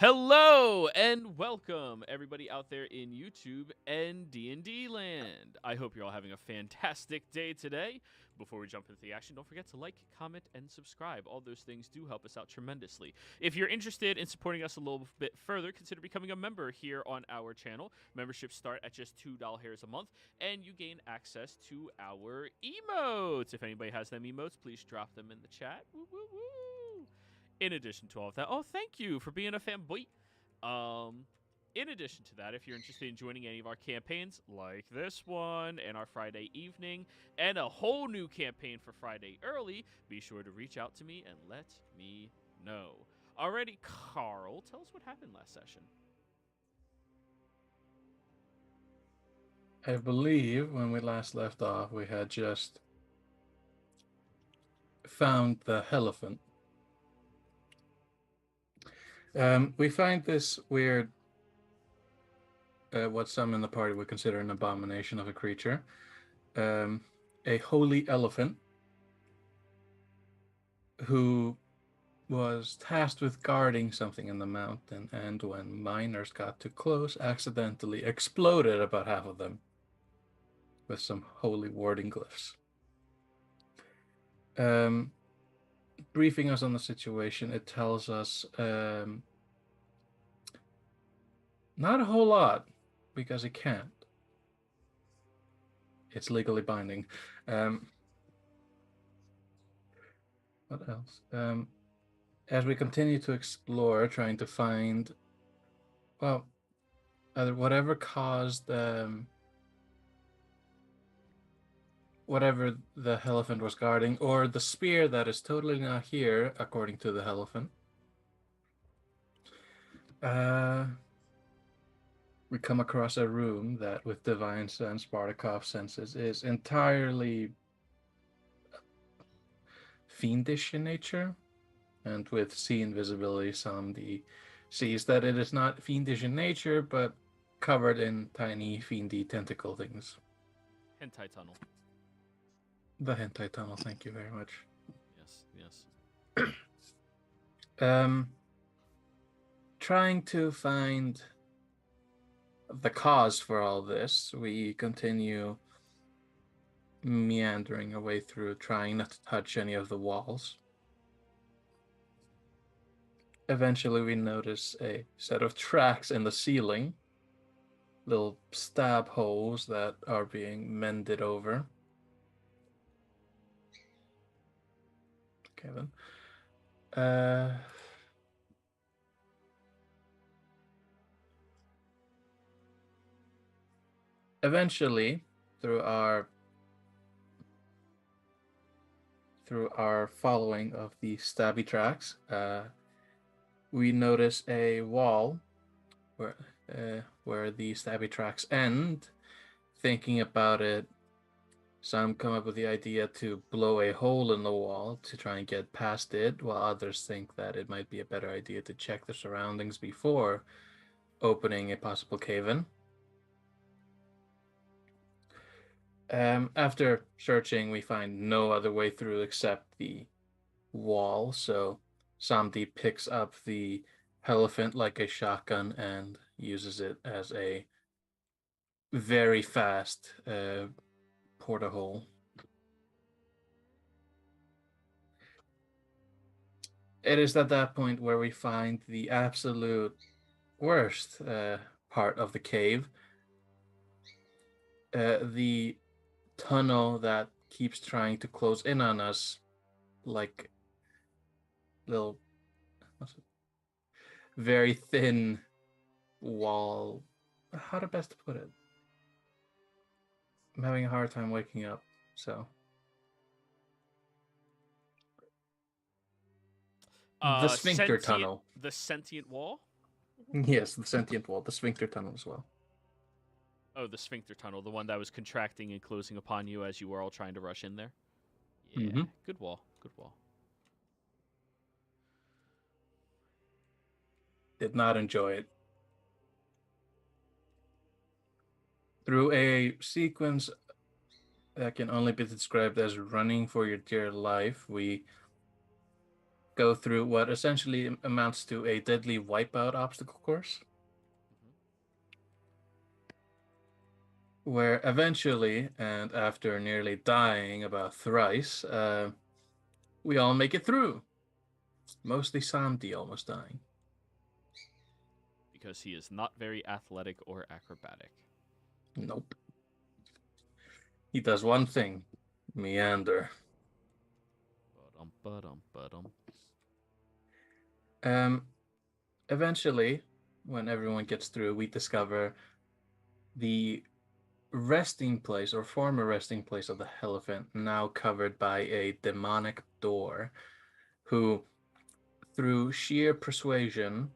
Hello and welcome everybody out there in YouTube and D&D land. I hope you're all having a fantastic day today. Before we jump into the action, don't forget to like, comment, and subscribe. All those things do help us out tremendously. If you're interested in supporting us a little bit further, consider becoming a member here on our channel. Memberships start at just $2 a month, and you gain access to our emotes. If anybody has them emotes, please drop them in the chat. Woo, woo, woo. In addition to all of that, oh, thank you for being a fanboy. In addition to that, if you're interested in joining any of our campaigns, like this one and our Friday evening, and a whole new campaign for Friday early, be sure to reach out to me and let me know. Alrighty, Carl, tell us what happened last session. I believe when we last left off, we had just found the elephant. We find this weird, what some in the party would consider an abomination of a creature, a holy elephant who was tasked with guarding something in the mountain, and when miners got too close, accidentally exploded about half of them with some holy warding glyphs. Briefing us on the situation, it tells us not a whole lot, because it can't. It's legally binding. What else? As we continue to explore, trying to find, well, either whatever caused whatever the elephant was guarding, or the spear that is totally not here, according to the elephant. We come across a room that, with divine sense, Bartikov senses, is entirely fiendish in nature, and with see invisibility, Samdi sees that it is not fiendish in nature, but covered in tiny fiendy tentacle things. Hentai tunnel. The hentai tunnel, thank you very much. Yes. Trying to find the cause for all this, we continue meandering our way through, trying not to touch any of the walls. Eventually, we notice a set of tracks in the ceiling, little stab holes that are being mended over. Kevin. Eventually, through our following of the stabby tracks, we notice a wall where the stabby tracks end. Thinking about it, some come up with the idea to blow a hole in the wall to try and get past it, while others think that it might be a better idea to check the surroundings before opening a possible cave-in. After searching, we find no other way through except the wall, so Samdi picks up the elephant like a shotgun and uses it as a very fast portal. It is at that point where we find the absolute worst part of the cave. The tunnel that keeps trying to close in on us like little very thin wall. How to best put it? I'm having a hard time waking up, so the sphincter tunnel. The sentient wall? Yes, the sentient wall, the sphincter tunnel as well. Oh, the sphincter tunnel, the one that was contracting and closing upon you as you were all trying to rush in there? Yeah, Good wall. Did not enjoy it. Through a sequence that can only be described as running for your dear life, we go through what essentially amounts to a deadly wipeout obstacle course. Where eventually, and after nearly dying about thrice, we all make it through. Mostly Samdi almost dying. Because he is not very athletic or acrobatic. Nope. He does one thing. Meander. Eventually, when everyone gets through, we discover the resting place or former resting place of the elephant, now covered by a demonic door, who, through sheer persuasion,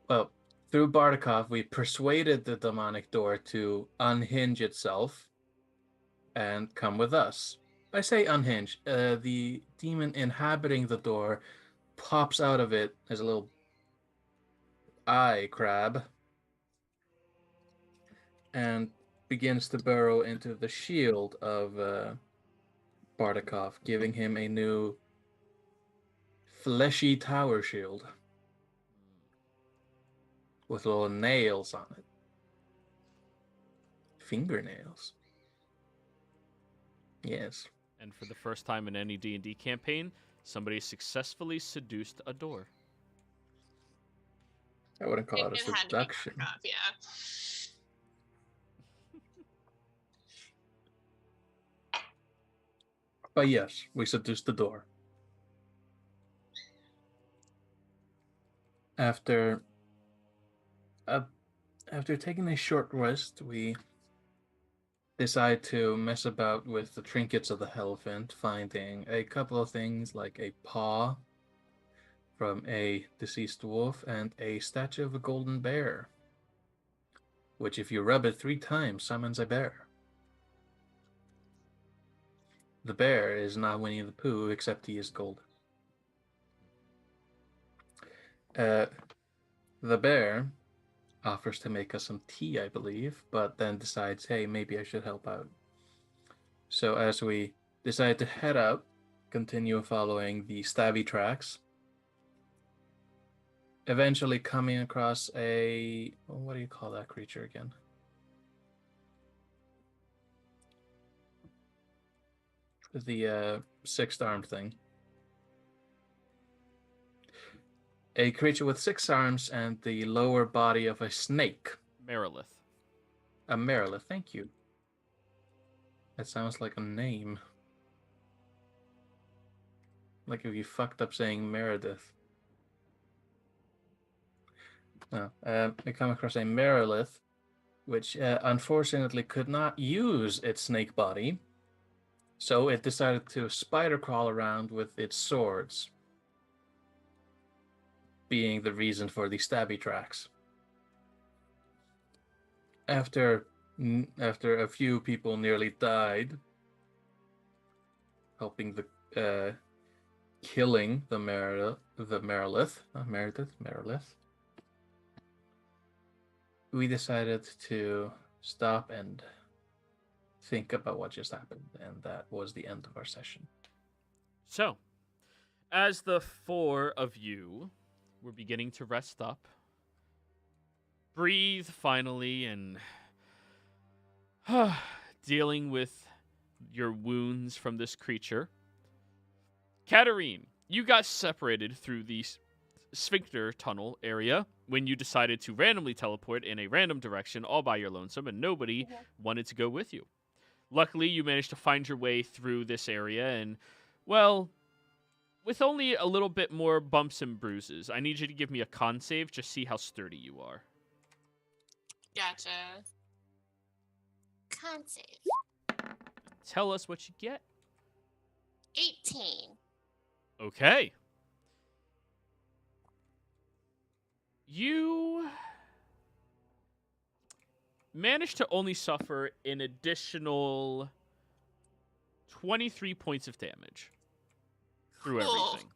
well, through Bardakov, we persuaded the demonic door to unhinge itself and come with us. I say unhinge. The demon inhabiting the door pops out of it as a little eye crab and begins to burrow into the shield of Bardakov, giving him a new fleshy tower shield with little nails on it. Fingernails. Yes. And for the first time in any D&D campaign, somebody successfully seduced a door. I wouldn't call it a seduction. Yeah. But yes, we seduced the door. After taking a short rest, we decide to mess about with the trinkets of the elephant, finding a couple of things like a paw from a deceased wolf and a statue of a golden bear, which if you rub it 3 times summons a bear. The bear is not Winnie the Pooh, except he is golden. The bear offers to make us some tea, I believe, but then decides, hey, maybe I should help out. So as we decide to head out, continue following the stabby tracks, eventually coming across a... what do you call that creature again? The 6-armed thing. A creature with 6 arms and the lower body of a snake. Merilith. A Merilith, thank you. That sounds like a name. Like if you fucked up saying Meredith. No, we come across a Merilith, which unfortunately could not use its snake body, so it decided to spider crawl around with its swords, being the reason for the stabby tracks. After a few people nearly died, helping the killing the Merilith, we decided to stop and think about what just happened, and that was the end of our session. So, as the 4 of you were beginning to rest up, breathe finally, and dealing with your wounds from this creature, Katarine, you got separated through the sphincter tunnel area when you decided to randomly teleport in a random direction all by your lonesome, and nobody wanted to go with you. Luckily, you managed to find your way through this area, and, well, with only a little bit more bumps and bruises. I need you to give me a con save, just see how sturdy you are. Gotcha. Con save. Tell us what you get. 18. Okay. You managed to only suffer an additional 23 points of damage through everything.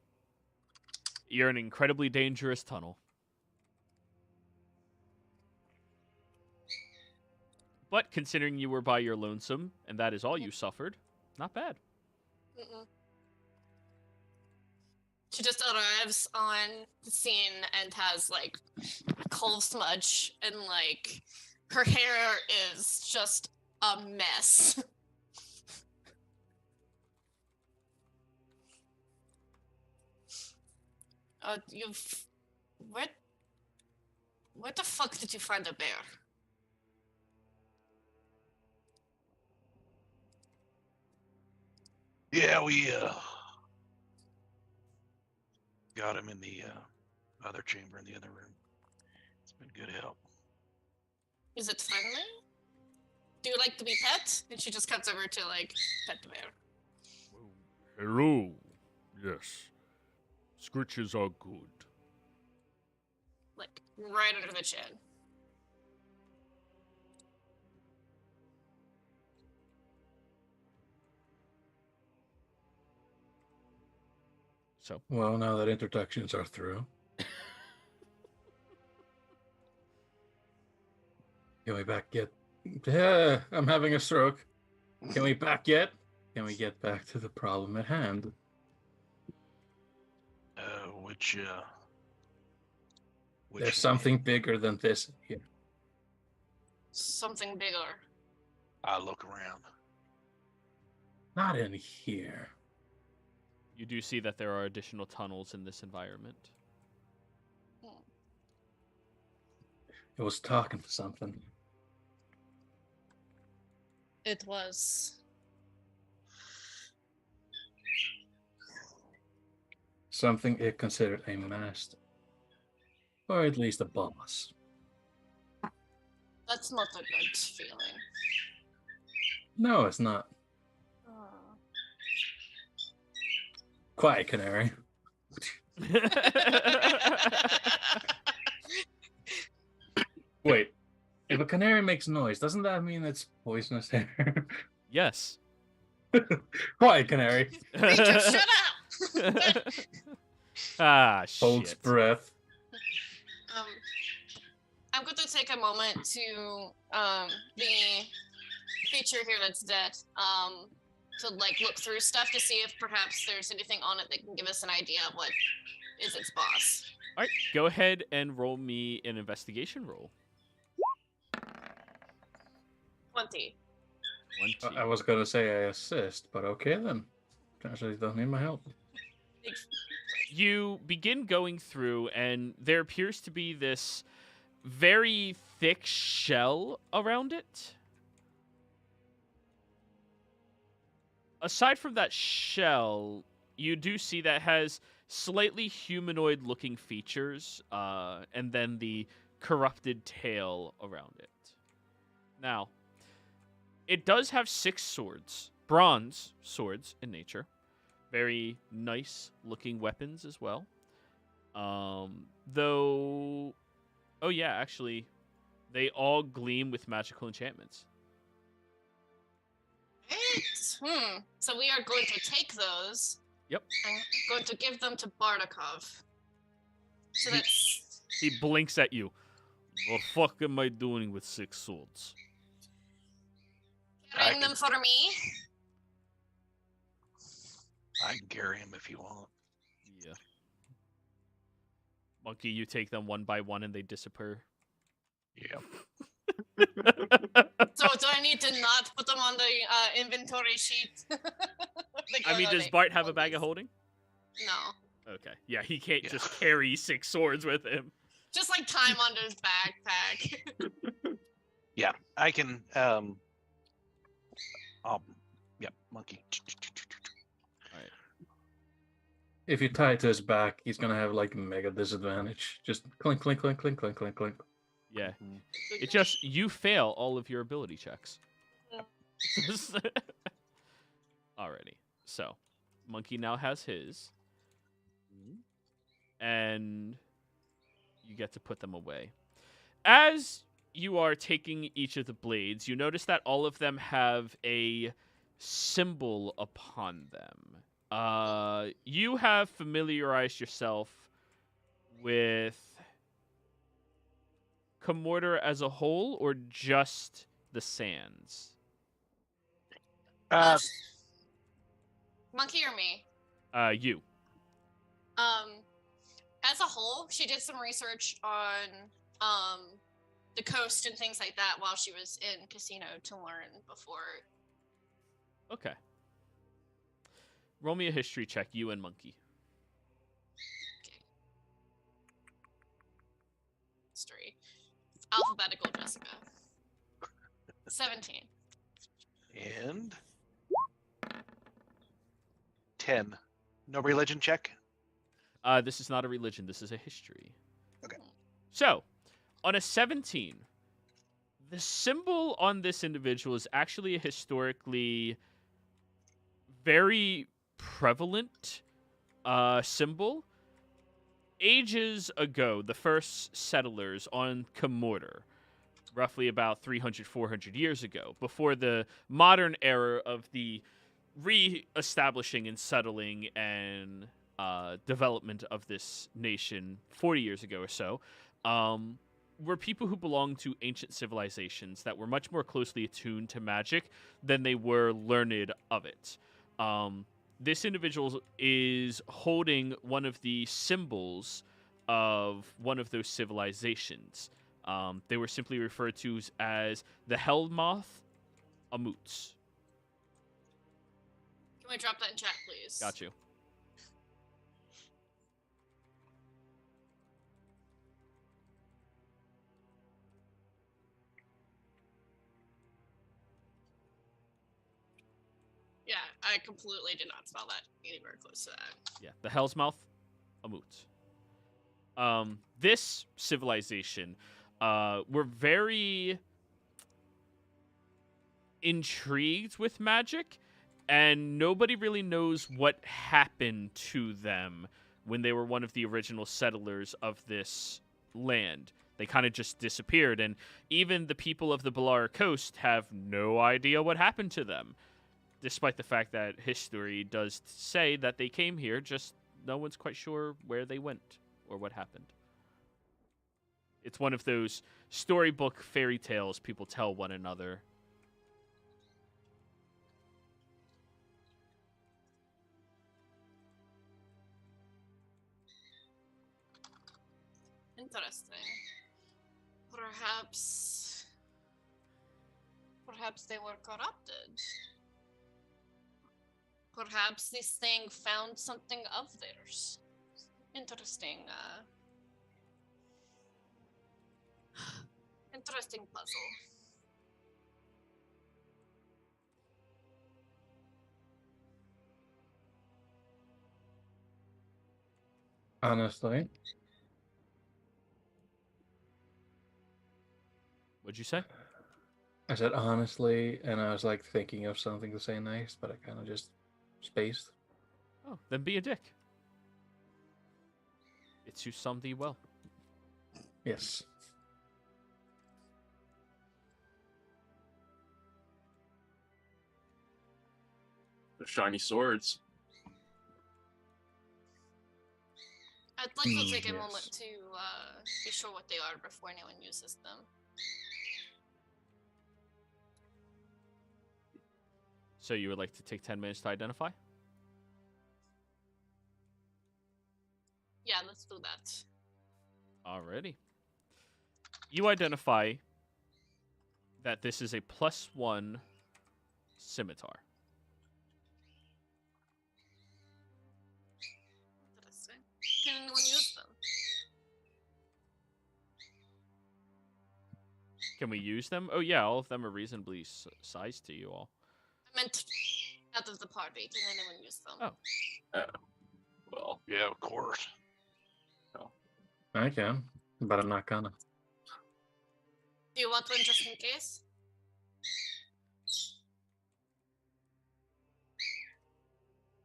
You're in an incredibly dangerous tunnel. But considering you were by your lonesome, and that is all you suffered, not bad. Mm-mm. She just arrives on the scene and has like coal smudge and like her hair is just a mess. You've where the fuck did you find a bear? Yeah, we got him in the other chamber in the other room. It's been good help. Is it friendly? Do you like to be pet? And she just comes over to like pet the bear. Hello. Yes. Scritches are good. Like right under the chin. So, Well, now that introductions are through, can we back yet? Yeah, I'm having a stroke. Can we back yet? Can we get back to the problem at hand? Which There's something bigger than this here. Something bigger. I look around. Not in here. you do see that there are additional tunnels in this environment. It was talking to something. It was. Something it considered a master. Or at least a boss. That's not a good feeling. No, it's not. Quiet, Canary. Wait, if a canary makes noise, doesn't that mean it's poisonous hair? Yes. Quiet, Canary. Rachel, shut up! Ah, Holds shit. breath. I'm going to take a moment to the feature here that's dead. To like look through stuff to see if perhaps there's anything on it that can give us an idea of what is its boss. All right, go ahead and roll me an investigation roll. 20. 20. I was gonna say I assist, but okay then. Actually, don't need my help. You begin going through, and there appears to be this very thick shell around it. Aside from that shell, you do see that it has slightly humanoid-looking features, and then the corrupted tail around it. Now, it does have 6 swords, bronze swords in nature. Very nice-looking weapons as well. Though, oh yeah, actually, they all gleam with magical enchantments. So we are going to take those. Yep. I'm going to give them to Bardakov. So that's... He blinks at you. What the fuck am I doing with 6 swords? Carrying them for me. I can carry him if you want. Yeah. Monkey, you take them one by one and they disappear. Yeah. So do I need to not put them on the inventory sheet? I mean, does Bart have a bag of holding? No. Okay. Yeah, he can't just carry 6 swords with him. Just like tie him under his backpack. Yeah, I can. Monkey. If you tie it to his back, he's gonna have like mega disadvantage. Just clink, clink, clink, clink, clink, clink, clink. Yeah. It just, you fail all of your ability checks. Alrighty. So, Monkey now has his. And you get to put them away. As you are taking each of the blades, you notice that all of them have a symbol upon them. You have familiarized yourself with Comorder as a whole, or just the Sands? Monkey or me? You. As a whole, she did some research on the coast and things like that while she was in casino to learn before. Okay. Roll me a history check, you and Monkey. Okay. History. Alphabetical Jessica. 17. And 10. No religion check? This is not a religion. This is a history. Okay. So, on a 17, the symbol on this individual is actually a historically very prevalent symbol. Ages ago, the first settlers on Comorder, roughly about 300, 400 years ago, before the modern era of the re-establishing and settling and development of this nation 40 years ago or so, were people who belonged to ancient civilizations that were much more closely attuned to magic than they were learned of it. This individual is holding one of the symbols of one of those civilizations. They were simply referred to as the Hellmoth Amuts. Can we drop that in chat, please? Got you. Yeah, I completely did not spell that anywhere close to that. Yeah, the Hell's Mouth Amut. This civilization were very intrigued with magic, and nobody really knows what happened to them when they were one of the original settlers of this land. They kind of just disappeared, and even the people of the Balara Coast have no idea what happened to them, despite the fact that history does say that they came here, just no one's quite sure where they went or what happened. It's one of those storybook fairy tales people tell one another. Interesting. Perhaps they were corrupted. Perhaps this thing found something of theirs. Interesting, interesting puzzle. Honestly, What'd you say? I said honestly, and I was like thinking of something to say next, but I kind of just spaced. Oh, then be a dick. It's you summed thee well. Yes. The shiny swords. I'd like to take a Yes. moment to be sure what they are before anyone uses them. So you would like to take 10 minutes to identify? Yeah, let's do that. Alrighty. You identify that this is a +1 scimitar. Interesting. Can anyone use them? Can we use them? Oh yeah, all of them are reasonably sized to you all. I meant out of the party. Can anyone use them? Oh. Well, Yeah, of course. I can, but I'm not gonna. Do you want one just in case?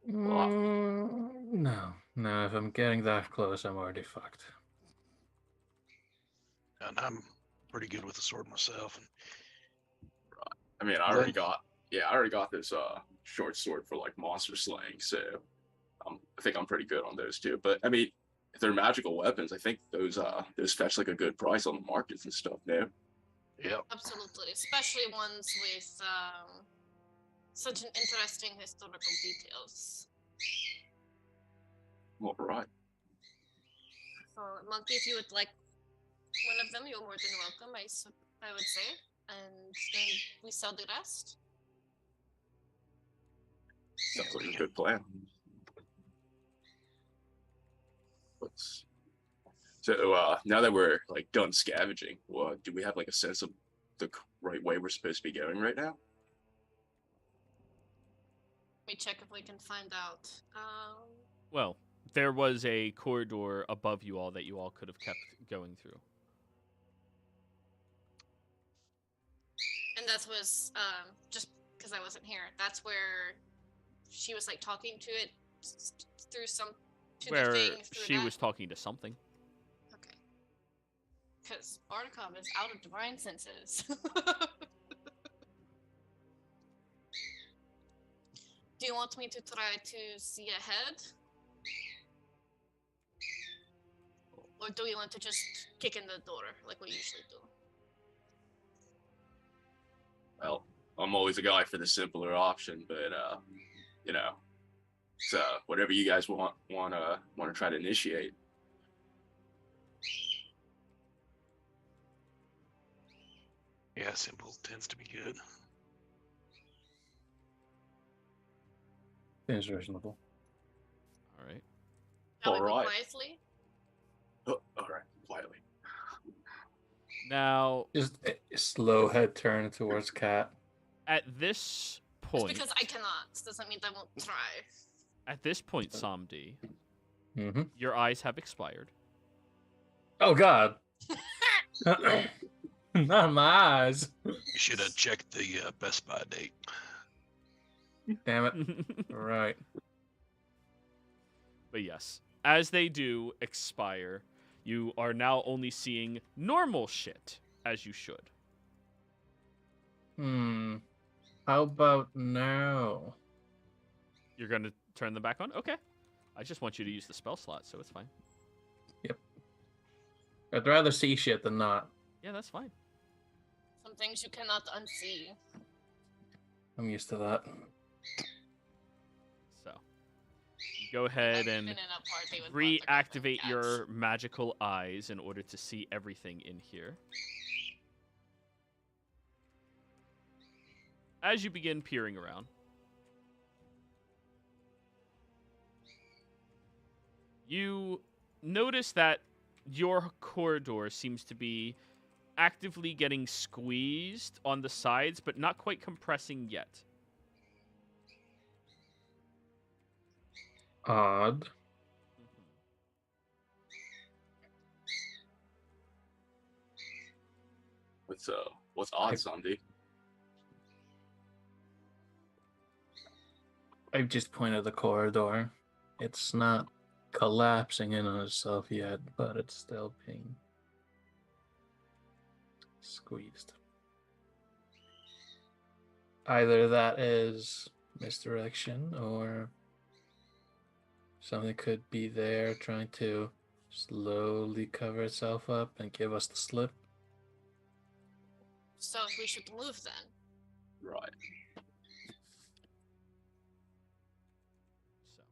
No. If I'm getting that close, I'm already fucked. And I'm pretty good with the sword myself. And I mean, I already got this short sword for like monster slaying, so I think I'm pretty good on those too. But I mean, if they're magical weapons, I think those fetch like a good price on the markets and stuff. No, yeah, Absolutely, especially ones with Such an interesting historical details. All right. So, Monkey, if you would like one of them, you're more than welcome, I would say. And then we sell the rest. Sounds like a good plan. So now that we're like done scavenging, do we have like a sense of the right way we're supposed to be going right now? Let me check if we can find out. Well, there was a corridor above you all that you all could have kept going through. And that was just because I wasn't here. That's where she was like talking to it through some to Where the thing. Through she that. was talking to something. Okay. Because Bartikov is out of divine senses. Do you want me to try to see ahead? Or do we want to just kick in the door like we usually do? Well, I'm always a guy for the simpler option, but you know, so whatever you guys want to try to initiate. Yeah, simple tends to be good. Seems reasonable. All right. Shall we go Alright. quietly? Oh, all right, quietly. Now, Just a slow head turn towards Cat. at this point, Just because I cannot doesn't mean I won't try. at this point, Samdi, Mm-hmm. your eyes have expired. Oh God! Not my eyes. You should have checked the Best Buy date. Damn it! All right. But yes, as they do expire, you are now only seeing normal shit, as you should. How about now? You're going to turn them back on? Okay. I just want you to use the spell slot, so it's fine. I'd rather see shit than not. Yeah, that's fine. Some things you cannot unsee. I'm used to that. So, go ahead I've and been in a party with Bartikov and reactivate cats. your magical eyes in order to see everything in here. As you begin peering around, you notice that your corridor seems to be actively getting squeezed on the sides, but not quite compressing yet. Odd. What's odd, Sandy? I've just pointed the corridor. It's not collapsing in on itself yet, but it's still being squeezed. Either that is misdirection or something could be there trying to slowly cover itself up and give us the slip. So we should move then. Right. So,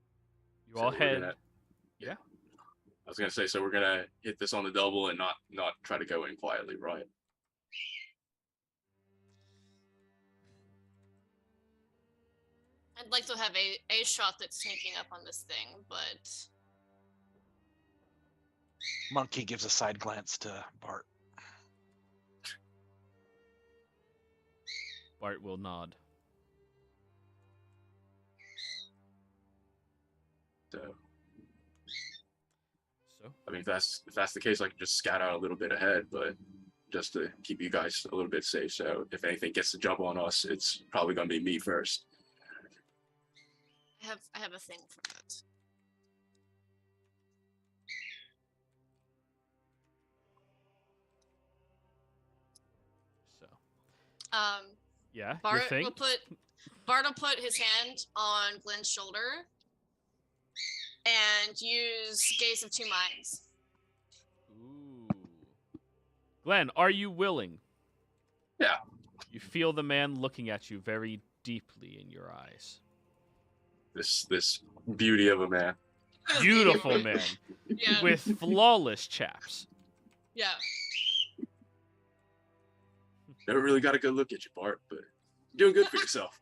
you So all we're head. gonna- Yeah. I was gonna say, so we're gonna hit this on the double and not try to go in quietly, right? I'd like to have a shot at sneaking up on this thing, but Monkey gives a side glance to Bart. Bart will nod. So, So, I mean, if that's the case, I can just scout out a little bit ahead, but just to keep you guys a little bit safe. So if anything gets to jump on us, it's probably gonna be me first. I have a thing for that. so Yeah, your Bart thing. will put his hand on Glenn's shoulder and use Gaze of Two Minds. Ooh. Glenn, are you willing? Yeah. You feel the man looking at you very deeply in your eyes. This beauty of a man. Beautiful man Yeah. with flawless chaps. Yeah. Never really got a good look at you, Bart, but you're doing good for yourself.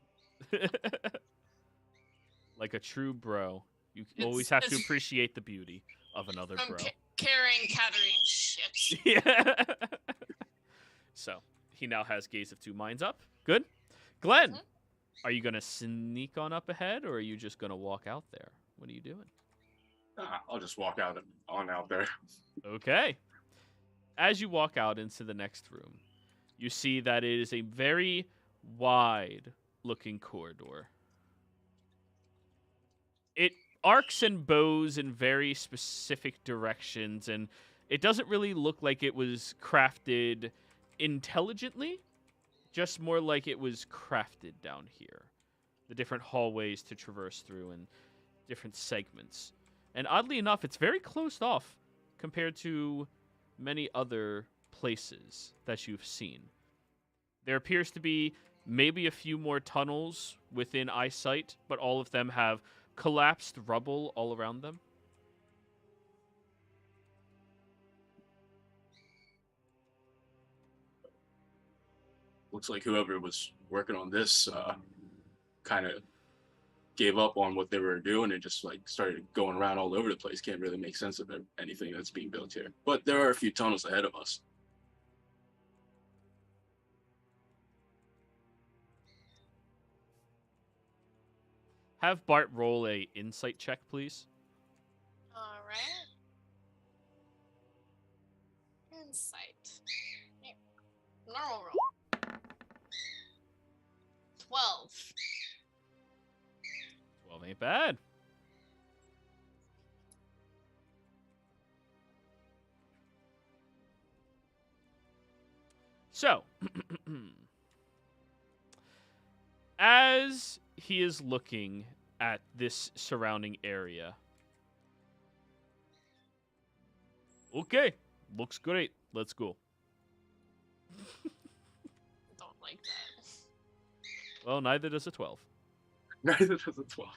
Like a true bro. You It's- always have to it's- appreciate the beauty of another From bro. carrying Katarine shit. Yeah. So, he now has Gaze of Two Minds up. Good. Glenn, are you going to sneak on up ahead, or are you just going to walk out there? What are you doing? I'll just walk on out there. Okay. As you walk out into the next room, you see that it is a very wide-looking corridor. It arcs and bows in very specific directions, and it doesn't really look like it was crafted intelligently, just more like it was crafted down here. The different hallways to traverse through and different segments. And oddly enough, it's very closed off compared to many other places that you've seen. There appears to be maybe a few more tunnels within eyesight, but all of them have collapsed rubble all around them. Looks like whoever was working on this kind of gave up on what they were doing and just like started going around all over the place. Can't really make sense of anything that's being built here. But there are a few tunnels ahead of us. Have Bart roll a insight check, please. All right. Insight. Here. Normal roll. 12. 12 ain't bad. So, as he is looking at this surrounding area, okay, looks great. Let's go. Don't like that. Well, neither does a 12. Neither does a 12.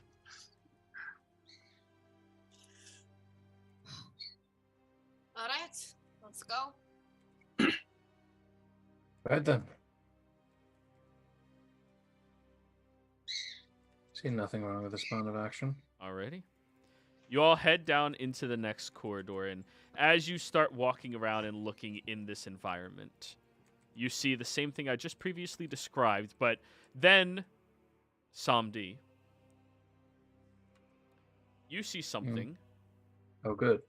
All right. Let's go. Right then. See nothing wrong with this plan of action. Alrighty. You all head down into the next corridor, and as you start walking around and looking in this environment, you see the same thing I just previously described, but then, Samdi, you see something. Oh, good.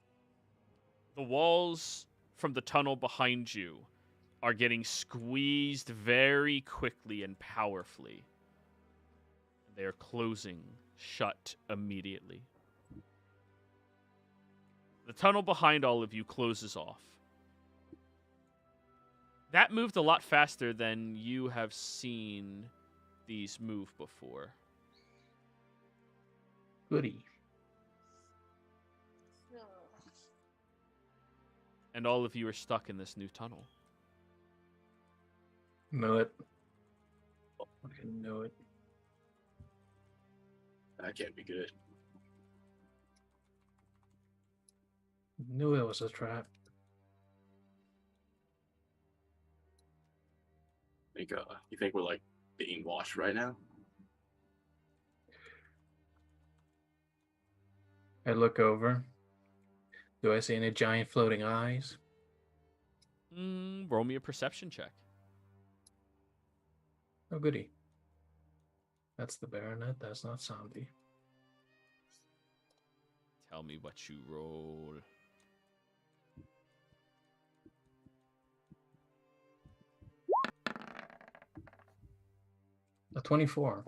The walls from the tunnel behind you are getting squeezed very quickly and powerfully. They are closing shut immediately. The tunnel behind all of you closes off. That moved a lot faster than you have seen these move before. Goody. And all of you are stuck in this new tunnel. Know it. I know it. That can't be good. Knew it was a trap. You think we're like being watched right now? I look over. Do I see any giant floating eyes? Roll me a perception check. Oh, goody. That's the Baronet. That's not Samdi. Tell me what you roll. A 24.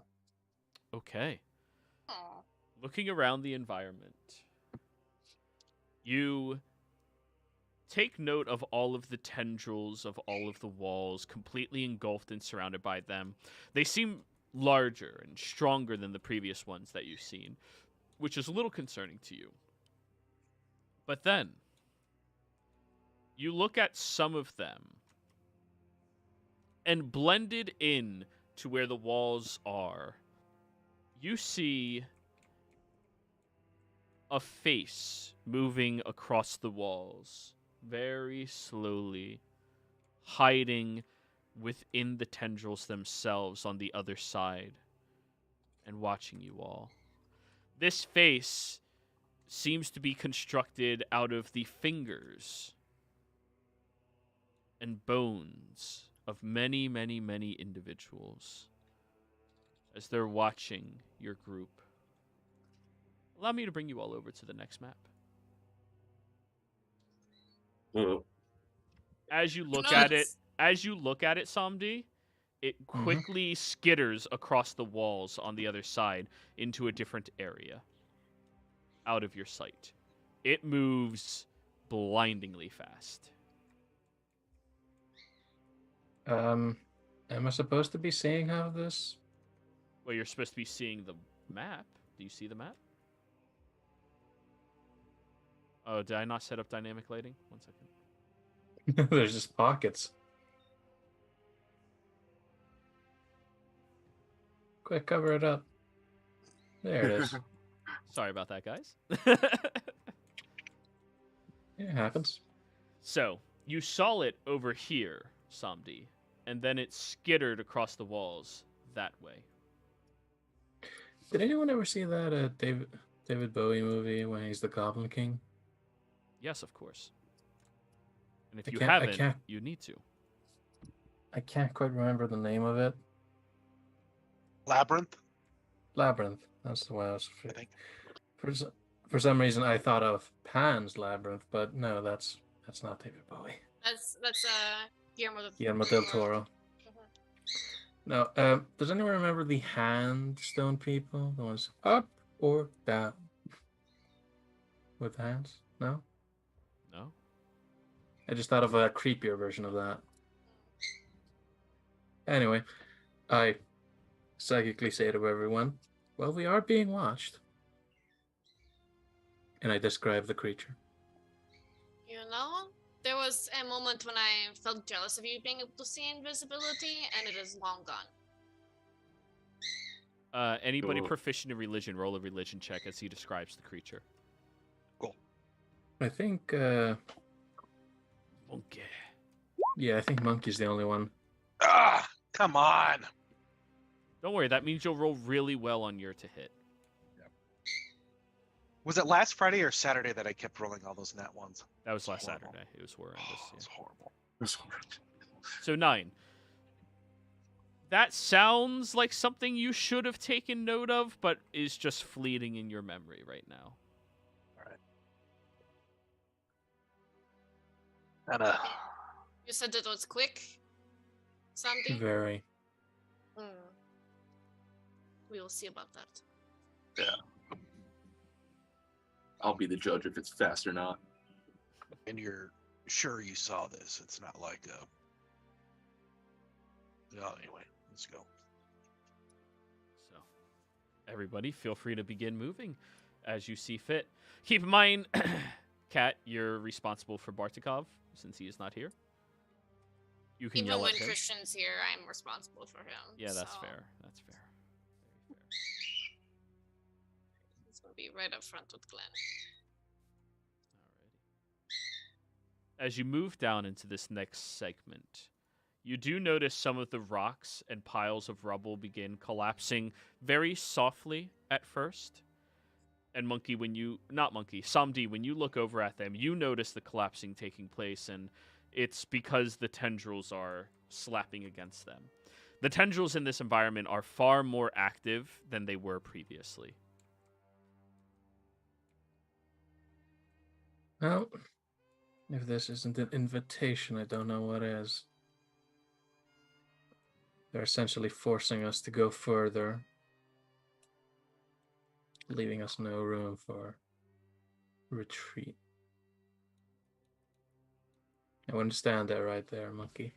Okay. Aw. Looking around the environment, you take note of all of the tendrils of all of the walls, completely engulfed and surrounded by them. They seem larger and stronger than the previous ones that you've seen, which is a little concerning to you. But then, you look at some of them, and blended in to where the walls are, you see a face moving across the walls, very slowly, hiding within the tendrils themselves on the other side, and watching you all. This face seems to be constructed out of the fingers and bones of many, many, many individuals as they're watching your group. Allow me to bring you all over to the next map. As you look at it, Samdi, it quickly skitters across the walls on the other side into a different area, out of your sight. It moves blindingly fast. Am I supposed to be seeing how this? Well, you're supposed to be seeing the map. Do you see the map? Oh, did I not set up dynamic lighting? 1 second. There's just pockets. Quick, cover it up. There it is. Sorry about that, guys. It happens. So, you saw it over here, Samdi, and then it skittered across the walls that way. Did anyone ever see that David Bowie movie when he's the Goblin King? Yes, of course. And if I you can't- I haven't, can't- you need to. I can't quite remember the name of it. Labyrinth, Labyrinth. That's the way I was. I think. For some reason, I thought of Pan's Labyrinth, but no, that's not David Bowie. That's Guillermo del Toro. No, does anyone remember the hand stone people? The ones up or down with hands? No? No? I just thought of a creepier version of that. Anyway, I psychically say to everyone, well, we are being watched. And I describe the creature. You know, there was a moment when I felt jealous of you being able to see invisibility, and it is long gone. Anybody Cool. proficient in religion, roll a religion check as he describes the creature. I think, Monkey. yeah, I think Monkey's the only one. Ah, come on. Don't worry, that means you'll roll really well on your to hit. Was it last Friday or Saturday that I kept rolling all those nat ones? That was last Horrible. Saturday. It was horrendous. Oh, yeah. it's horrible. That's horrible. So 9. That sounds like something you should have taken note of, but is just fleeting in your memory right now. And You said that it was quick. Sandy? Very. We will see about that. I'll be the judge if it's fast or not. and you're sure you saw this. It's not like well, anyway, let's go. So, everybody, feel free to begin moving as you see fit. Keep in mind, Kat, you're responsible for Bartikov since he is not here. You can Even yell when at him. Christian's here, I'm responsible for him. Yeah, that's so fair. That's fair. Very fair. He's gonna be right up front with Glenn. Alrighty. As you move down into this next segment, you do notice some of the rocks and piles of rubble begin collapsing very softly at first. And Samdi, when you look over at them, you notice the collapsing taking place, and it's because the tendrils are slapping against them. The tendrils in this environment are far more active than they were previously. Well, if this isn't an invitation, I don't know what is. They're essentially forcing us to go further, leaving us no room for retreat. I understand that right there, monkey.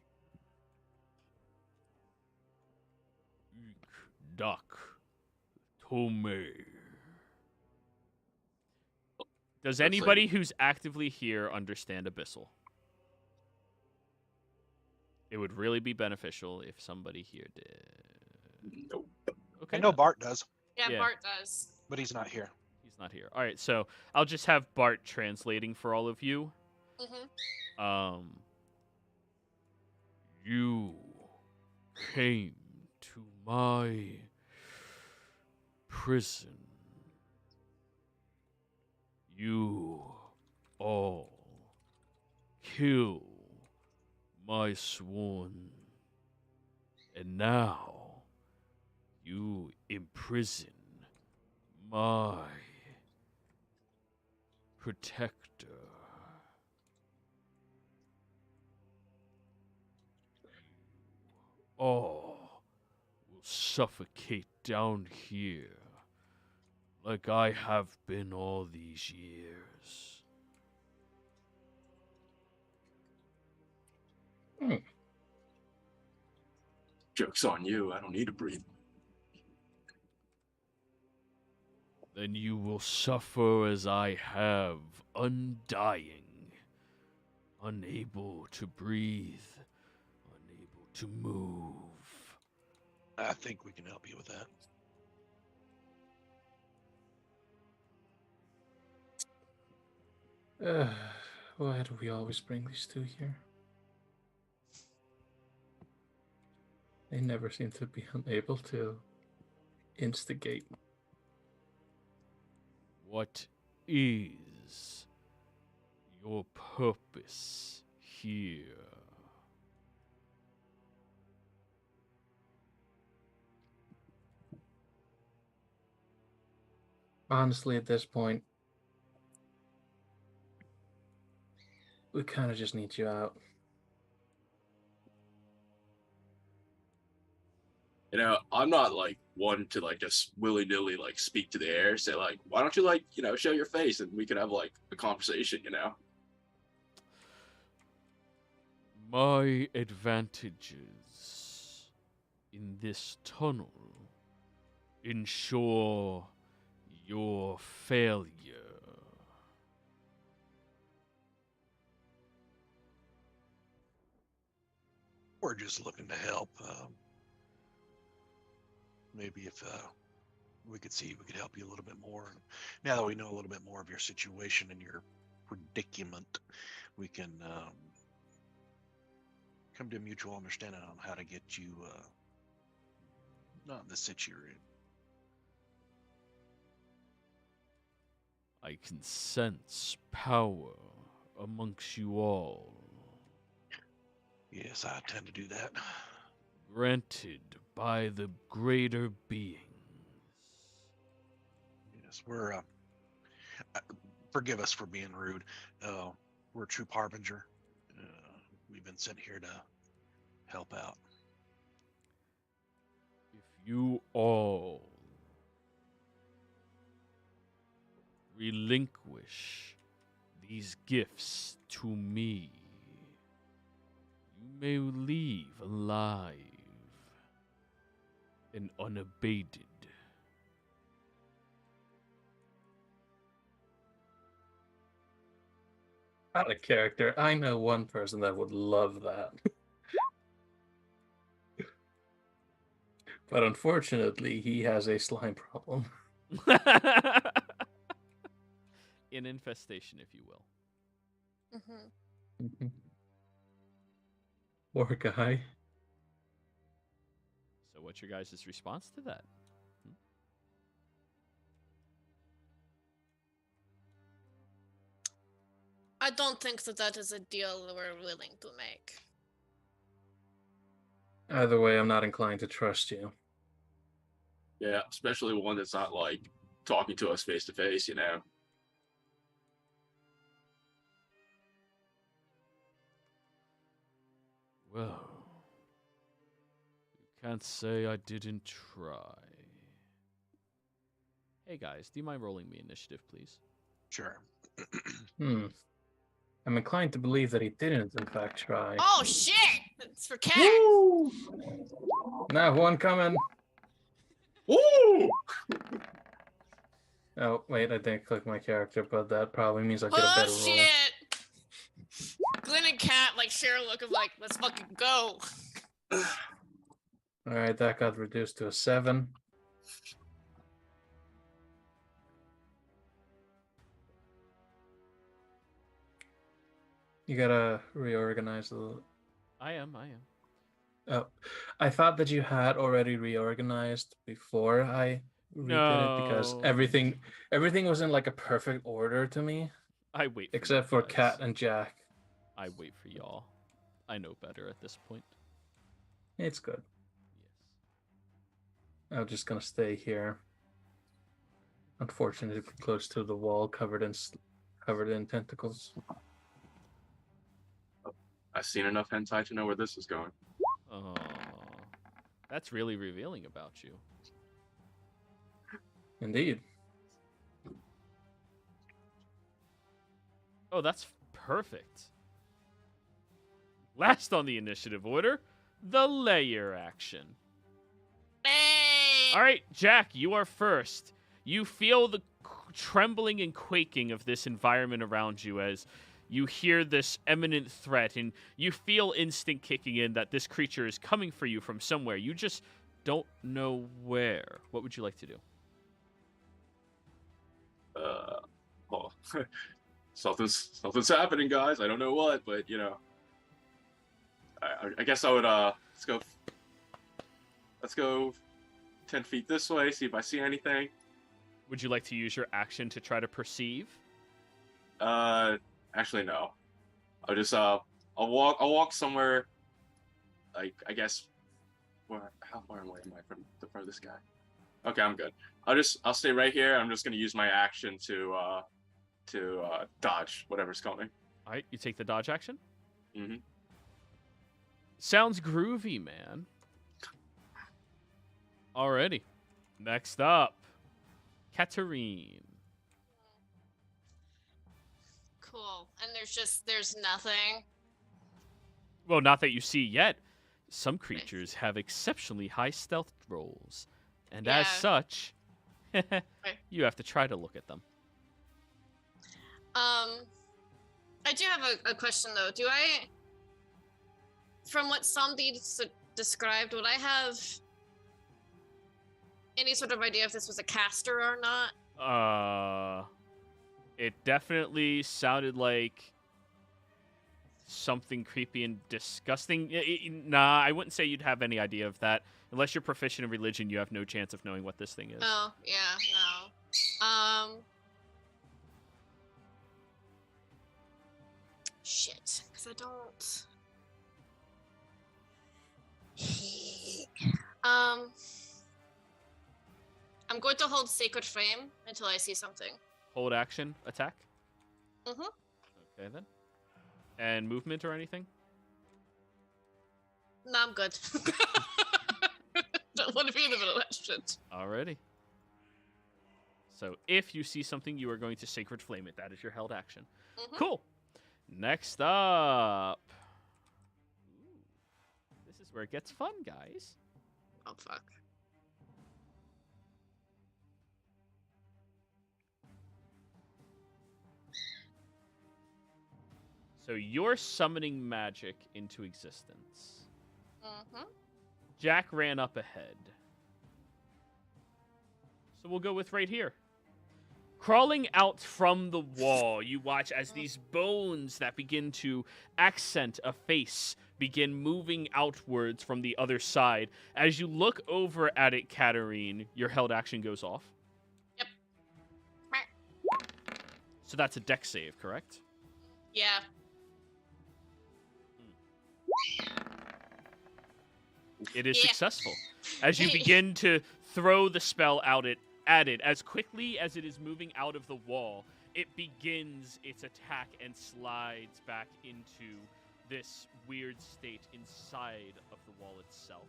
Duck. Tome. Does anybody who's actively here understand Abyssal? It would really be beneficial if somebody here did. Nope. Okay. I know Bart does, Yeah, Yeah. Bart does. but he's not here. He's not here. All right, so I'll just have Bart translating for all of you. Mm-hmm. You came to my prison. You all kill my sworn, and now you imprison my protector. All will suffocate down here like I have been all these years. Joke's on you. I don't need to breathe. Then you will suffer as I have, undying, unable to breathe, unable to move. I think we can help you with that. Why do we always bring these two here? They never seem to be unable to instigate. What is your purpose here? Honestly, at this point, we kind of just need you out. You know, I'm not like one to like just willy-nilly like speak to the air, say like, why don't you like, you know, show your face and we could have like a conversation, you know? My advantages in this tunnel ensure your failure. We're just looking to help. Maybe if we could see, we could help you a little bit more. Now that we know a little bit more of your situation and your predicament, we can come to a mutual understanding on how to get you not in the situation you're in. I can sense power amongst you all, Yes, I tend to do that. granted by the greater beings. Yes, we're. Forgive us for being rude. We're a true harbinger. We've been sent here to help out. If you all relinquish these gifts to me, you may leave alive and unabated. Out of character, I know one person that would love that. But unfortunately, he has a slime problem. An infestation, if you will. Mm-hmm. Poor guy. So, what's your guys' response to that? I don't think that is a deal we're willing to make. Either way, I'm not inclined to trust you. Yeah, especially one that's not like talking to us face to face, you know? Well, you can't say I didn't try. Hey guys, do you mind rolling me initiative, please? Sure. I'm inclined to believe that he didn't, in fact, try. Oh shit! It's for Cat. Woo! Now one coming. Ooh! Oh, wait, I didn't click my character, but that probably means I'll get a Oh better roll. shit! Glenn and Cat like share a look of like, let's fucking go. All right, that got reduced to a 7. You gotta reorganize a little. I am. Oh, I thought that you had already reorganized before I redid it because No. everything was in like a perfect order to me, I wait for except you for guys. Cat and Jack. I wait for y'all. I know better at this point. It's good. Yes. I'm just gonna stay here. Unfortunately, close to the wall, covered in tentacles. I've seen enough hentai to know where this is going. Oh, that's really revealing about you. Indeed. Oh, that's perfect. Last on the initiative order, the layer action. Hey! All right, Jack, you are first. You feel the trembling and quaking of this environment around you as you hear this imminent threat, and you feel instinct kicking in that this creature is coming for you from somewhere. You just don't know where. What would you like to do? Well, something's happening, guys. I don't know what, but you know, I guess I would let's go 10 feet this way, see if I see anything. Would you like to use your action to try to perceive? Actually no. I'll just I'll walk somewhere, like, I guess, how far away am I from the front of this guy? Okay, I'm good. I'll stay right here. I'm just gonna use my action to dodge whatever's coming. All right, you take the dodge action. Mm-hmm. Sounds groovy, man. Alrighty. Next up, Katarine. Cool. And there's nothing. Well, not that you see yet. Some creatures have exceptionally high stealth rolls, and as Yeah. such, you have to try to look at them. I do have a question though. Do I, from what Samdi described, would I have any sort of idea if this was a caster or not? It definitely sounded like something creepy and disgusting. Nah, I wouldn't say you'd have any idea of that. Unless you're proficient in religion, you have no chance of knowing what this thing is. Oh, yeah, no. Shit, because I don't. I'm going to hold Sacred Flame until I see something. Hold action, attack? Mm-hmm. Okay, then. And movement or anything? No, I'm good. Don't want to be in the middle of that shit. Alrighty. So if you see something, you are going to Sacred Flame it. That is your held action. Mm-hmm. Cool. Next up. Ooh, this is where it gets fun, guys. Oh, fuck. So you're summoning magic into existence. Mm-hmm. Jack ran up ahead. So we'll go with right here. Crawling out from the wall, you watch as these bones that begin to accent a face begin moving outwards from the other side. As you look over at it, Katarine, your held action goes off. Yep. So that's a dex save, correct? Yeah. It is Yeah. successful. As you begin to throw the spell out at it, as quickly as it is moving out of the wall, it begins its attack and slides back into this weird state inside of the wall itself.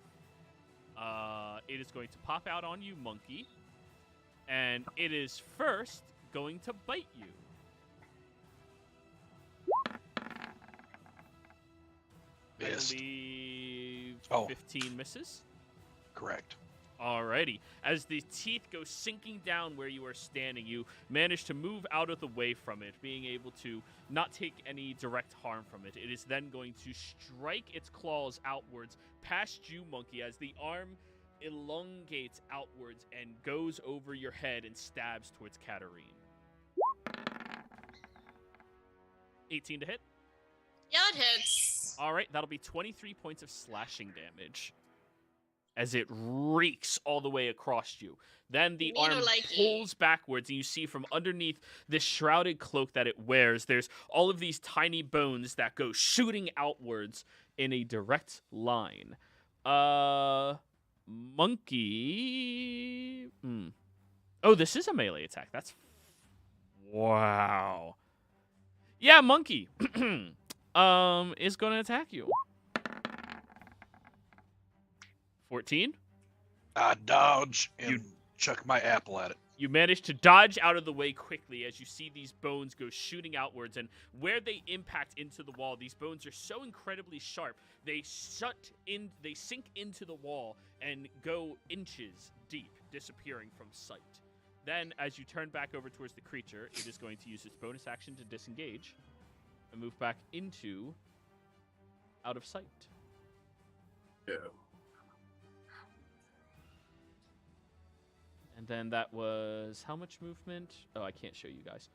It is going to pop out on you, monkey, and it is first going to bite you. Missed. I believe Oh. 15 misses. Correct. Alrighty. As the teeth go sinking down where you are standing, you manage to move out of the way from it, being able to not take any direct harm from it. It is then going to strike its claws outwards past you, Monkey, as the arm elongates outwards and goes over your head and stabs towards Katarine. 18 to hit. Yeah, it hits. All right, that'll be 23 points of slashing damage as it reeks all the way across you. Then the arm pulls backwards, and you see from underneath this shrouded cloak that it wears, there's all of these tiny bones that go shooting outwards in a direct line. Monkey... Oh, this is a melee attack. That's... Wow. Yeah, Monkey is going to attack you. 14. I dodge and chuck my apple at it. You manage to dodge out of the way quickly as you see these bones go shooting outwards, and where they impact into the wall, these bones are so incredibly sharp, they sink into the wall and go inches deep, disappearing from sight. Then, as you turn back over towards the creature, it is going to use its bonus action to disengage and move back into out of sight. Yeah. And then that was how much movement? Oh, I can't show you guys.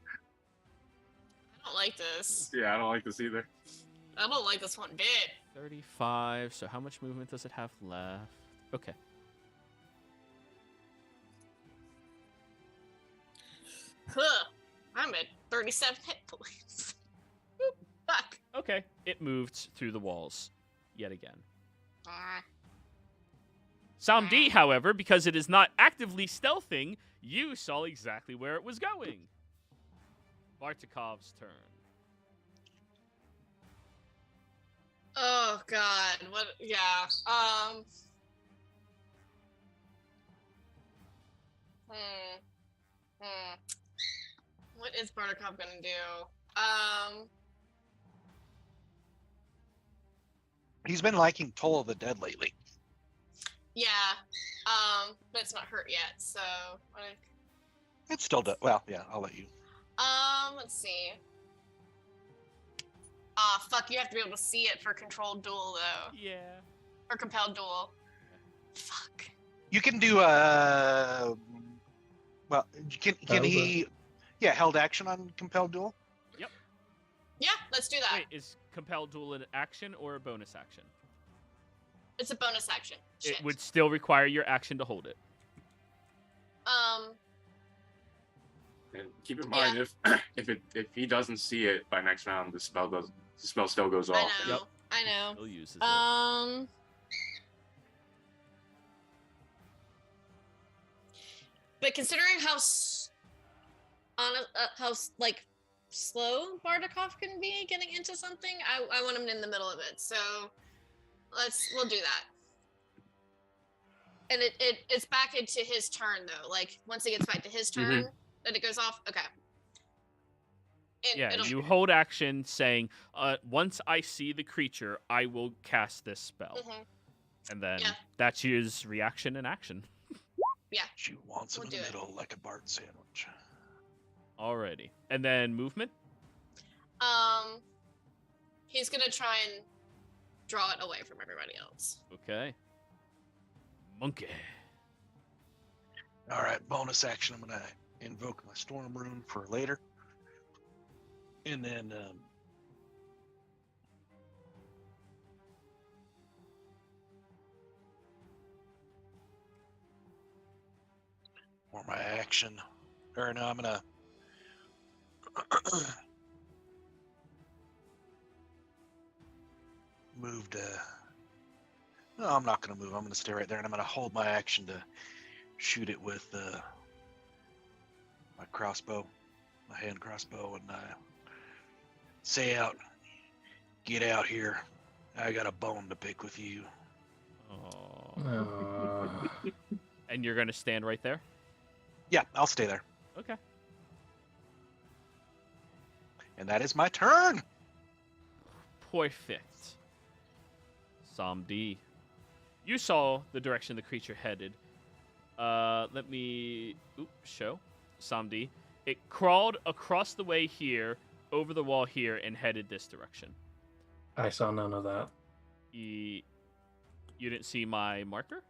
I don't like this. Yeah, I don't like this either. I don't like this one bit. 35. So how much movement does it have left? Okay. Huh. I'm at 37 hit points. Boop. Fuck. Okay. It moved through the walls yet again. Samdi, however, because it is not actively stealthing, you saw exactly where it was going. Bartikov's turn. Oh God! What? Yeah. What is Bartikov gonna do? He's been liking Toll of the Dead lately. Yeah. But it's not hurt yet, so. It still does. Well, yeah, I'll let you. Let's see. Fuck, you have to be able to see it for controlled duel, though. Yeah. Or compelled duel. Fuck. You can do well, can he? Yeah, held action on compelled duel. Yep. Yeah, let's do that. Wait, is compelled duel an action or a bonus action? It's a bonus action. Shit. It would still require your action to hold it. And keep in mind, if he doesn't see it by next round, the spell still goes off. I know. I know. Still uses it. But considering how slow Bartikov can be getting into something, I want him in the middle of it. So we'll do that. And it's back into his turn though. Like once it gets back to his turn, then it goes off. Okay. You hold action saying, once I see the creature, I will cast this spell. And then that's his reaction and action. Yeah. She wants him in the middle like a Bart sandwich. Alrighty. And then movement? He's gonna try and draw it away from everybody else. Okay. Monkey. Alright, bonus action. I'm gonna invoke my storm rune for later. And then for my action. Or no, I'm gonna move to. No, I'm not gonna move. I'm gonna stay right there, and I'm gonna hold my action to shoot it with my crossbow, my hand crossbow, and say out, "Get out here! I got a bone to pick with you." Oh. And you're gonna stand right there? Yeah, I'll stay there. Okay. And that is my turn. Perfect. Samdi. You saw the direction the creature headed. Let me show Samdi. It crawled across the way here, over the wall here, and headed this direction. I saw none of that. You didn't see my marker?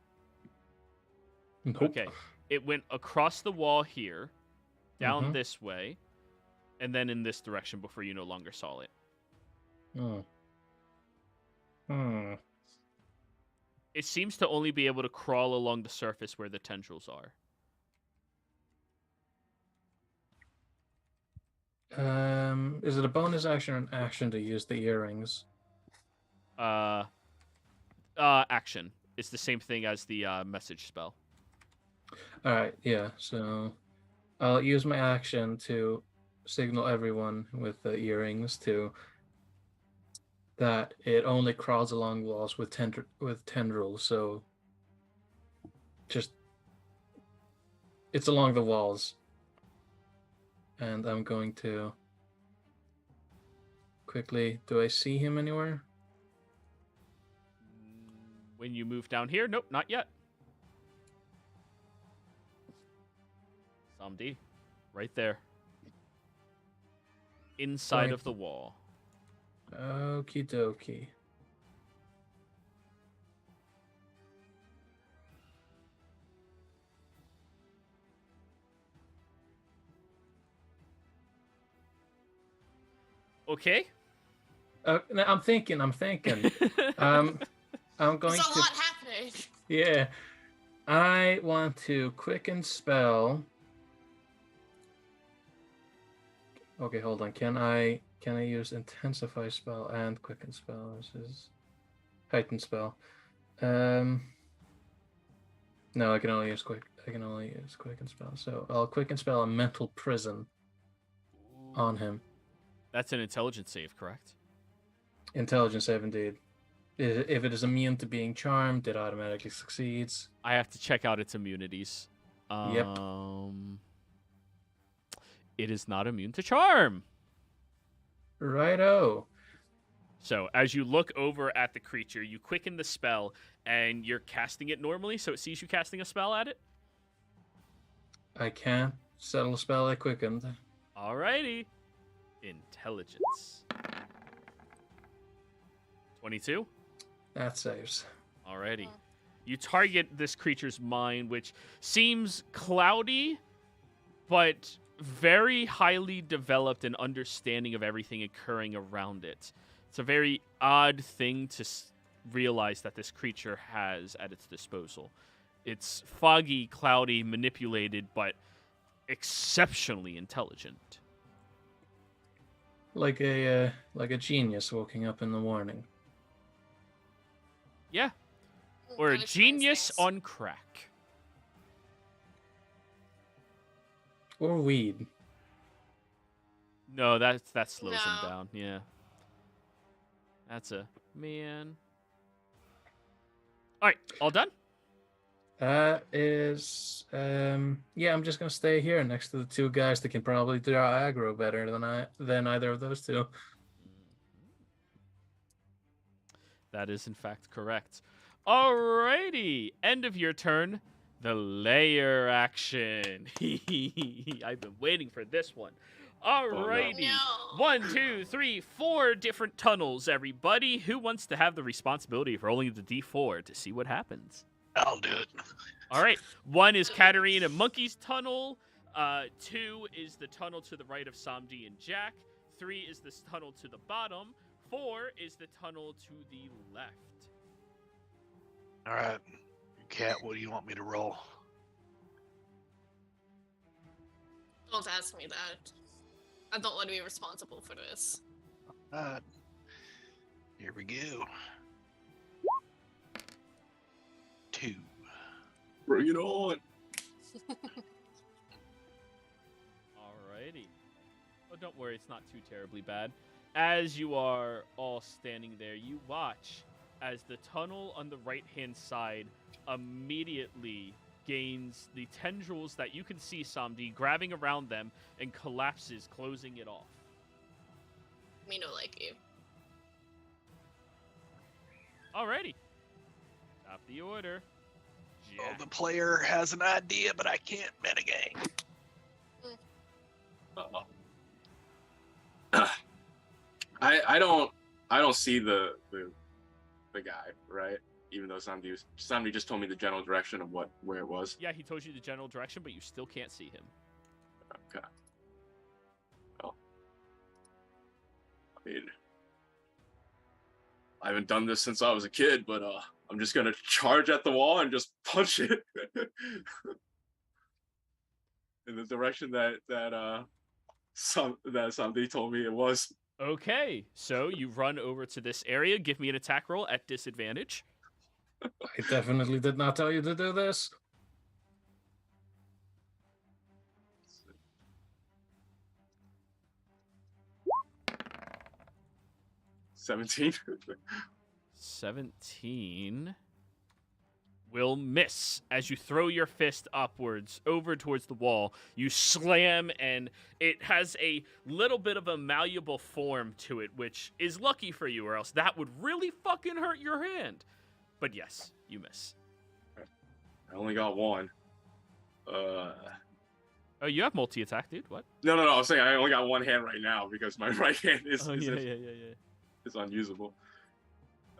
Nope. Okay. It went across the wall here, down this way, and then in this direction before you no longer saw it. It seems to only be able to crawl along the surface where the tendrils are. Is it a bonus action or an action to use the earrings? Action. It's the same thing as the message spell. All right, yeah. So I'll use my action to signal everyone with the earrings that it only crawls along walls with tendrils. So just it's along the walls, and I'm going to quickly. Do I see him anywhere? When you move down here, nope, not yet. Samdi, right there. Inside of the wall. Okie dokie. Okay. Now I'm thinking. I'm going There's a to. lot happening. Yeah, I want to quicken spell. Okay, hold on. Can I use intensify spell and quicken spell versus heighten spell? No, I can only use quicken spell. So I'll quicken spell a mental prison on him. That's an intelligence save, correct? Intelligence save, indeed. If it is immune to being charmed, it automatically succeeds. I have to check out its immunities. Yep. It is not immune to charm. Righto. So as you look over at the creature, you quicken the spell, and you're casting it normally, so it sees you casting a spell at it? I can't settle a spell I quickened. Alrighty. Intelligence. 22? That saves. Alrighty. You target this creature's mind, which seems cloudy, but very highly developed and understanding of everything occurring around it. It's a very odd thing to realize that this creature has at its disposal. It's foggy, cloudy, manipulated, but exceptionally intelligent. Like a genius waking up in the morning. Yeah. Or a That explains genius things. on crack. Or weed. No, that slows him No. down. Yeah. That's a man. All right, all done? That is yeah, I'm just gonna stay here next to the two guys that can probably draw aggro better than either of those two. That is, in fact, correct. Alrighty. End of your turn. The layer action. I've been waiting for this one. Alrighty. No. 1, 2, 3, 4 different tunnels, everybody. Who wants to have the responsibility for rolling the D4 to see what happens? I'll do it. All right. 1 is Katarina and Monkey's tunnel. 2 is the tunnel to the right of Samdi and Jack. 3 is the tunnel to the bottom. 4 is the tunnel to the left. All right, Cat, what do you want me to roll? Don't ask me that. I don't want to be responsible for this. Here we go. 2. Bring it on. Alrighty. Oh, don't worry, it's not too terribly bad. As you are all standing there, you watch as the tunnel on the right-hand side immediately gains the tendrils that you can see Samdi grabbing around them and collapses, closing it off. Me no like you. Alrighty. the order. Oh, Jack. the player has an idea, but I can't metagame. I don't see the guy, right? Even though somebody just told me the general direction of where it was. Yeah, he told you the general direction, but you still can't see him. Okay. Well, I mean, I haven't done this since I was a kid, but I'm just gonna charge at the wall and just punch it in the direction that somebody told me it was. Okay, so you run over to this area. Give me an attack roll at disadvantage. I definitely did not tell you to do this. 17. 17 will miss as you throw your fist upwards over towards the wall. You slam, and it has a little bit of a malleable form to it, which is lucky for you, or else that would really fucking hurt your hand. But yes, you miss. I only got one. Oh, you have multi-attack, dude. What? No. I was saying I only got one hand right now because my right hand is is unusable.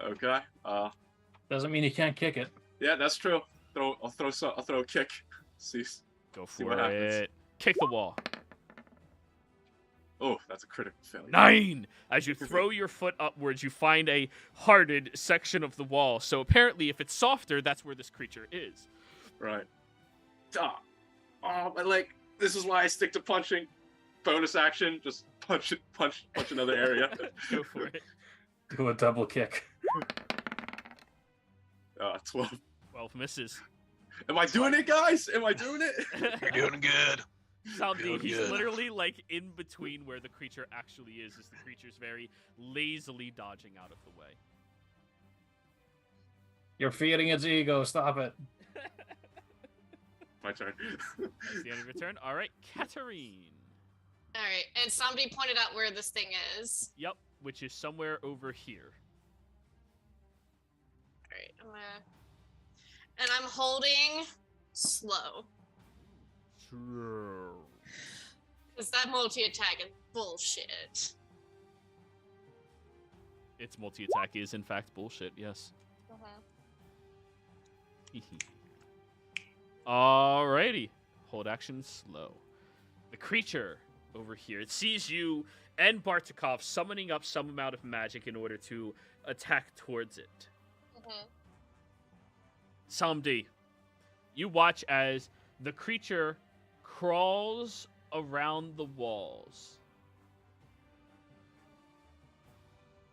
Okay. Doesn't mean you can't kick it. Yeah, that's true. I'll throw a kick. See Go what for happens. it. Kick the wall. Oh, that's a critical failure. 9! As you throw your foot upwards, you find a hardened section of the wall. So apparently, if it's softer, that's where this creature is. Right. Oh, my leg. This is why I stick to punching. Bonus action, just punch another area. Go for it. Do a double kick. 12. 12 misses. Am I doing it, guys? Am I doing it? You're doing good. Something. He's Good. literally like in between where the creature actually is as the creature's very lazily dodging out of the way. You're feeding its ego. Stop it. My turn. That's the end of your turn. All right, Katarine. All right, and somebody pointed out where this thing is. Yep, which is somewhere over here. All right, and I'm holding slow Sure. because that multi-attack is bullshit. Its multi-attack is in fact bullshit. Yes. Alrighty. Hold action slow. The creature over here, it sees you and Bartikov summoning up some amount of magic in order to attack towards it. Samdi, you watch as the creature crawls around the walls.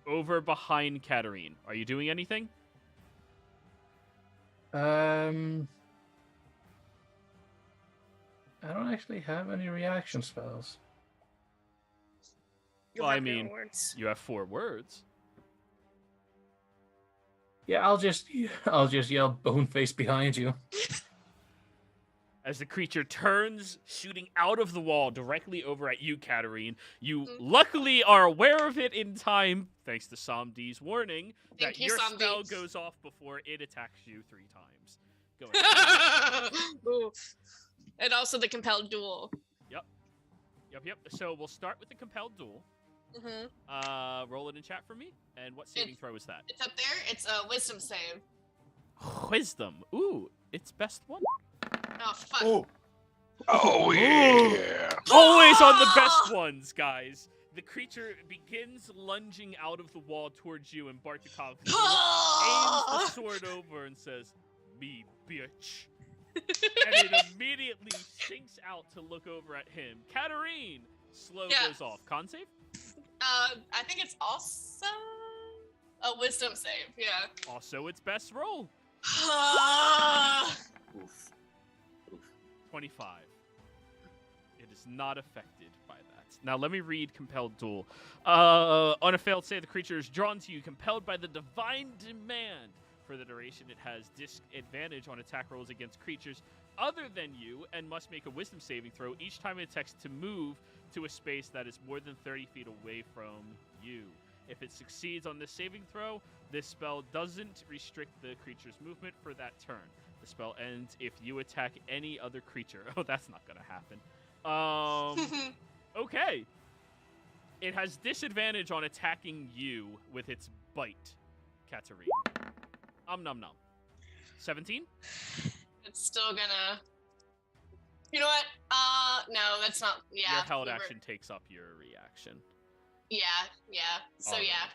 Over behind Katarine. Are you doing anything? I don't actually have any reaction spells. You'll Well, I have your mean, words. you have 4 words. Yeah, I'll just yell bone face behind you. As the creature turns, shooting out of the wall directly over at you, Katarine. You luckily are aware of it in time, thanks to Samdi's warning, Thank that you, your Samdi. spell goes off before it attacks you 3 times. Go ahead. Ooh. And also the compelled duel. Yep. So we'll start with the compelled duel. Roll it in chat for me. And what saving throw is that? It's up there. It's a wisdom save. Wisdom. Ooh, it's best one. Oh fuck. Oh yeah. Always on the best ones, guys. The creature begins lunging out of the wall towards you, and Bartikov aims the sword over and says, "Me, bitch." And it immediately sinks out to look over at him. Katarine, slow goes off. Con save? I think it's also a wisdom save. Yeah. Also, its best roll. Oof. 25. It is not affected by that. Now, let me read Compelled Duel. On a failed save, the creature is drawn to you, compelled by the divine demand. For the duration, it has disadvantage on attack rolls against creatures other than you and must make a wisdom saving throw each time it attempts to move to a space that is more than 30 feet away from you. If it succeeds on this saving throw, this spell doesn't restrict the creature's movement for that turn. The spell ends if you attack any other creature. Oh, that's not going to happen. Okay. It has disadvantage on attacking you with its bite, Katarina. Nom nom. 17? It's still gonna... You know what? No, that's not... Yeah. Your held action takes up your reaction. Yeah. So, Alright. yeah.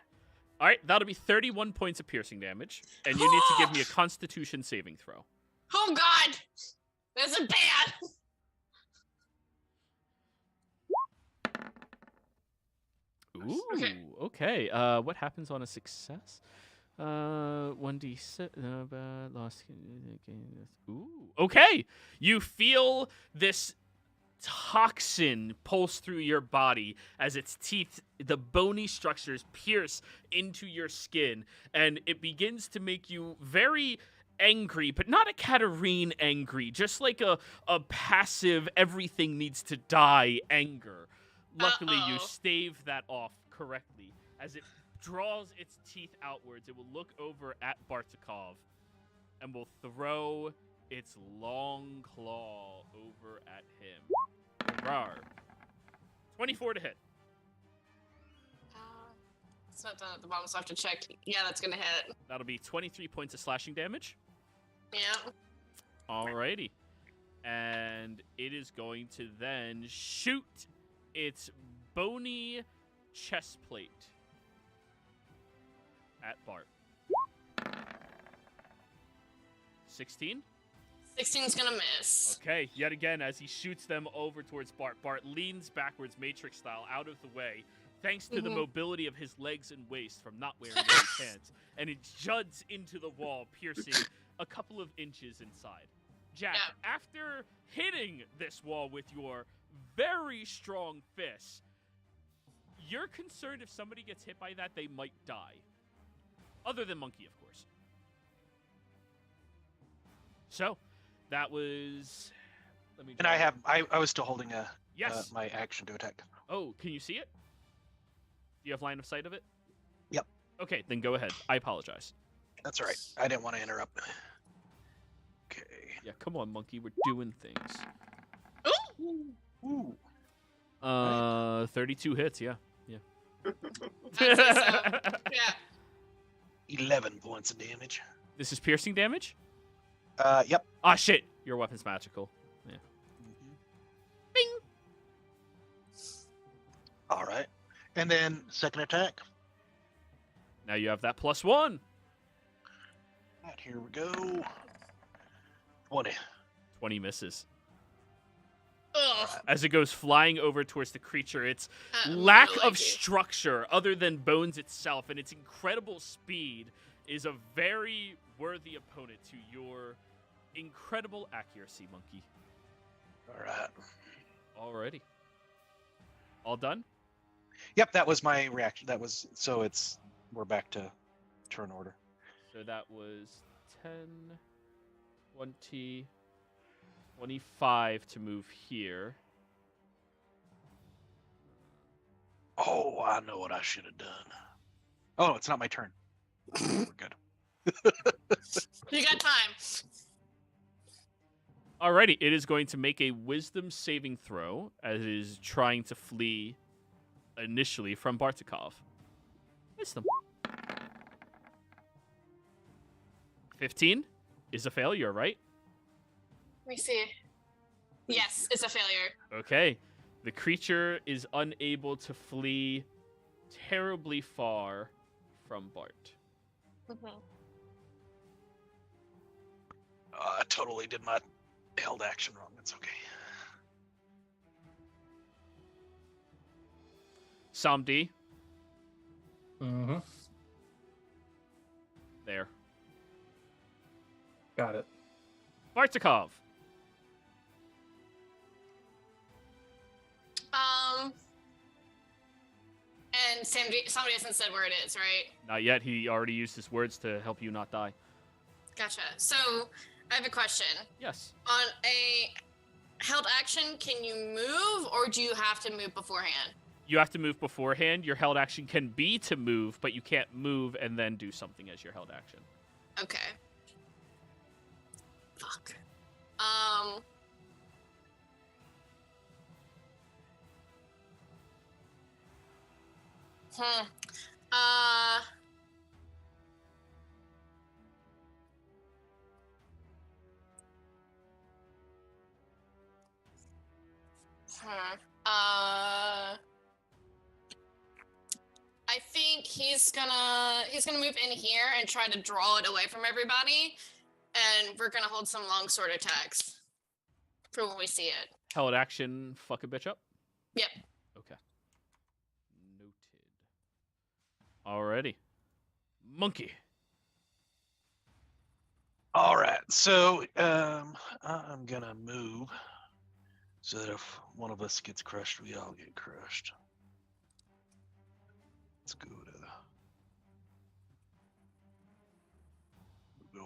All right, that'll be 31 points of piercing damage, and you need to give me a Constitution saving throw. Oh, God! This is bad! Ooh, okay. What happens on a success? 1d6. Lost. Ooh. Okay. You feel this toxin pulse through your body as its teeth, the bony structures, pierce into your skin, and it begins to make you very angry, but not a Katarine angry, just like a passive, everything needs to die anger. Luckily, you stave that off correctly. As it draws its teeth outwards, it will look over at Bartikov and will throw its long claw over at him. Rawr. 24 to hit. It's not done at the bottom, so I have to check. Yeah, that's gonna hit. That'll be 23 points of slashing damage. Yeah. Alrighty. And it is going to then shoot its bony chest plate at Bart. 16? 16's gonna miss. Okay, yet again, as he shoots them over towards Bart, Bart leans backwards, Matrix style, out of the way, thanks to the mobility of his legs and waist from not wearing any pants, and it juds into the wall, piercing a couple of inches inside. Jack, after hitting this wall with your very strong fists, you're concerned if somebody gets hit by that, they might die. Other than Monkey, of course. So, that was... Let me. And I was still holding my action to attack. Oh, can you see it? Do you have line of sight of it? Yep. Okay, then go ahead. I apologize. That's all right. I didn't want to interrupt. Okay. Yeah, come on, Monkey. We're doing things. Ooh. 32 hits, yeah. I'd say so. Yeah. 11 points of damage. This is piercing damage? Yep. Ah, shit. Your weapon's magical. Yeah. Bing! All right. And then second attack. Now you have that +1. Right, here we go. 20. 20 misses. Ugh. As it goes flying over towards the creature, its lack of structure other than bones itself and its incredible speed is a very worthy opponent to your incredible accuracy, Monkey. All right. Alrighty. All done? Yep, that was my reaction. We're back to turn order. So that was 10, 20, 25 to move here. Oh, I know what I should have done. Oh, it's not my turn. We're good. You got time. Alrighty, it is going to make a wisdom saving throw as it is trying to flee initially from Bartikov. Wisdom. 15 is a failure, right? Let me see. Yes, it's a failure. Okay. The creature is unable to flee terribly far from Bart. I totally did my held action wrong. That's okay. Samdi. Mm-hmm. There. Got it. Bartikov. And somebody hasn't said where it is, right? Not yet. He already used his words to help you not die. Gotcha. So, I have a question. Yes. On a held action, can you move, or do you have to move beforehand? You have to move beforehand. Your held action can be to move, but you can't move and then do something as your held action. Okay. Fuck. Hmm. I think he's gonna move in here and try to draw it away from everybody, and we're gonna hold some longsword attacks for when we see it. Held action, fuck a bitch up? Yep. Okay. Noted. Alrighty. Monkey. All right, so I'm gonna move so that if one of us gets crushed, we all get crushed. Let's go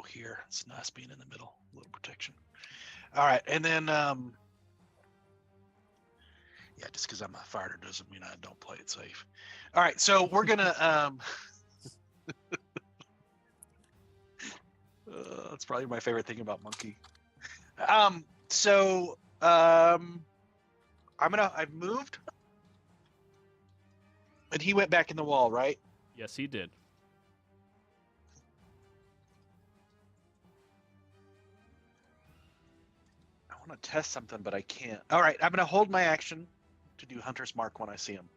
here. It's nice being in the middle, a little protection. All right, and then yeah, just because I'm a fighter doesn't mean I don't play it safe. All right, so we're gonna that's probably my favorite thing about Monkey. I've moved, and he went back in the wall, right? Yes, he did. I want to test something, but I can't. All right, I'm gonna hold my action to do Hunter's Mark when I see him.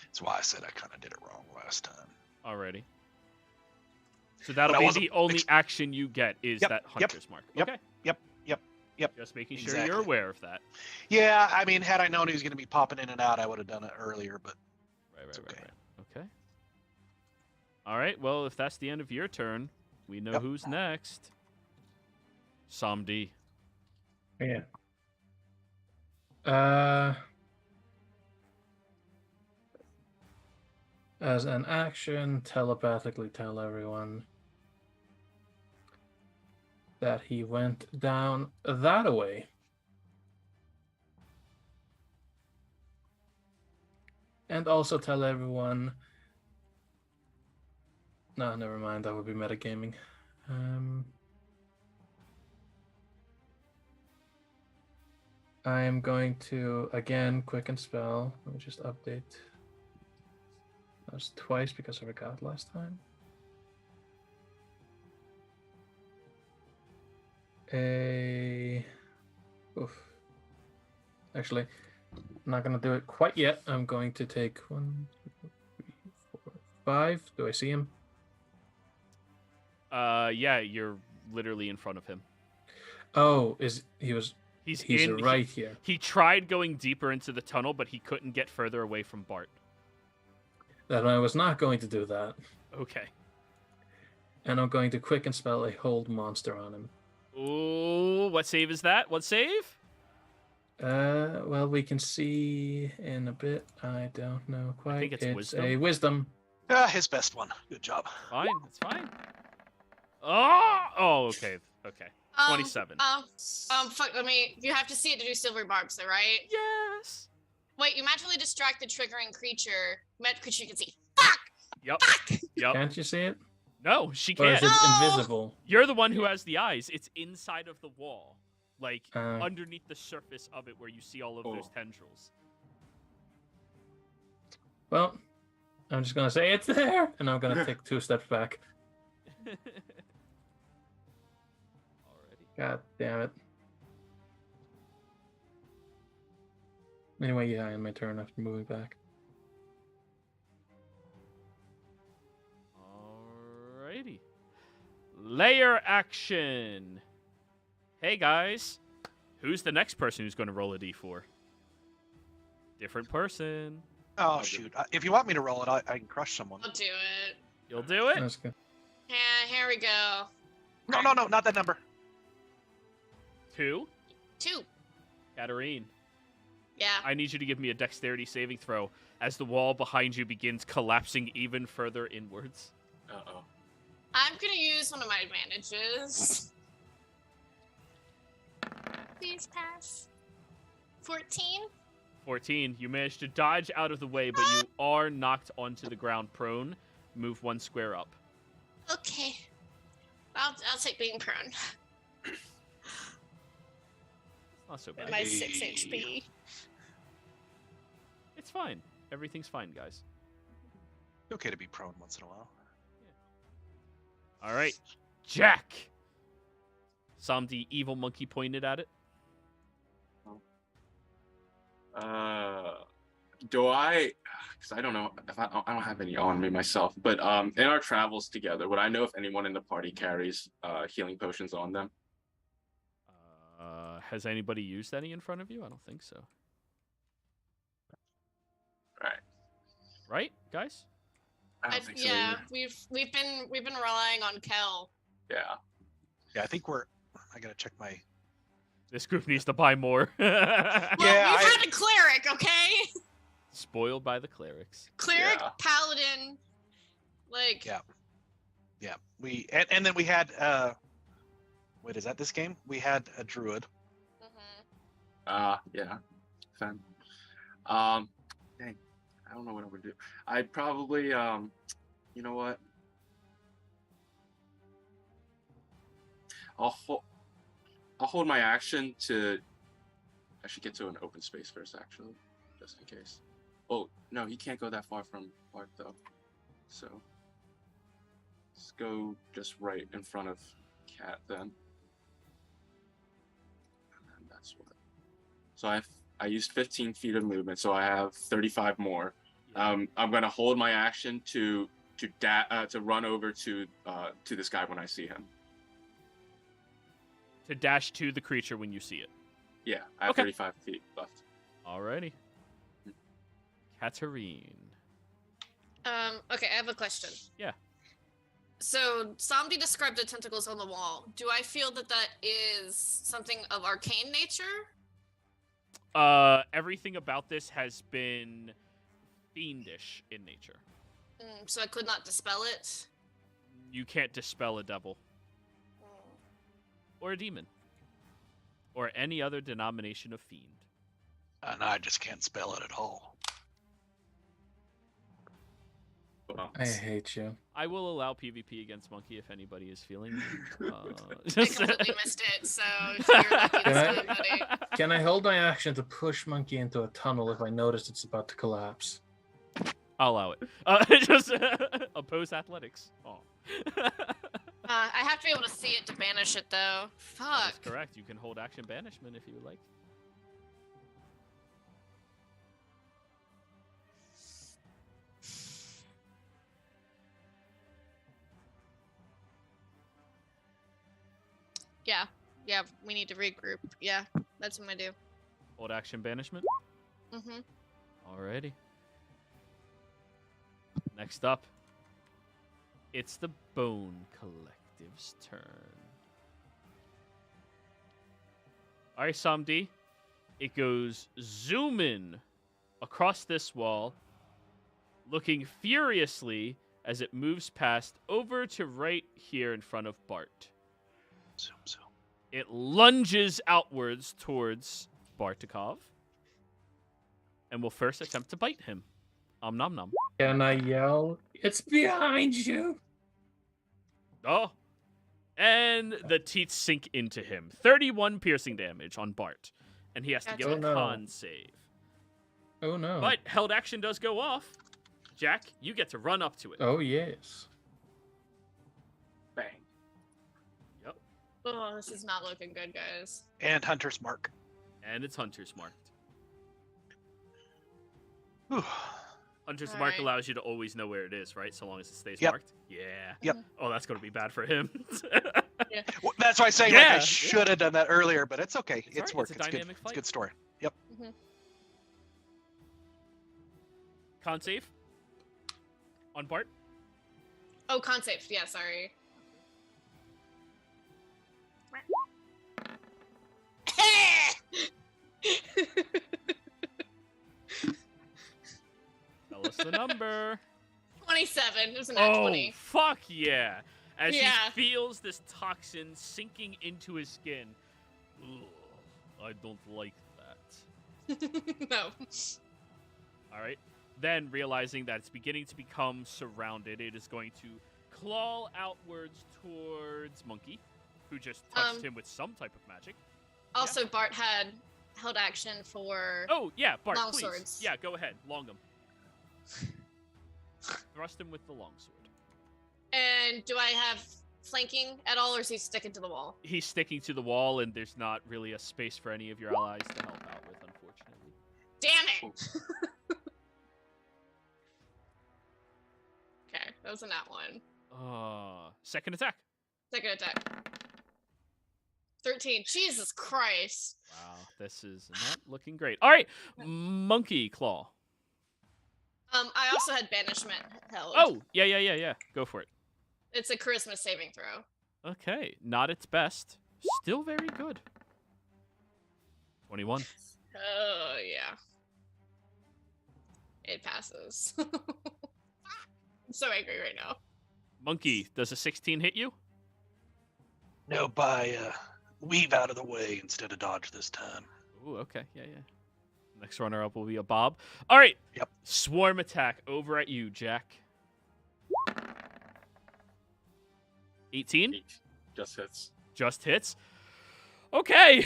That's why I said I kind of did it wrong last time. Alrighty. So that'll be the only action you get is Yep, that yep, Hunter's Mark. yep, Okay. Yep. Just making sure Exactly. you're aware of that. Yeah, I mean, had I known he was going to be popping in and out, I would have done it earlier, but Right. okay. Okay. All right. Well, if that's the end of your turn, we know Yep. who's next. Samdi. Yeah. As an action, telepathically tell everyone that he went down that way. And also tell everyone... No, never mind, that would be metagaming. I am going to, again, quicken spell. Let me just update. That's twice because I forgot last time. Oof. Actually, I'm not going to do it quite yet. I'm going to take 1, 2, 3, 4, 5. Do I see him? Yeah, you're literally in front of him. Oh, he's right here. He tried going deeper into the tunnel, but he couldn't get further away from Bart. Then I was not going to do that. Okay. And I'm going to quicken spell a hold monster on him. Ooh, what save is that? What save? Well, we can see in a bit. I don't know quite. I think it's wisdom. A wisdom. His best one. Good job. Fine, it's fine. Oh, okay. 27. Fuck, you have to see it to do silver barbs, though, right? Yes. Wait, you magically distract the triggering creature. Creature you can see. Fuck! Yep. Fuck! Yep. Can't you see it? No, she Or can't. is it No! invisible? You're the one who has the eyes. It's inside of the wall. Like, underneath the surface of it where you see all of those tendrils. Well, I'm just going to say it's there, and I'm going to take 2 steps back. Alrighty. God damn it. Anyway, yeah, in my turn after moving back. Alrighty. Layer action. Hey guys, who's the next person who's going to roll a d4? Different person. Oh, shoot. If you want me to roll it, I can crush someone. I'll do it. You'll do it? That's good. Yeah, here we go. No, not that number. 2. 2. Katarine, Yeah. I need you to give me a dexterity saving throw as the wall behind you begins collapsing even further inwards. Uh-oh. I'm gonna use one of my advantages. Please pass. 14. 14. You managed to dodge out of the way, but you are knocked onto the ground prone. Move 1 square up. Okay. I'll take being prone. Not so bad. With my 6 HP. It's fine. Everything's fine, guys. Okay to be prone once in a while. All right, Jack. The evil monkey pointed at it. Do I? Because I don't know if I don't have any on me myself. But in our travels together, would I know if anyone in the party carries healing potions on them? Has anybody used any in front of you? I don't think so. Right. Right, guys? I don't think so. Yeah, Either. we've been relying on Kel. Yeah. Yeah, I think I gotta check my. This group needs to buy more. Well, Yeah, we've had a cleric, okay? Spoiled by the clerics. Cleric, Yeah. paladin, like. Yeah. Yeah, we and then we had. Wait, is that this game? We had a druid. Yeah. Fun. Dang. I don't know what I would do. I'd probably, you know what? I'll hold my action to. I should get to an open space first, actually, just in case. Oh no, he can't go that far from Bart though. So let's go just right in front of Cat then. And then that's what. So I used 15 feet of movement, so I have 35 more. I'm gonna hold my action to run over to this guy when I see him. To dash to the creature when you see it. Yeah, I have Okay. 35 feet left. Alrighty. Katarine. Okay, I have a question. Yeah. So, Samdi described the tentacles on the wall. Do I feel that is something of arcane nature? Everything about this has been fiendish in nature. So I could not dispel it? You can't dispel a devil. Or a demon. Or any other denomination of fiend. And I just can't spell it at all. Well, I hate you. I will allow PvP against Monkey if anybody is feeling. I completely missed it, so you're lucky Can this I- time, buddy. Can I hold my action to push Monkey into a tunnel if I notice it's about to collapse? I'll allow it. Just oppose athletics. Oh. I have to be able to see it to banish it, though. That is Fuck. correct. You can hold action banishment if you would like. Yeah, we need to regroup. Yeah, that's what I'm gonna do. Hold action banishment. Mm-hmm. Alrighty. Next up, it's the Bone Collective's turn. Alright, Samdi. It goes zooming across this wall, looking furiously as it moves past over to right here in front of Bart. Zoom. It lunges outwards towards Bartikov and will first attempt to bite him. Nom nom. Can I yell? It's behind you! Oh. And the teeth sink into him. 31 piercing damage on Bart. And he has to give Oh, a no. con save. Oh no. But held action does go off. Jack, you get to run up to it. Oh yes. bang. Yep. Oh, this is not looking good, guys. And Hunter's Mark. And it's Hunter's Mark. Whew. Hunter's All Mark right. allows you to always know where it is, right? So long as it stays Yep. marked. Yeah. Yep. Oh, that's going to be bad for him. Well, that's why I say like Yeah, I should have done that earlier, but it's okay. It's It's alright, work. it's a It's good. dynamic It's fight. a good story. Yep. Con save. On Bart. Oh, con save. Yeah, sorry. Tell us the number. 27. It was a nat Oh, 20. fuck yeah. As Yeah. he feels this toxin sinking into his skin. Ugh, I don't like that. No. All right. Then, realizing that it's beginning to become surrounded, it is going to claw outwards towards Monkey, who just touched him with some type of magic. Also, Bart had held action for. Oh, yeah, Bart, long please. swords. Yeah, go ahead. Long him. Thrust him with the longsword. And do I have flanking at all, or is he sticking to the wall? He's sticking to the wall, and there's not really a space for any of your allies to help out with, unfortunately. Damn it! Okay, that was a nat one. Second attack. Second attack. 13. Jesus Christ. Wow, this is not looking great. All right, Monkey Claw. I also had banishment held. Oh, yeah. Go for it. It's a charisma saving throw. Okay, not its best. Still very good. 21. Oh, yeah. It passes. I'm so angry right now. Monkey, does a 16 hit you? Nope, I weave out of the way instead of dodge this time. Ooh, okay, yeah. Next runner-up will be a Bob. All right. Yep. Swarm attack over at you, Jack. 18? Just hits. Okay.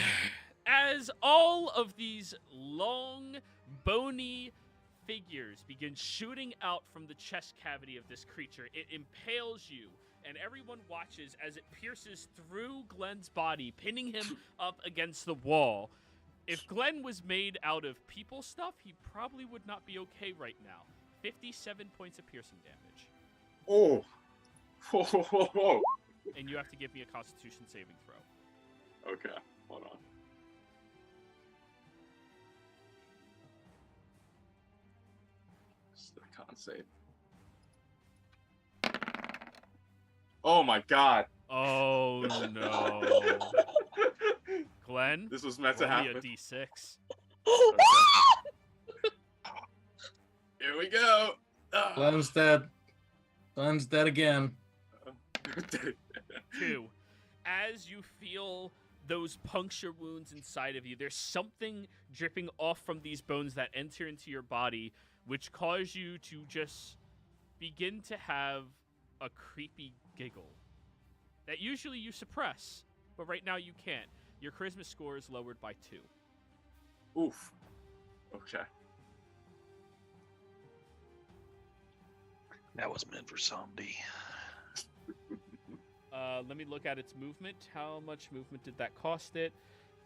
As all of these long, bony figures begin shooting out from the chest cavity of this creature, it impales you, and everyone watches as it pierces through Glenn's body, pinning him up against the wall. If Glenn was made out of people stuff, he probably would not be okay right now. 57 points of piercing damage. Oh. Whoa. And you have to give me a Constitution saving throw. Okay, hold on. It's the con save. Oh my god. Oh no. Glenn? This was meant to roll me happen. a D6. Here we go. Glenn's dead. Glenn's dead again. 2. As you feel those puncture wounds inside of you, there's something dripping off from these bones that enter into your body, which cause you to just begin to have a creepy giggle that usually you suppress, but right now you can't. Your charisma score is lowered by 2. Oof. Okay. That was meant for somebody. Let me look at its movement. How much movement did that cost it?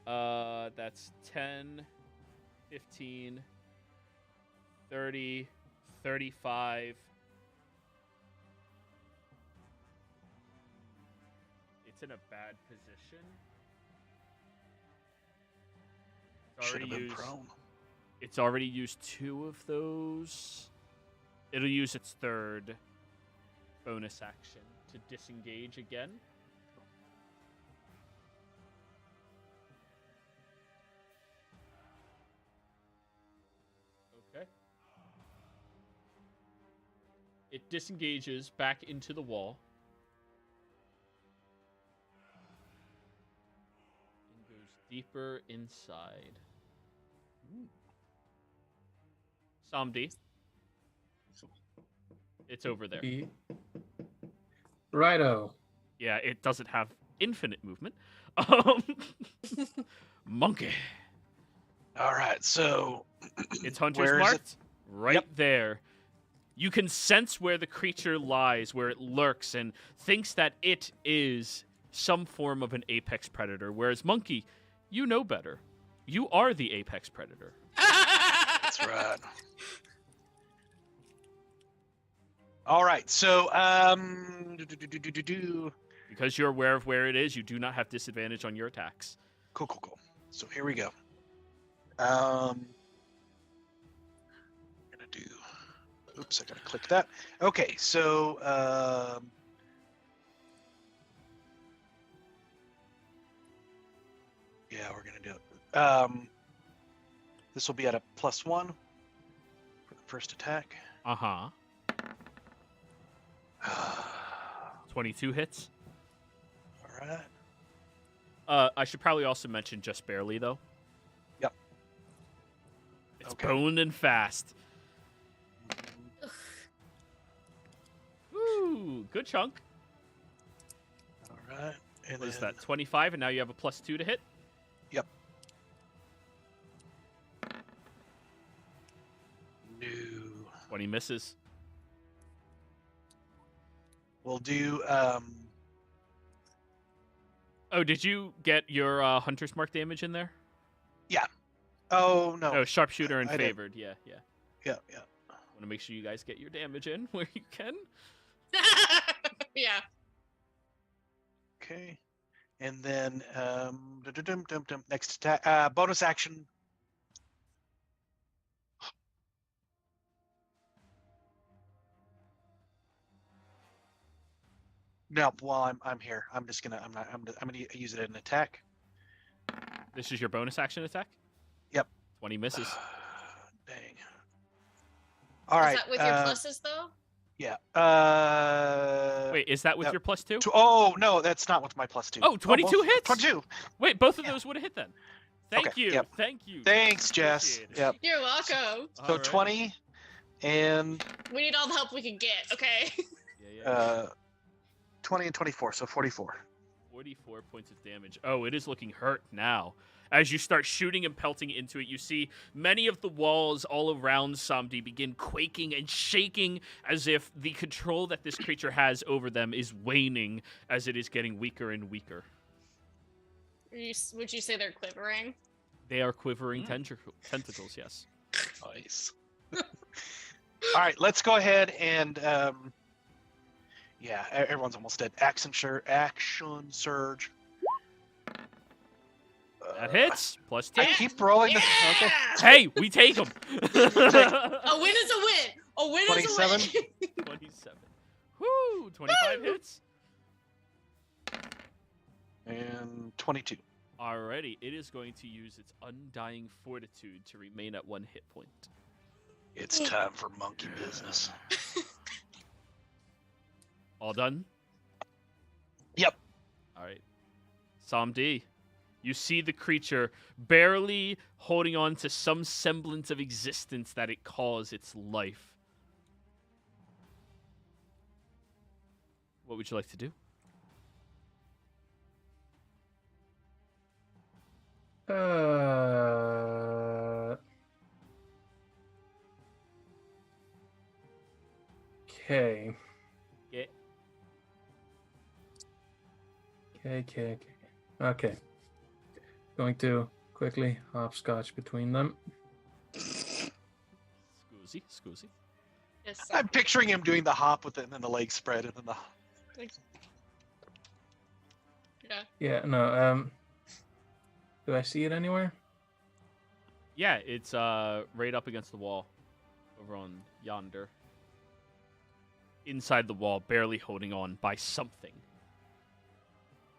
That's 10, 15, 30, 35. It's in a bad position. Should have been prone. It's already used 2 of those. It'll use its 3rd bonus action to disengage again. Okay. It disengages back into the wall. And goes deeper inside. Samdi. It's over there. Righto. Yeah, it doesn't have infinite movement. Monkey. All right, so It's hunter's where is marked right there. You can sense where the creature lies, where it lurks, and thinks that it is some form of an apex predator. Whereas Monkey, you know better. You are the apex predator. That's right. All right, so Because you're aware of where it is, you do not have disadvantage on your attacks. Cool. So here we go. I'm gonna do. Oops, I gotta click that. Okay, so yeah, we're gonna do it. This will be at a +1 for the first attack. Uh-huh. 22 hits. All right. I should probably also mention just barely, though. Yep. It's Okay. boning fast. Ugh. Ooh, good chunk. All right. And What is then- that? 25, and now you have a +2 to hit. Yep. No. 20 misses. We'll do. Oh, did you get your hunter's mark damage in there? Oh no. No, sharpshooter and I did. favored. Yeah. Yeah. Want to make sure you guys get your damage in where you can. Yeah. Okay. And then next attack. Bonus action. No, while I'm here, I'm gonna use it in an attack. This is your bonus action attack? Yep. 20 misses. Dang. All right. Is that with your pluses though? Yeah. Wait, is that with no, your +2? Oh no, that's not with my +2. Oh, 22 both- hits? 22. Wait, both of Yeah. those would have hit then. Thank Okay, you. yep. Thank you. Thanks, Jess. Appreciate it. Yep. You're welcome. So Alright. 20 and We need all the help we can get. Okay. Yeah. 20 and 24, so 44. 44 points of damage. Oh, it is looking hurt now. As you start shooting and pelting into it, you see many of the walls all around Samdi begin quaking and shaking as if the control that this creature has over them is waning as it is getting weaker and weaker. Would you say they're quivering? They are quivering tentacles, yes. Nice. All right, let's go ahead and yeah, everyone's almost dead. Action surge. That hits. +2. I keep rolling this. Okay. Hey, we take them. A win is a win. A win is a 27? win. 27. Woo! 25 hits. And 22. Alrighty, it is going to use its undying fortitude to remain at 1 hit point. It's time for monkey business. All done? Yep. Alright. Samdi, you see the creature barely holding on to some semblance of existence that it calls its life. What would you like to do? Okay. Yeah. Okay. Going to quickly hopscotch between them. Scoozy. Yes, I'm picturing him doing the hop with it, and then the legs spread, and then the. yeah. Yeah, no, do I see it anywhere? Yeah, it's right up against the wall over on yonder. Inside the wall, barely holding on by something.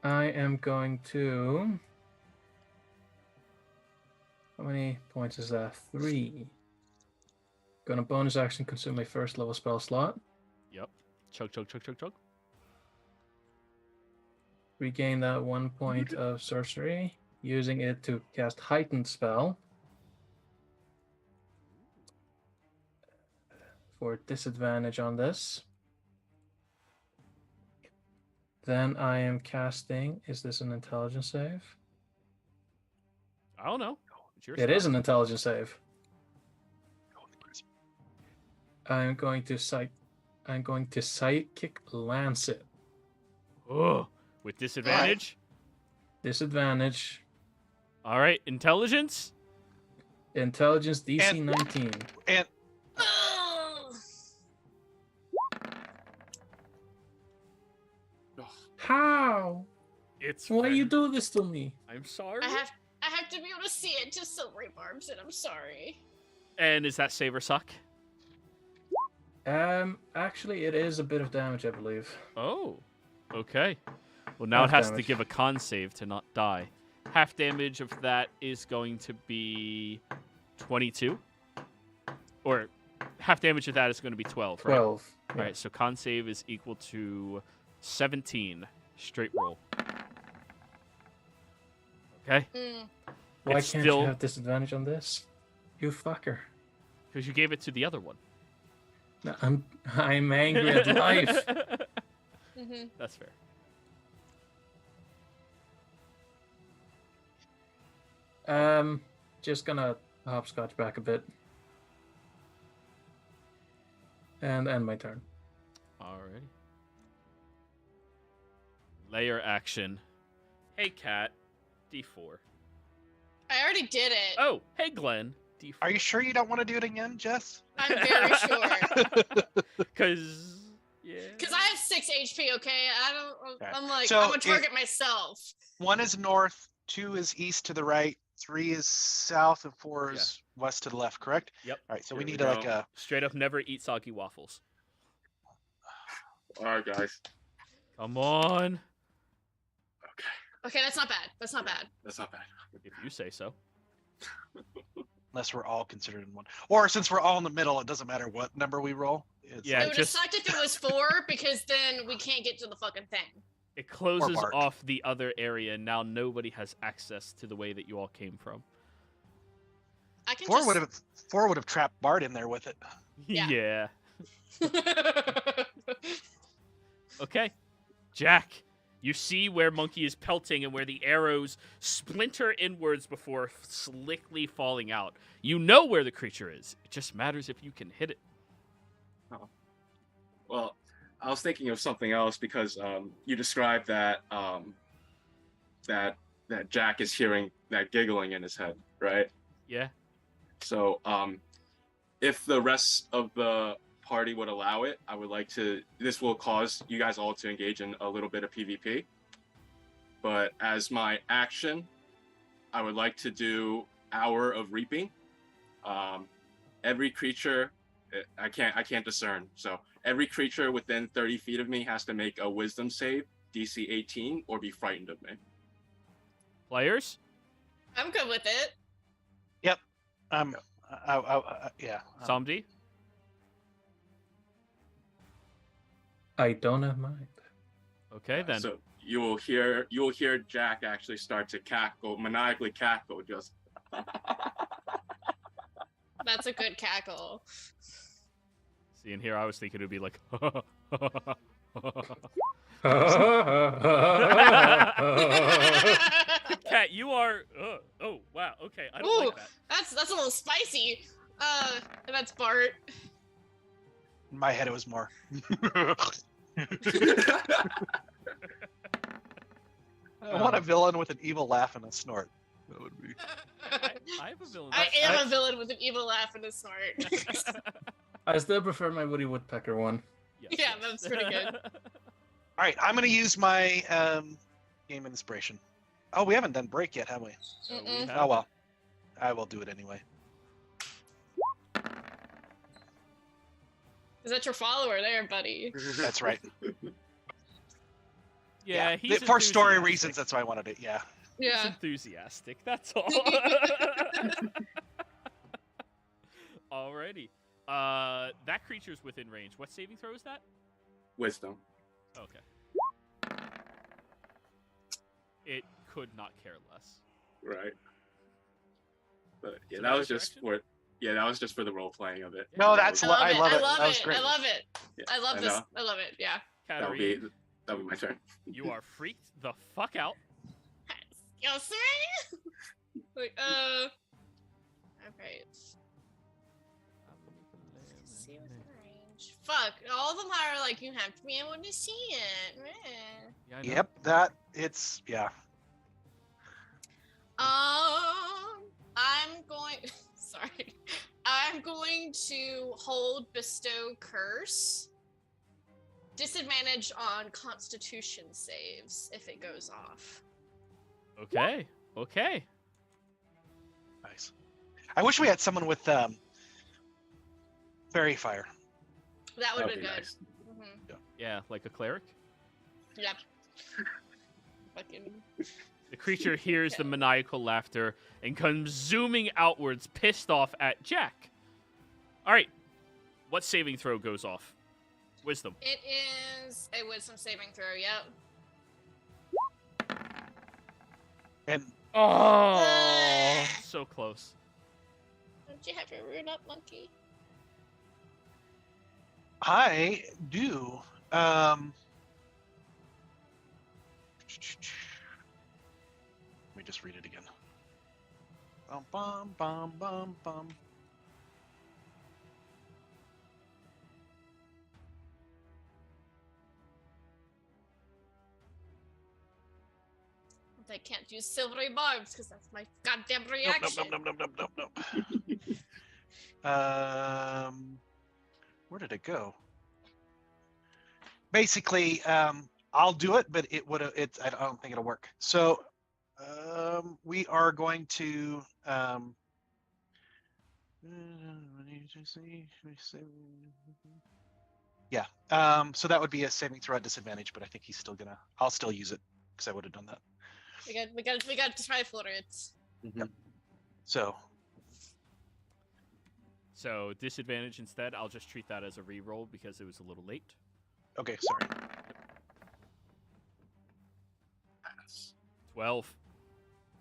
I am going to... How many points is that? 3. Gonna bonus action consume my first level spell slot. Yep. Chug. Regain that 1 point of sorcery, using it to cast heightened spell. For disadvantage on this. Then I am casting. Is this an intelligence save? I don't know. It's your It is spell. an intelligence save. I'm going to psychic lance it. Oh, with disadvantage. Disadvantage. All right, intelligence. Intelligence DC And- 19. And Oh. How? It's Why you friend. do this to me? I'm sorry. I have to be able to see it to silvery barbs it. I'm sorry. And is that save or suck? Actually, it is a bit of damage, I believe. Oh, okay. Well, now it Half has damage. to give a con save to not die. Half damage of that is going to be 22. Or half damage of that is going to be 12, right? 12. All right, so con save is equal to 17. Straight roll. Okay. Mm. Why It's can't still- you have disadvantage on this? You fucker. Because you gave it to the other one. No, I'm angry at life. Mm-hmm. That's fair. Just gonna hopscotch back a bit. And end my turn. Alrighty. Layer action. Hey, Cat. D4. I already did it. Oh, hey, Glenn. D4. Are you sure you don't want to do it again, Jess? I'm very sure. Because, yeah. Because I have 6 HP, okay? Okay. I'm like, So I'm gonna target myself. 1 is north, 2 is east to the right, 3 is south, and 4 is west to the left, correct? Yep. All right, so Here we we need go. like a... Straight up never eat soggy waffles. All right, guys. Come on. Okay, Okay, that's not bad. That's not bad. that's not bad. If you say so. Unless we're all considered in one. Or since we're all in the middle, it doesn't matter what number we roll. It's Yeah, It would just- have sucked if it was 4, because then we can't get to the fucking thing. It closes Bart. off the other area, and now nobody has access to the way that you all came from. I can 4 just... would have trapped Bart in there with it. Yeah. Okay. Jack, you see where Monkey is pelting and where the arrows splinter inwards before slickly falling out. You know where the creature is. It just matters if you can hit it. Well, I was thinking of something else because you described that that Jack is hearing that giggling in his head, right? Yeah? So if the rest of the party would allow it, I would like to. This will cause you guys all to engage in a little bit of PvP. But as my action, I would like to do Hour of Reaping. Every creature, I can't discern. So every creature within 30 feet of me has to make a Wisdom save, DC 18, or be frightened of me. Players? I'm good with it. Yeah. Somdi? I don't have mind. Okay, then. So you will hear Jack actually start to cackle, maniacally cackle, just. That's a good cackle. See, in here, I was thinking it would be like. Cat, you are. Oh, wow. Okay, I don't Ooh, like that. that's a little spicy. That's Bart. In my head, it was more. I want a villain with an evil laugh and a snort. That would be. I have a villain. I am a villain with an evil laugh and a snort. I still prefer my Woody Woodpecker one. Yes, Yeah, yes. that's pretty good. All right, I'm gonna use my game inspiration. Oh, we haven't done break yet, have we? So we Mm-mm. have- Oh well, I will do it anyway. Is that your follower there, buddy? That's right. Yeah, he's For story enthusiastic. reasons, that's why I wanted it. Yeah. He's Yeah. enthusiastic. That's all. Alrighty. That creature's within range. What saving throw is that? Wisdom. Okay. It could not care less. Right. But yeah, So that that was was your just action? for the just for the role playing of it. No, That that's was- I love it. I love That was it. great. I love it. Yeah, I love this. know. I love it. Yeah. That'll Katarine, be my turn. you are freaked the fuck out. Excuse me? Like, okay. See within range. Fuck. All of them are like, you have to be able to see it. Meh. Yeah, I know. Yep, that it's yeah. I'm going. Sorry. I'm going to hold bestow curse. Disadvantage on Constitution saves if it goes off. Okay. Okay. Nice. I wish we had someone with fairy fire. That would That'd have be been good. nice. Mm-hmm. Yeah, like a cleric. Yep. Fucking. The creature hears the maniacal laughter and comes zooming outwards, pissed off at Jack. All right. What saving throw goes off? Wisdom. It is a wisdom saving throw. Yep. And Oh, so close. Do you have your rune up, monkey? I do. Let me just read it again. Bum bum bum bum bum. I can't use silvery barbs because that's my goddamn reaction. Nope. Where did it go? Basically, I'll do it, but it would. I don't think it'll work. So, we are going to. Yeah. So that would be a saving throw at disadvantage, but I think he's still gonna. I'll still use it because I would have done that. We got to try for it. Yep. So disadvantage instead. I'll just treat that as a reroll because it was a little late. okay, sorry. 12.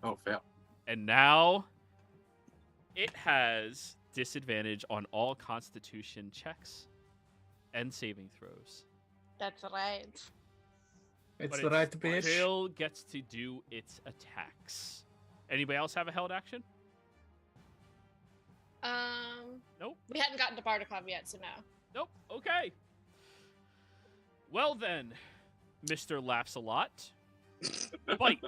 Oh, fail. And now it has disadvantage on all Constitution checks and saving throws. That's right. It's But the right bitch. still gets to do its attacks. Anybody else have a held action? Nope. We hadn't gotten to Bartikov yet, so no. Nope. Okay. Well then, Mr. Laughs a Lot. Bite.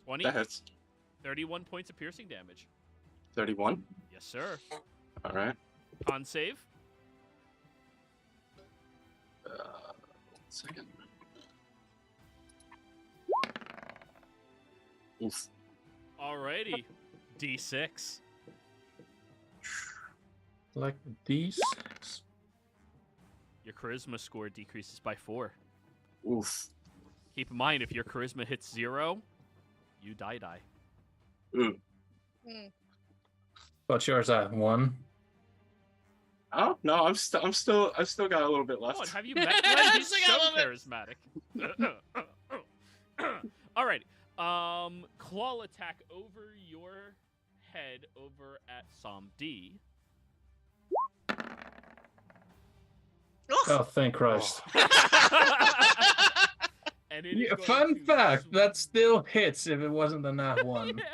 20. That hits. 31 points of piercing damage. 31. Yes, sir. All right. Con save. 1 second. Oof. Alrighty. D6. Like these. Your charisma score decreases by 4. Oof. Keep in mind, if your charisma hits 0, you die. Ooh. What's yours at 1? Oh no, I've still got a little bit left. Come on, have you met Glenn? He's Still got a so little charismatic. Alrighty. Claw attack over your head over at Som D. Oh, thank Christ. And it is Yeah, going fun to fact, that still hits if it wasn't a nat 1. Yeah.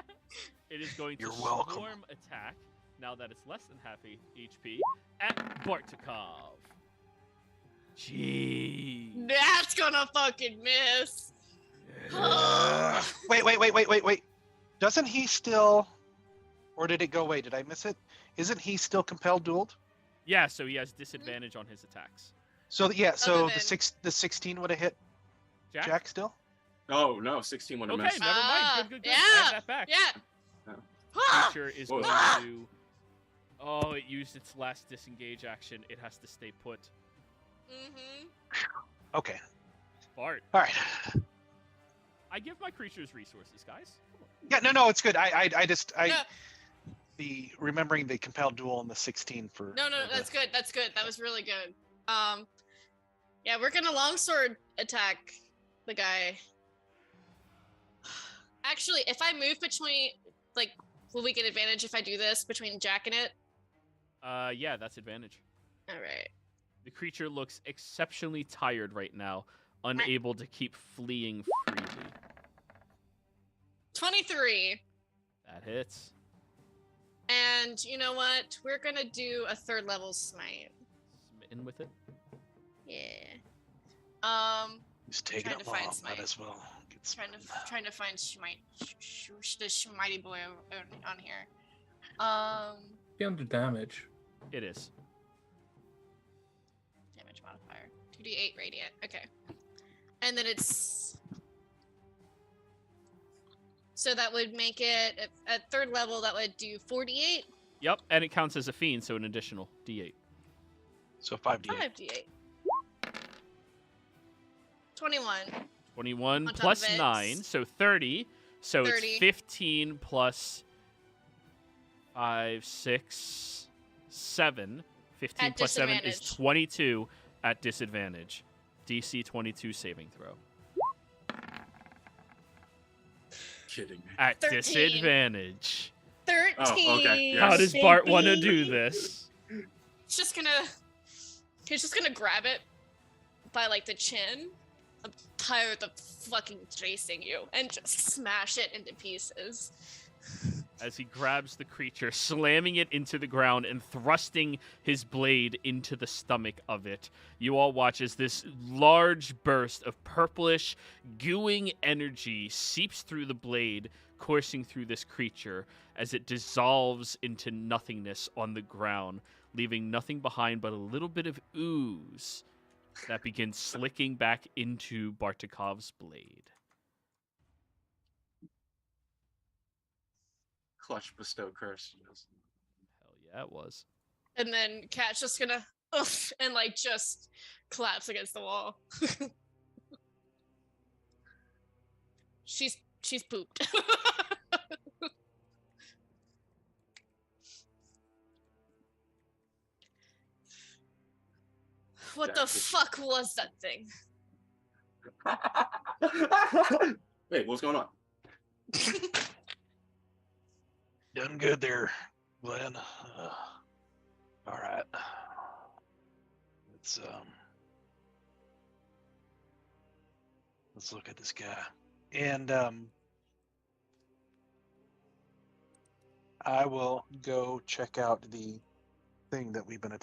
It is going to You're welcome. swarm attack, now that it's less than half HP, at Bartikov. Jeez. That's gonna fucking miss. Wait. Doesn't he still, or did it go away? Did I miss it? Isn't he still compelled dueled? Yeah, so he has disadvantage on his attacks. So yeah, so Other than- the 16 would have hit Jack? Jack still. Oh no, 16 would have Okay, missed. never mind. Good. Yeah, I have that back. Yeah. Creature is Whoa. going to... Oh, it used its last disengage action. It has to stay put. Okay. Bart. All right. I give my creatures resources, guys. Come on. Yeah. No. It's good. I No. the remembering the compelled duel and the 16 for. No, that's good. That's good. That was really good. Yeah, we're gonna longsword attack the guy. Actually, if I move between, like, will we get advantage if I do this between Jack and it? Yeah, that's advantage. All right. The creature looks exceptionally tired right now, unable to keep fleeing freely. 23. That hits. And you know what? We're gonna do a 3rd level smite. Smitten with it. Yeah. He's taking trying it to find long. smite. Might as well. Get Trying to find the Schmitey boy on here. Be under damage. It is. Damage modifier. 2d8 radiant. Okay. And then it's... So that would make it, at 3rd level, that would do 48? Yep, and it counts as a fiend, so an additional D8. So 5d8. 5d8. 21. 21 On top plus of it. 9, so 30. So 30. it's 15 plus 5, 6, 7. 15 At plus 7 is disadvantage. 22 at disadvantage. DC 22 saving throw. Kidding me. At 13. disadvantage. 13. 13. Oh, okay. How Yes. does Bart want to do this? He's just gonna grab it by like the chin. I'm tired of fucking chasing you, and just smash it into pieces. As he grabs the creature, slamming it into the ground and thrusting his blade into the stomach of it. You all watch as this large burst of purplish, gooing energy seeps through the blade, coursing through this creature as it dissolves into nothingness on the ground, leaving nothing behind but a little bit of ooze that begins slicking back into Bartikov's blade. Clutch bestow curse. Yes. Hell yeah, it was. And then Kat's just gonna oof and like just collapse against the wall. She's pooped. What the fuck was that thing? Wait, what's going on? Done good there, Glenn. All right. Let's look at this guy. And I will go check out the thing that we've been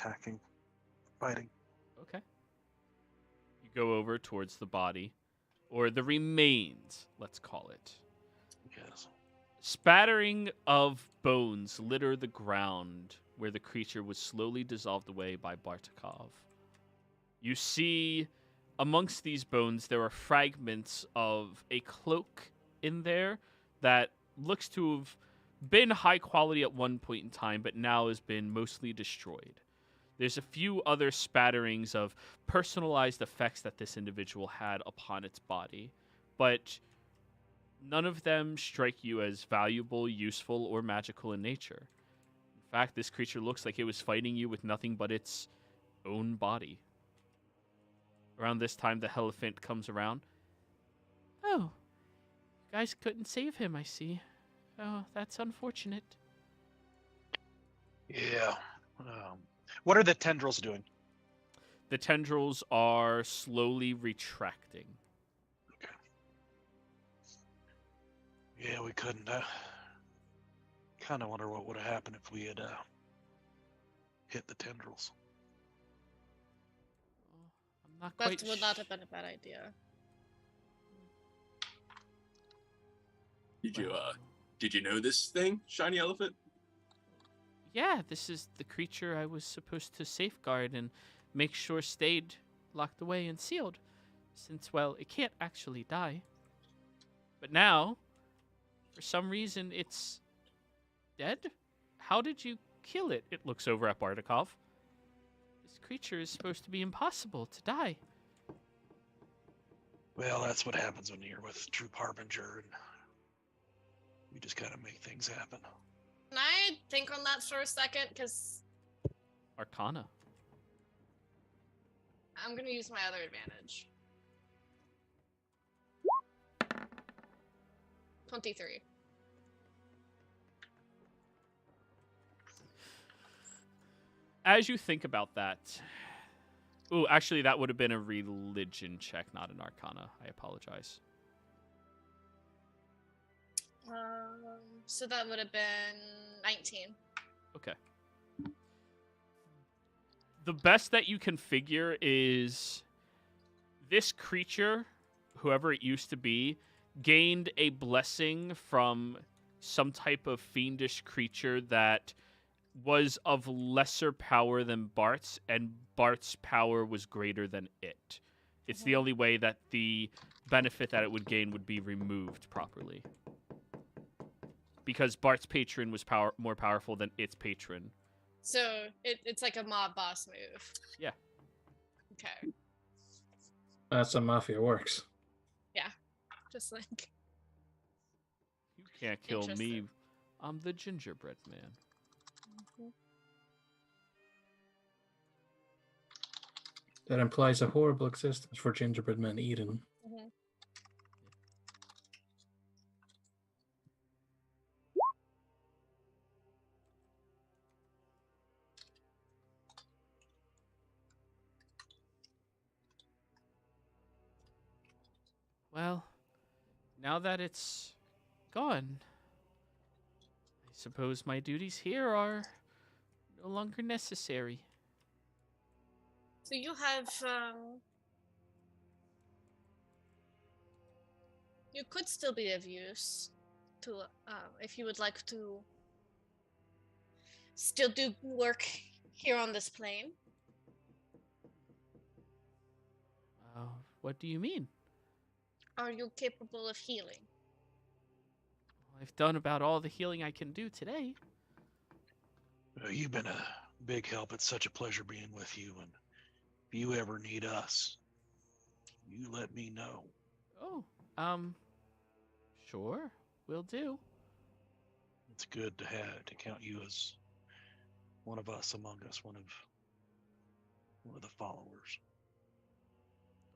fighting. Okay. You go over towards the body, or the remains, let's call it. Yes. Spattering of bones litter the ground where the creature was slowly dissolved away by Bartikov. You see, amongst these bones, there are fragments of a cloak in there that looks to have been high quality at one point in time, but now has been mostly destroyed. There's a few other spatterings of personalized effects that this individual had upon its body, but none of them strike you as valuable, useful, or magical in nature. In fact, this creature looks like it was fighting you with nothing but its own body. Around this time, the elephant comes around. Oh, you guys couldn't save him, I see. Oh, that's unfortunate. Yeah. What are the tendrils doing? The tendrils are slowly retracting. Okay. Yeah, we couldn't. Kind of wonder what would have happened if we had hit the tendrils. I'm not quite That would not have been a bad idea. Did you know this thing, shiny elephant? Yeah, this is the creature I was supposed to safeguard and make sure stayed locked away and sealed, since, well, it can't actually die. But now, for some reason, it's dead? How did you kill it? It looks over at Bartikov. This creature is supposed to be impossible to die. Well, that's what happens when you're with True Harbinger, and we just kind of make things happen. Can I think on that for a second? Because Arcana. I'm going to use my other advantage. 23. As you think about that... Ooh, actually, that would have been a religion check, not an arcana. I apologize. So that would have been 19. Okay. The best that you can figure is this creature, whoever it used to be, gained a blessing from some type of fiendish creature that was of lesser power than Bart's, and Bart's power was greater than it. It's the only way that the benefit that it would gain would be removed properly. Because Bart's patron was more powerful than its patron. So it's like a mob boss move. Yeah. Okay. That's how mafia works. Yeah. Just like... You can't kill me. Interesting. I'm the gingerbread man. That implies a horrible existence for gingerbread men Eden. Mhm. Well, now that it's gone, I suppose my duties here are no longer necessary. So you have, you could still be of use to, if you would like to still do work here on this plane. What do you mean? Are you capable of healing? I've done about all the healing I can do today. You've been a big help. It's such a pleasure being with you. And if you ever need us, you let me know. Oh, sure, will do. It's good to count you as one of us among us, one of the followers.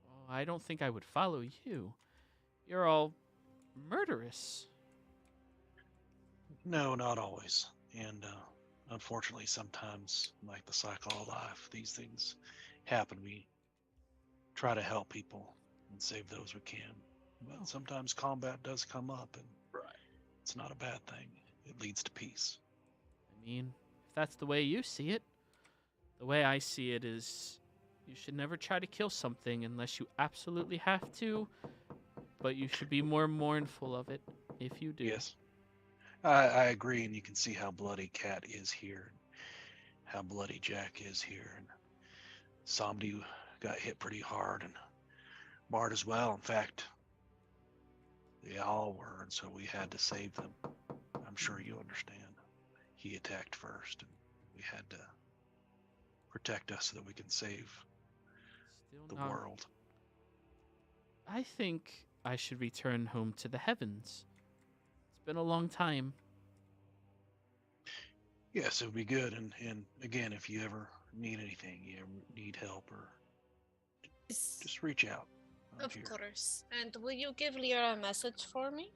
Oh, I don't think I would follow you. You're all murderous. No, not always. And unfortunately, sometimes, like the cycle of life, these things happen. We try to help people and save those we can. But sometimes combat does come up, and it's not a bad thing. It leads to peace. I mean, if that's the way you see it, the way I see it is you should never try to kill something unless you absolutely have to, but you should be more mournful of it if you do. Yes. I agree, and you can see how bloody Cat is here, how bloody Jack is here, and Somebody got hit pretty hard, and Bart as well. In fact, they all were, and so we had to save them. I'm sure you understand. He attacked first, and we had to protect us so that we can save the world. I think I should return home to the heavens. It's been a long time. Yes, it would be good. And again, if you ever need anything, you ever need help, or just reach out. Of course. And will you give Lyra a message for me?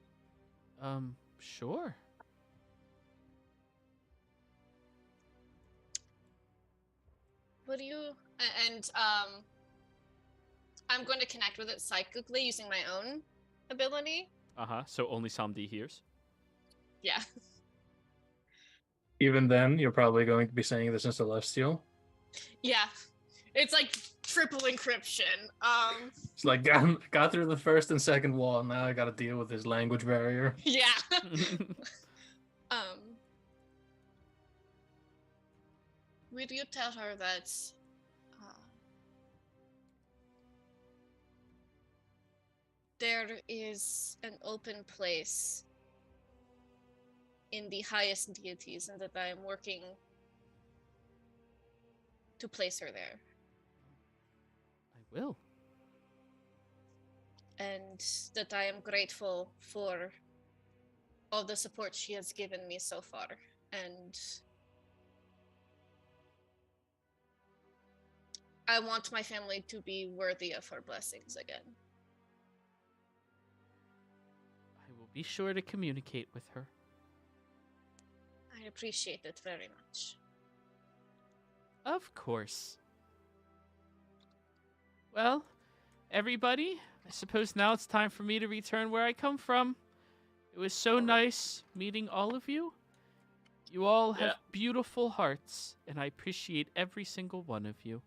Sure. Would you? And I'm going to connect with it psychically using my own ability. So only Samdi hears? Yeah. Even then, you're probably going to be saying this in Celestial. Yeah. It's like triple encryption. It's like got through the first and second wall, and now I got to deal with his language barrier. Yeah. Will you tell her that there is an open place in the highest deities, and that I am working to place her there? I will. And that I am grateful for all the support she has given me so far. And I want my family to be worthy of her blessings again. I will be sure to communicate with her. I appreciate it very much. Of course. Well, everybody, I suppose now it's time for me to return where I come from. It was so nice meeting all of you. You all have beautiful hearts, and I appreciate every single one of you.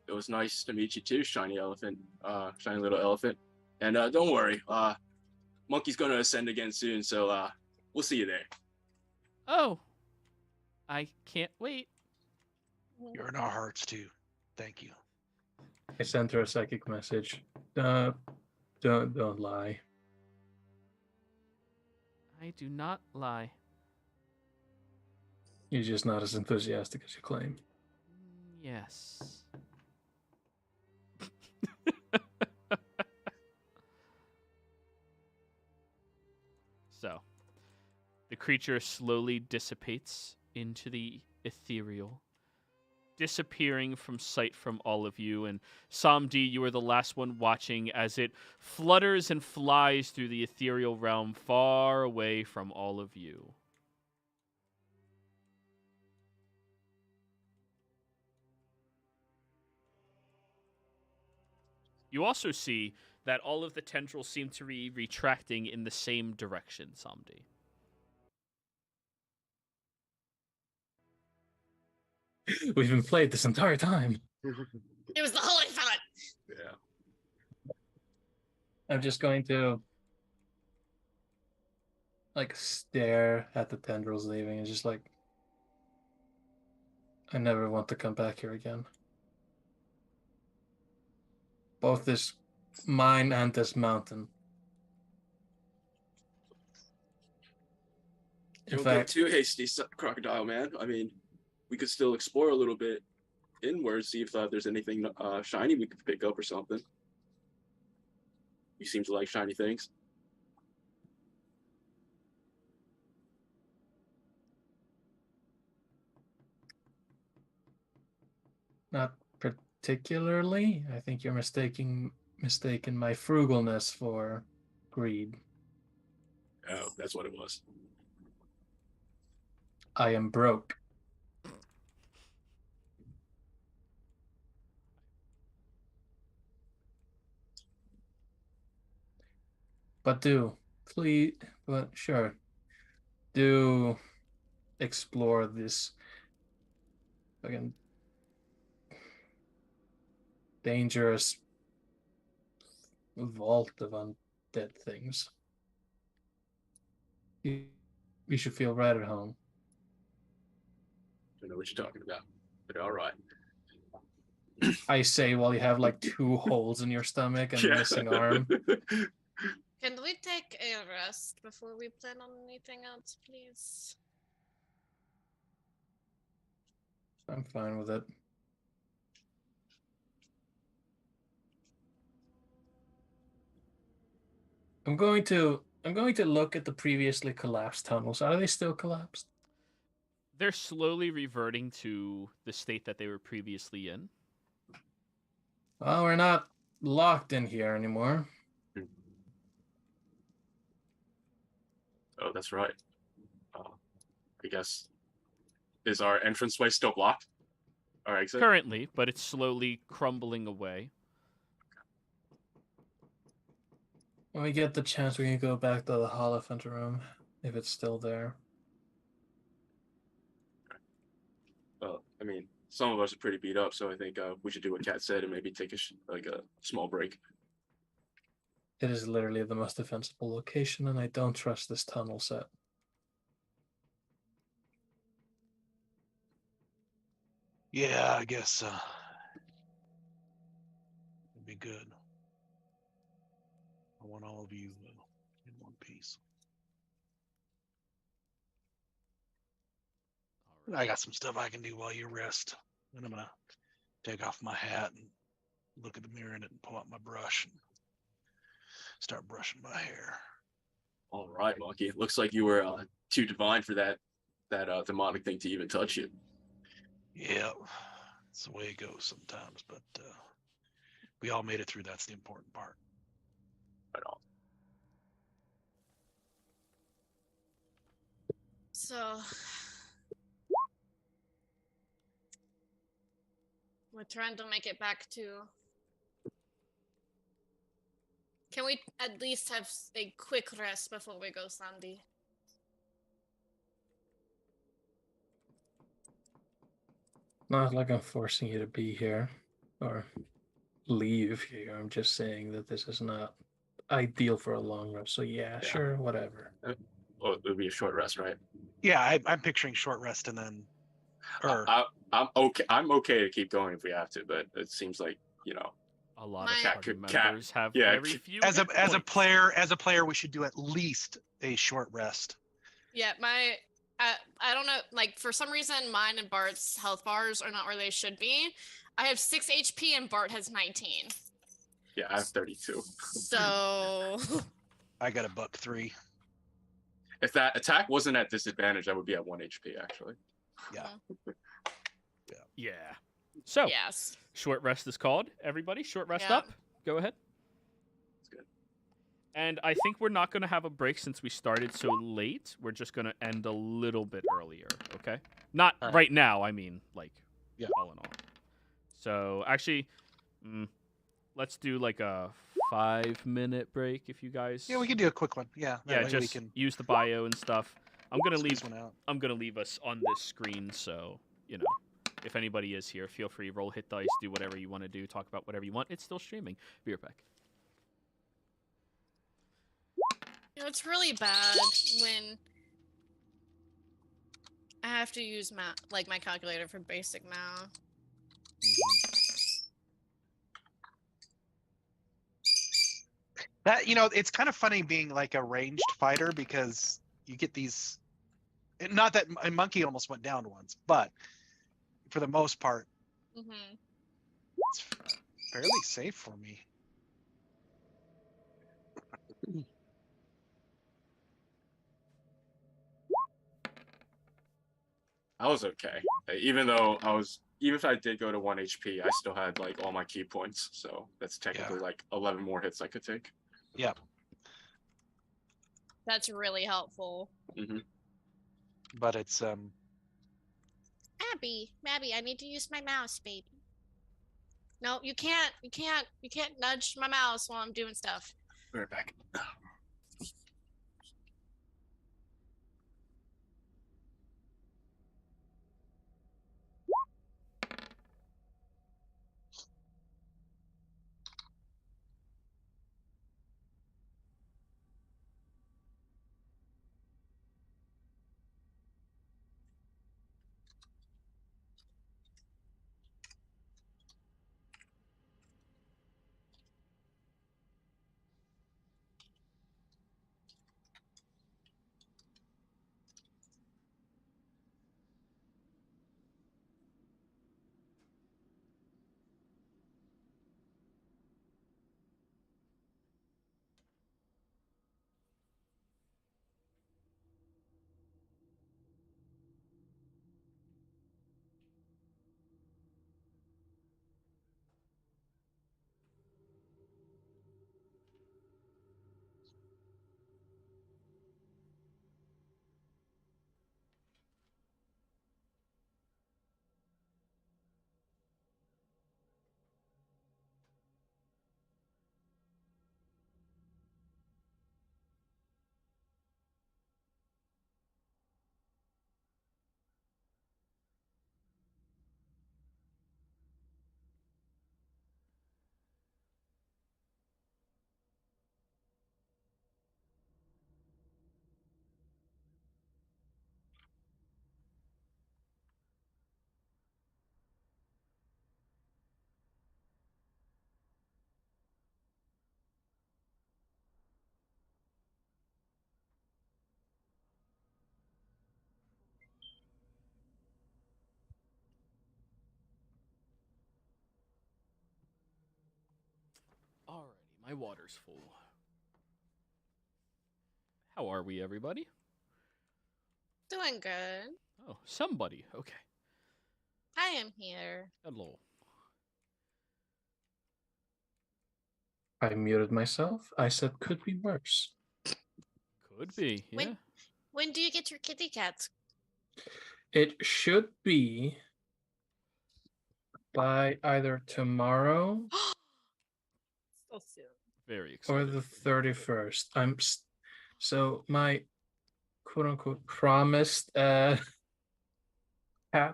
It was nice to meet you too, shiny little elephant. And don't worry, Monkey's gonna ascend again soon, so we'll see you there. Oh, I can't wait. You're in our hearts too. Thank you. I sent her a psychic message. Don't lie. I do not lie. You're just not as enthusiastic as you claim. Yes. So, the creature slowly dissipates into the ethereal, disappearing from sight from all of you. And Samdi, you are the last one watching as it flutters and flies through the ethereal realm far away from all of you. You also see that all of the tendrils seem to be retracting in the same direction, Samdi. We've been played this entire time. It was the whole thought. Yeah. I'm just going to like stare at the tendrils leaving and just like, I never want to come back here again. Both this mine and this mountain. In Don't get fact, too hasty, Crocodile Man. I mean, we could still explore a little bit inward, see if there's anything shiny we could pick up or something. You seem to like shiny things. not particularly. I think you're mistaking my frugalness for greed. Oh, that's what it was. I am broke. But please, but sure, do explore this fucking dangerous vault of undead things. You should feel right at home. I don't know what you're talking about, but all right. I say while you have like 2 holes in your stomach and a missing arm. Can we take a rest before we plan on anything else, please? I'm fine with it. I'm going to look at the previously collapsed tunnels. Are they still collapsed? They're slowly reverting to the state that they were previously in. Well, we're not locked in here anymore. Oh, that's right. I guess. Is our entranceway still blocked? Our exit? Currently, but it's slowly crumbling away. When we get the chance, we can go back to the Holophant room, if it's still there. Well, I mean, some of us are pretty beat up, so I think we should do what Kat said and maybe take a small break. It is literally the most defensible location, and I don't trust this tunnel set. Yeah, I guess it'd be good. I want all of you in one piece. I got some stuff I can do while you rest. And I'm gonna take off my hat and look at the mirror in it and pull out my brush and start brushing my hair. All right, Monkey. It looks like you were too divine for that demonic thing to even touch you. Yeah, it's the way it goes sometimes, but we all made it through. That's the important part. Right on. So we're trying to make it back to. Can we at least have a quick rest before we go, Sandy? Not like I'm forcing you to be here or leave here. I'm just saying that this is not ideal for a long rest. So yeah, sure, whatever. Well, it would be a short rest, right? Yeah, I'm picturing short rest and then. I'm okay. I'm okay to keep going if we have to, but it seems like A lot of My- party members have very few. As a hit points. player, we should do at least a short rest. Yeah, I don't know, like for some reason mine and Bart's health bars are not where they should be. I have 6 HP and Bart has 19. Yeah, I have 32. So I got a $1.03. If that attack wasn't at disadvantage, I would be at 1 HP actually. Yeah. Yeah. So, yes. short rest is called. Everybody, short rest Yeah. up. Go ahead. That's good. And I think we're not going to have a break since we started so late. We're just going to end a little bit earlier, okay? Not All right. right now, I mean, like, Yeah. all in all. So, actually, let's do like a 5-minute break if you guys. Yeah, we can do a quick one. Yeah. That Yeah, way just we can use the bio and stuff. I'm gonna squeeze leave. one out. I'm gonna leave us on this screen, so if anybody is here, feel free, roll, hit dice, do whatever you want to do, talk about whatever you want. It's still streaming. Be right back. It's really bad when I have to use my calculator for basic math. That it's kind of funny being like a ranged fighter because you get these. Not that a monkey almost went down once, but for the most part, it's fairly safe for me. I was okay. Even if I did go to 1 HP, I still had like all my key points. So that's technically like 11 more hits I could take. Yeah. That's really helpful. But it's Abby, I need to use my mouse, baby. No, you can't nudge my mouse while I'm doing stuff. Be right back. Alrighty, my water's full. How are we, everybody? Doing good. Oh, somebody. Okay. I am here. Hello. I muted myself. I said could be worse. Could be, yeah. When do you get your kitty cats? It should be by either tomorrow So soon. Very or excited. the 31st. So my quote unquote promised cat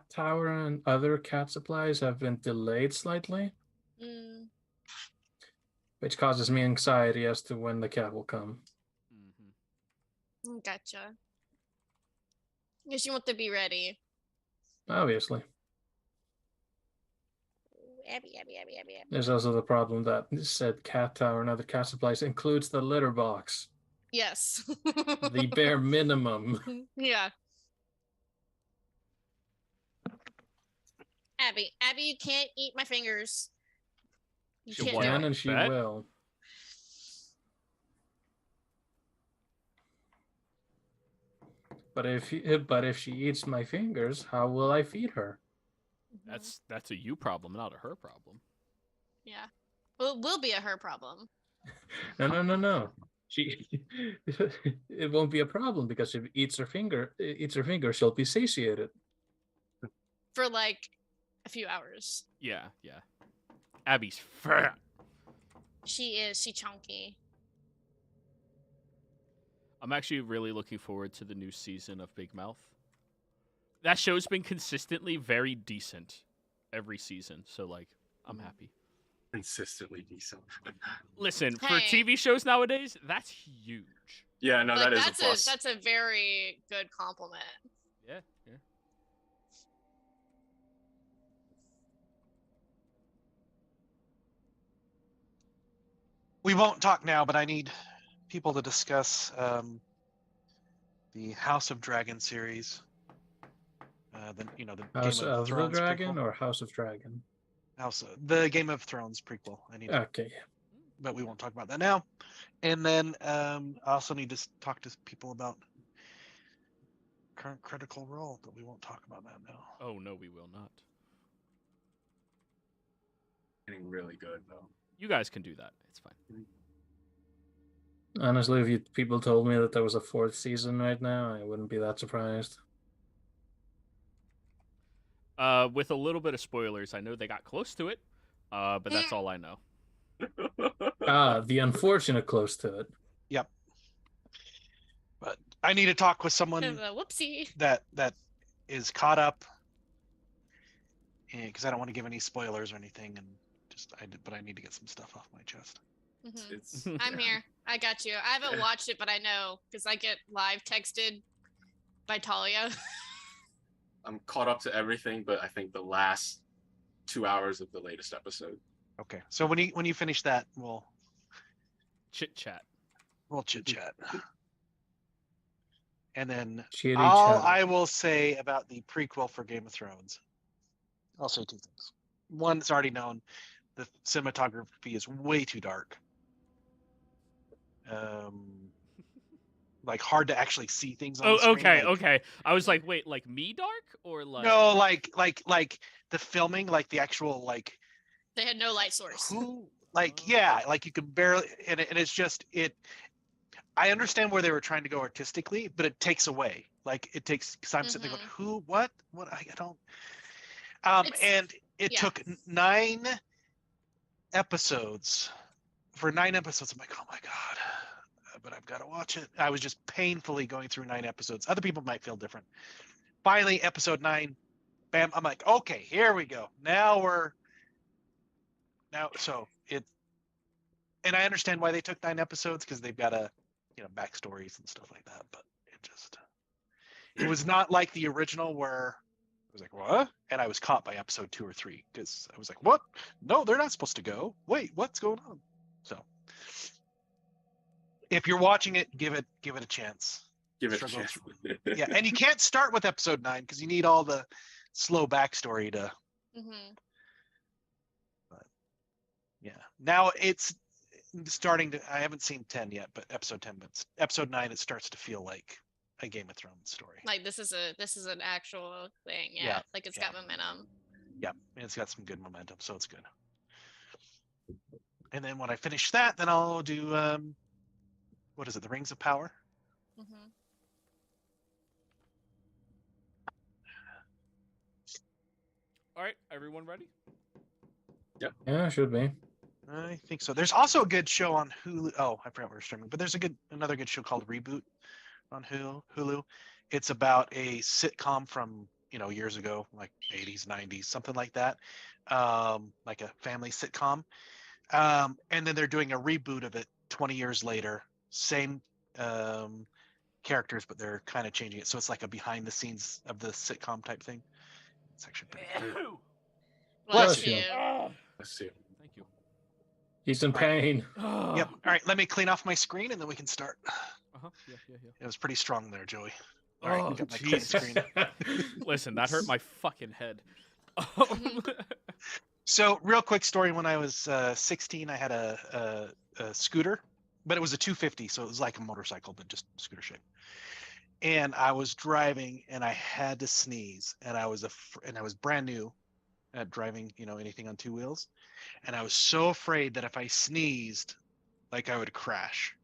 tower and other cat supplies have been delayed slightly, which causes me anxiety as to when the cat will come. Gotcha. Because you want to be ready. Obviously. Abby. There's also the problem that said cat tower and other cat supplies includes the litter box. Yes. The bare minimum. Yeah. Abby, you can't eat my fingers. You She can't what? do Can it. and she Bet? will. But if she eats my fingers, how will I feed her? That's a you problem, not a her problem. Yeah. Well, it will be a her problem. No. It won't be a problem because if it eats her finger, she'll be satiated. For like a few hours. Yeah. Abby's fat. She is. She chunky. I'm actually really looking forward to the new season of Big Mouth. That show's been consistently very decent every season, so like I'm happy. Consistently decent. Listen, for Hey. TV shows nowadays, that's huge. Yeah, no, Like, that is a plus. that's a very good compliment. Yeah, yeah. We won't talk now, but I need people to discuss the House of Dragon series. The House Game of of the Thrones Dragon prequel. or House of Dragon? The Game of Thrones prequel. I need, Okay. but we won't talk about that now. And then I also need to talk to people about current Critical Role, but we won't talk about that now. Oh no, we will not. Getting really good though. You guys can do that. It's fine. Honestly, if people told me that there was a 4th season right now, I wouldn't be that surprised. With a little bit of spoilers, I know they got close to it, but that's all I know. The unfortunate close to it. Yep. But I need to talk with someone Whoopsie. that is caught up, because I don't want to give any spoilers or anything, and but I need to get some stuff off my chest. It's I'm here. I got you. I haven't watched it, but I know because I get live texted by Talia. I'm caught up to everything, but I think the last 2 hours of the latest episode. Okay, so when you finish that, we'll Chit chat. chit chat. And then Chitty all chat. I will say about the prequel for Game of Thrones, I'll say 2 things. One, it's already known, the cinematography is way too dark. Like hard to actually see things on the screen. Okay, like, okay. I was like, wait, like me dark or like? No, like the filming, like the actual like. They had no light source. Yeah, like you can barely, and it's just it. I understand where they were trying to go artistically, but it takes away. Like it takes, because I'm sitting there going, who, what, I don't. And it took 9 episodes. For 9 episodes, I'm like, oh my god, but I've got to watch it. I was just painfully going through 9 episodes. Other people might feel different. Finally, episode 9, bam, I'm like, okay, here we go. So and I understand why they took 9 episodes, because they've got backstories and stuff like that, but it was not like the original where I was like, what? And I was caught by episode 2 or 3, because I was like, what? No, they're not supposed to go. Wait, what's going on? So if you're watching it, give it a chance. Give it a chance. Yeah, and you can't start with episode 9 because you need all the slow backstory to. But yeah, now it's starting to. I haven't seen 10 yet, but episode 10. But episode 9, it starts to feel like a Game of Thrones story. Like this is an actual thing. Yeah. Like it's got momentum. Yeah, it's got some good momentum, so it's good. And then when I finish that, then I'll do what is it? The Rings of Power. All right, everyone ready? Yep. Yeah, should be. I think so. There's also a good show on Hulu. Oh, I forgot we were streaming, but there's another good show called Reboot on Hulu. It's about a sitcom from years ago, like 80s, 90s, something like that, like a family sitcom. And then they're doing a reboot of it 20 years later. Same characters, but they're kind of changing it. So it's like a behind the scenes of the sitcom type thing. It's actually pretty cool. Bless you. Let's see. Thank you. He's in pain. Yep. All right, let me clean off my screen and then we can start. Yeah. It was pretty strong there, Joey. All right, we got my clean Jesus. screen. Listen, that hurt my fucking head. So, real quick story. When I was 16, I had a scooter, but it was a 250, so it was like a motorcycle, but just scooter shape. And I was driving, and I had to sneeze, and I was brand new at driving, anything on 2 wheels, and I was so afraid that if I sneezed, like I would crash.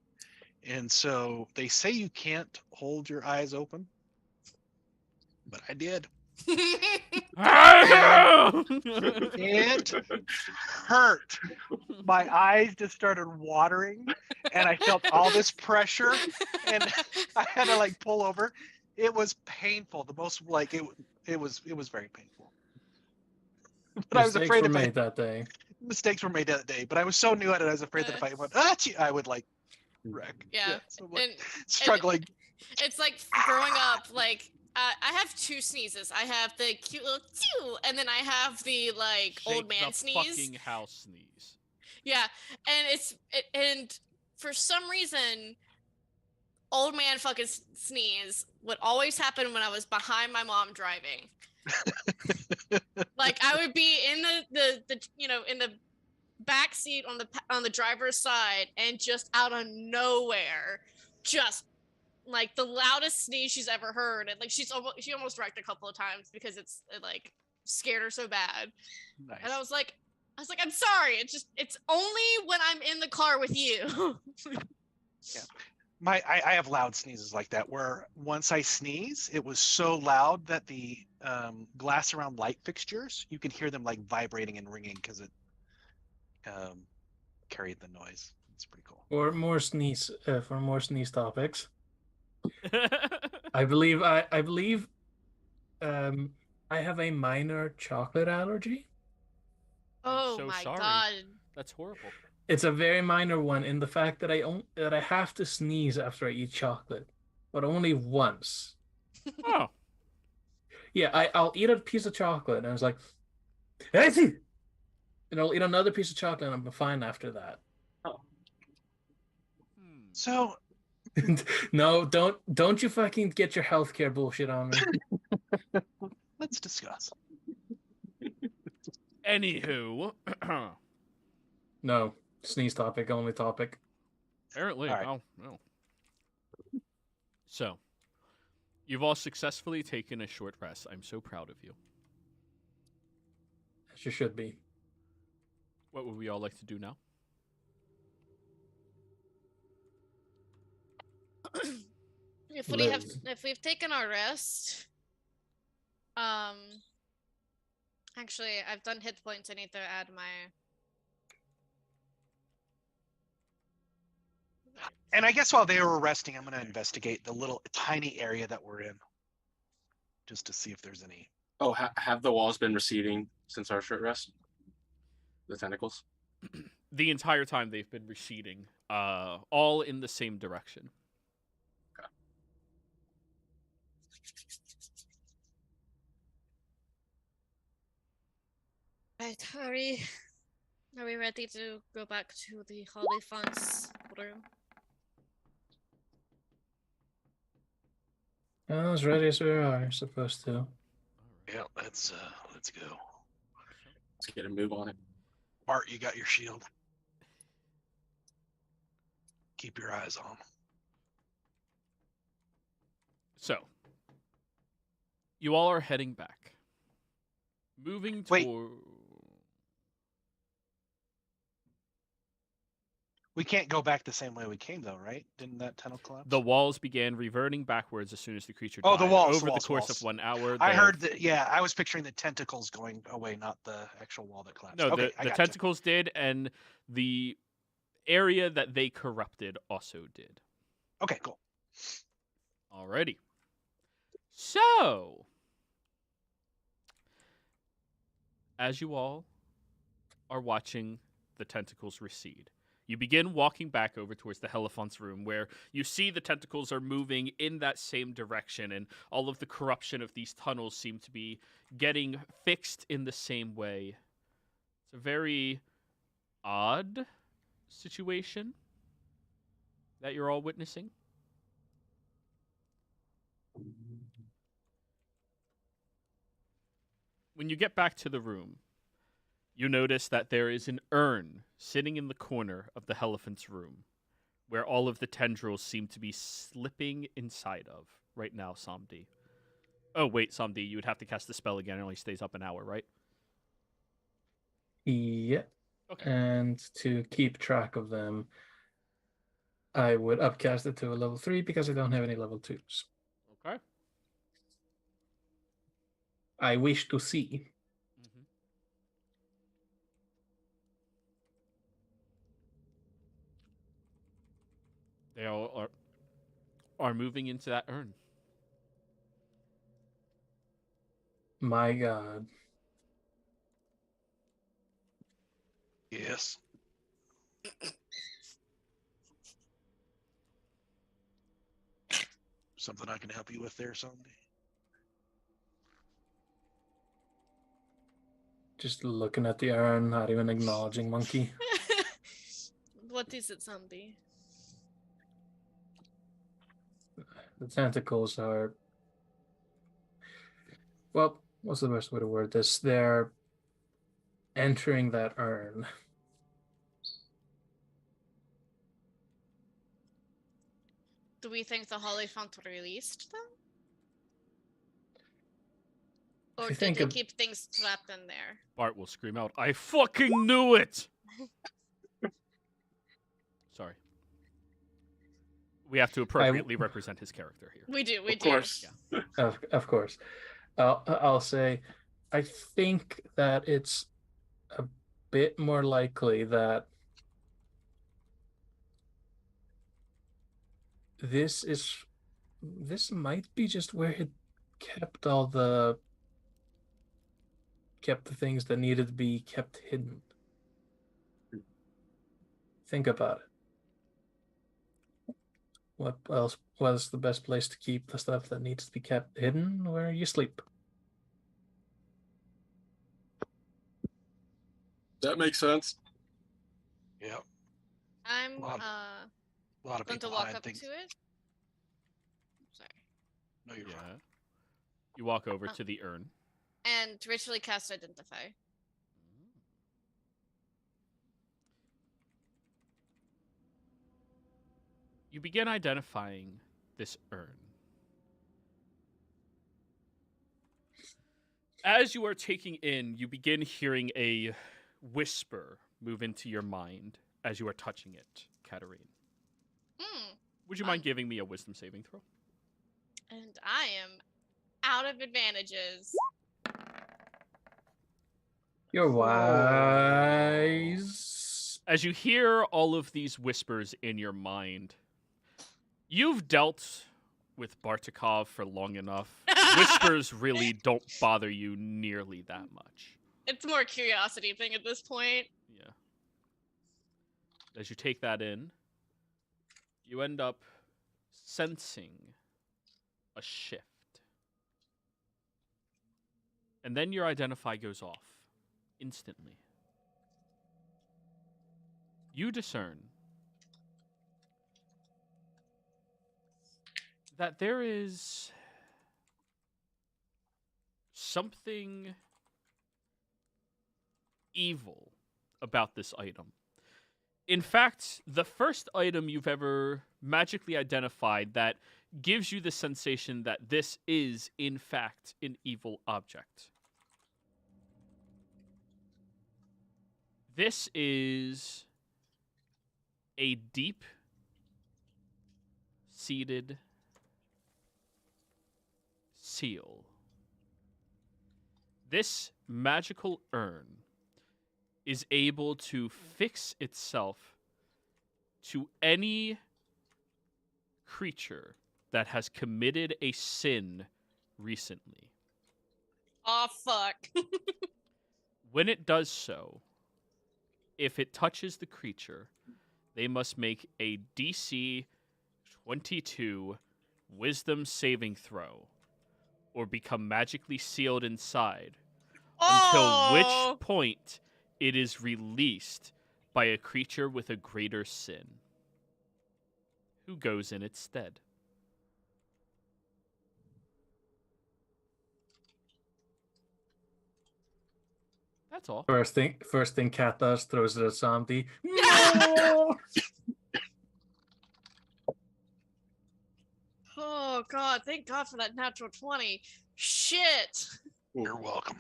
And so they say you can't hold your eyes open, but I did. It hurt. My eyes just started watering, and I felt all this pressure, and I had to like pull over. It was painful. The most like it was very painful. But I was Mistakes afraid were if made that day. mistakes were made that day. But I was so new at it, I was afraid that if I went I would like wreck. Yeah, So I'm, like, and struggling. it's like growing up. Like I have two sneezes. I have the cute little chew, and then I have the like old Shake man the sneeze. fucking house sneeze. Yeah, and and for some reason, old man fucking sneeze would always happen when I was behind my mom driving. Like I would be in the in the back seat on the driver's side, and just out of nowhere, just like the loudest sneeze she's ever heard, and like she almost wrecked a couple of times because it like scared her so bad. Nice. And I was like, I'm sorry. It's only when I'm in the car with you. Yeah. I have loud sneezes like that where once I sneeze, it was so loud that the glass around light fixtures, you could hear them like vibrating and ringing because it carried the noise. It's pretty cool. For more sneeze topics, I believe I have a minor chocolate allergy. Oh so my sorry. god. That's horrible. It's a very minor one in the fact that I have to sneeze after I eat chocolate, but only once. Oh. Yeah, I'll eat a piece of chocolate and I was like, and I'll eat another piece of chocolate and I'm fine after that. So No, don't you fucking get your healthcare bullshit on me. let's discuss. Anywho. No, sneeze topic, only topic. Apparently. All right. Oh, no. So, you've all successfully taken a short rest. I'm so proud of you. As you should be. What would we all like to do now? If we've taken our rest, actually I've done hit points. I need to add my. And I guess while they were resting, I'm going to investigate the little tiny area that we're in, just to see if there's any. Oh, have the walls been receding since our short rest? The tentacles? The entire time they've been receding, all in the same direction. Okay. Right, are we ready to go back to the Hollyphant's room? As ready as we are supposed to. Yeah, let's go. Let's get a move on it. Bart, you got your shield. Keep your eyes on. So, you all are heading back. Moving Wait. toward... We can't go back the same way we came, though, right? Didn't that tunnel collapse? The walls began reverting backwards as soon as the creature Oh, the died. walls, Over the the walls, course walls. of 1 hour. I heard that. Yeah, I was picturing the tentacles going away, not the actual wall that collapsed. No, okay, the tentacles did, and the area that they corrupted also did. Okay, cool. Alrighty. So, as you all are watching the tentacles recede, you begin walking back over towards the Hierophant's room, where you see the tentacles are moving in that same direction, and all of the corruption of these tunnels seem to be getting fixed in the same way. It's a very odd situation that you're all witnessing. When you get back to the room, you notice that there is an urn sitting in the corner of the elephant's room, where all of the tendrils seem to be slipping inside of right now, Samdi. Oh, wait, Samdi, you would have to cast the spell again. It only stays up an hour, right? Yeah. Okay. And to keep track of them, I would upcast it to a level 3 because I don't have any level 2s. Okay. I wish to see. Mhm. They all are moving into that urn. My God. Yes. Something I can help you with there someday? Just looking at the urn, not even acknowledging Monkey. What is it, Sandy? The tentacles are, well, what's the best way to word this? They're entering that urn. Do we think the Holophant released them? Or If you did think they of, keep things trapped in there? Bart will scream out, "I fucking knew it!" Sorry. We have to appropriately represent his character here. We do, we Of do. course. Yeah. of course, I'll say, I think that it's a bit more likely that this might be just where he kept kept the things that needed to be kept hidden. Think about it. What else was the best place to keep the stuff that needs to be kept hidden? Where you sleep. That makes sense. Yep. I'm A lot of going to people walk hide up things. to it. Sorry. No, you're fine. You walk over to the urn. And ritually cast Identify. You begin identifying this urn. As you are taking in, you begin hearing a whisper move into your mind as you are touching it, Katarine. Would you mind giving me a wisdom saving throw? And I am out of advantages. You're wise. As you hear all of these whispers in your mind, you've dealt with Bartikov for long enough. Whispers really don't bother you nearly that much. It's more a curiosity thing at this point. Yeah. As you take that in, you end up sensing a shift. And then your identify goes off instantly. You discern that there is something evil about this item. In fact, the first item you've ever magically identified that gives you the sensation that this is, in fact, an evil object. This is a deep-seated seal. This magical urn is able to fix itself to any creature that has committed a sin recently. Aw, fuck. When it does so, if it touches the creature, they must make a DC 22 wisdom saving throw or become magically sealed inside, until which point it is released by a creature with a greater sin, who goes in its stead. That's all. First thing Cat does, throws it at Samdi. No! Oh, God. Thank God for that natural 20. Shit. You're welcome.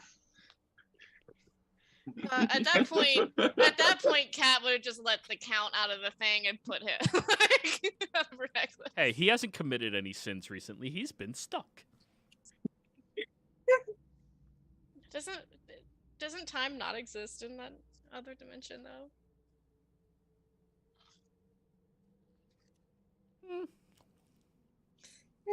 At that point, Kat would have just let the count out of the thing and put him out of her necklace. Hey, he hasn't committed any sins recently. He's been stuck. Doesn't time not exist in that other dimension though?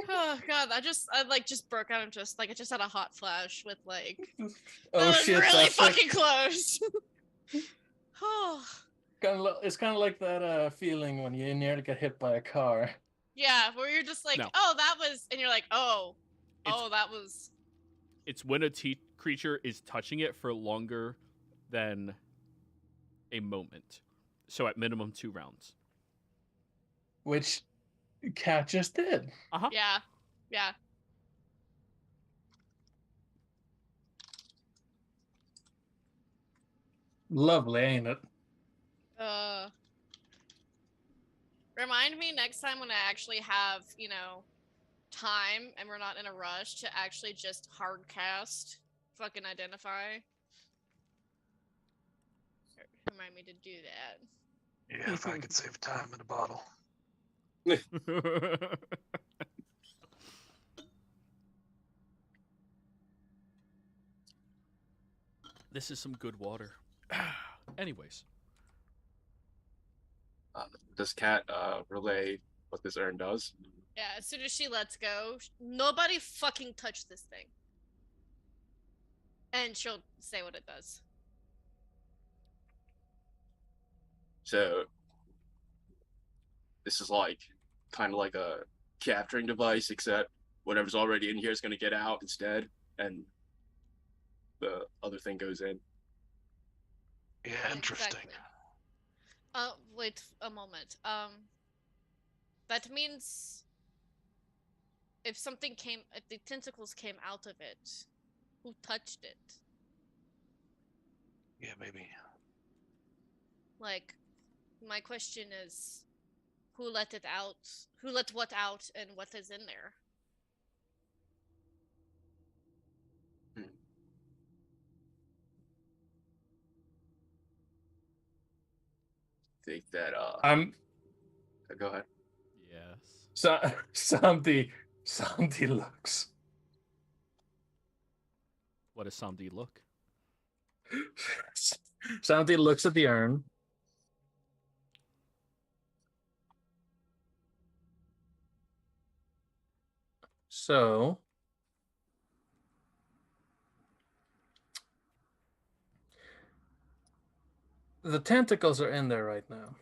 Oh god, I just broke out into I just had a hot flash with like Oh that was shit! really That's like, fucking close. Oh it's kind of like that feeling when you nearly get hit by a car. yeah, where you're just like, No. oh that was, and you're like, oh It's- that was. It's when a creature is touching it for longer than a moment. So at minimum 2 rounds. Which Cat just did. Uh-huh. Yeah. Lovely, ain't it? Remind me next time when I actually have, time and we're not in a rush to actually just hard cast fucking identify. Remind me to do that. Yeah, if I could save time in a bottle. This is some good water. Anyways. Does Cat relay what this urn does? Yeah, as soon as she lets go, nobody fucking touch this thing. And she'll say what it does. So this is like kind of like a capturing device, except whatever's already in here is going to get out instead, and the other thing goes in. Yeah, interesting. Exactly. Wait a moment. That means if the tentacles came out of it, who touched it? Yeah, maybe. Like, my question is, who let it out? Who let what out, and what is in there? Think that go ahead. Yes. Somebody looks. What does Samdi look? Somebody looks at the urn. So the tentacles are in there right now,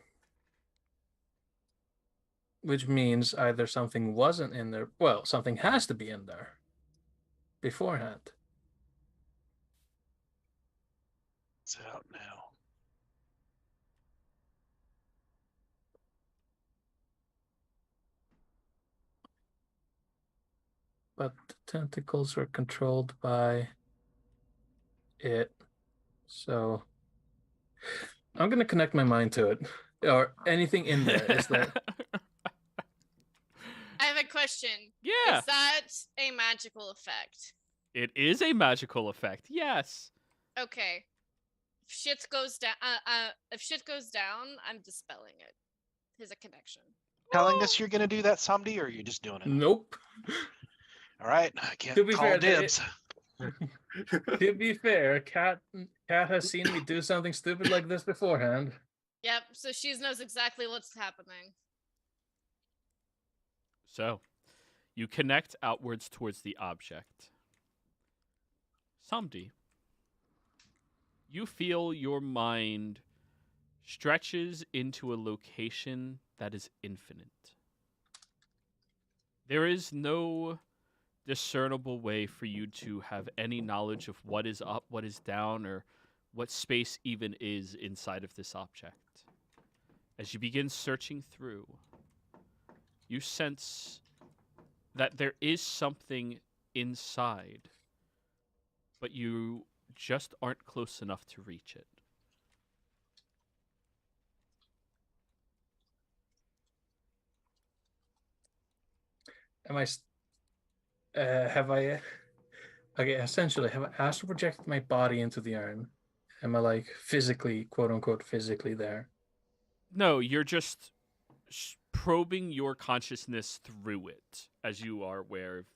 which means either something wasn't in there. Well, something has to be in there beforehand. It's out now. But the tentacles are controlled by it. So I'm going to connect my mind to it. Or anything in there. Is there? I have a question. Yeah. Is that a magical effect? It is a magical effect. Yes. Okay. If shit goes down, I'm dispelling it. There's a connection. Telling us you're going to do that, Samdi, or are you just doing it? Nope. All right, I can't To be call fair, dibs. To be fair, Cat has seen me do something stupid like this beforehand. Yep, so she knows exactly what's happening. So, you connect outwards towards the object. Samdi, you feel your mind stretches into a location that is infinite. There is no discernible way for you to have any knowledge of what is up, what is down, or what space even is inside of this object. As you begin searching through, you sense that there is something inside, but you just aren't close enough to reach it. Have I, okay, essentially, have I astral projected my body into the urn? Am I like physically, quote unquote, physically there? No, you're just probing your consciousness through it, as you are aware of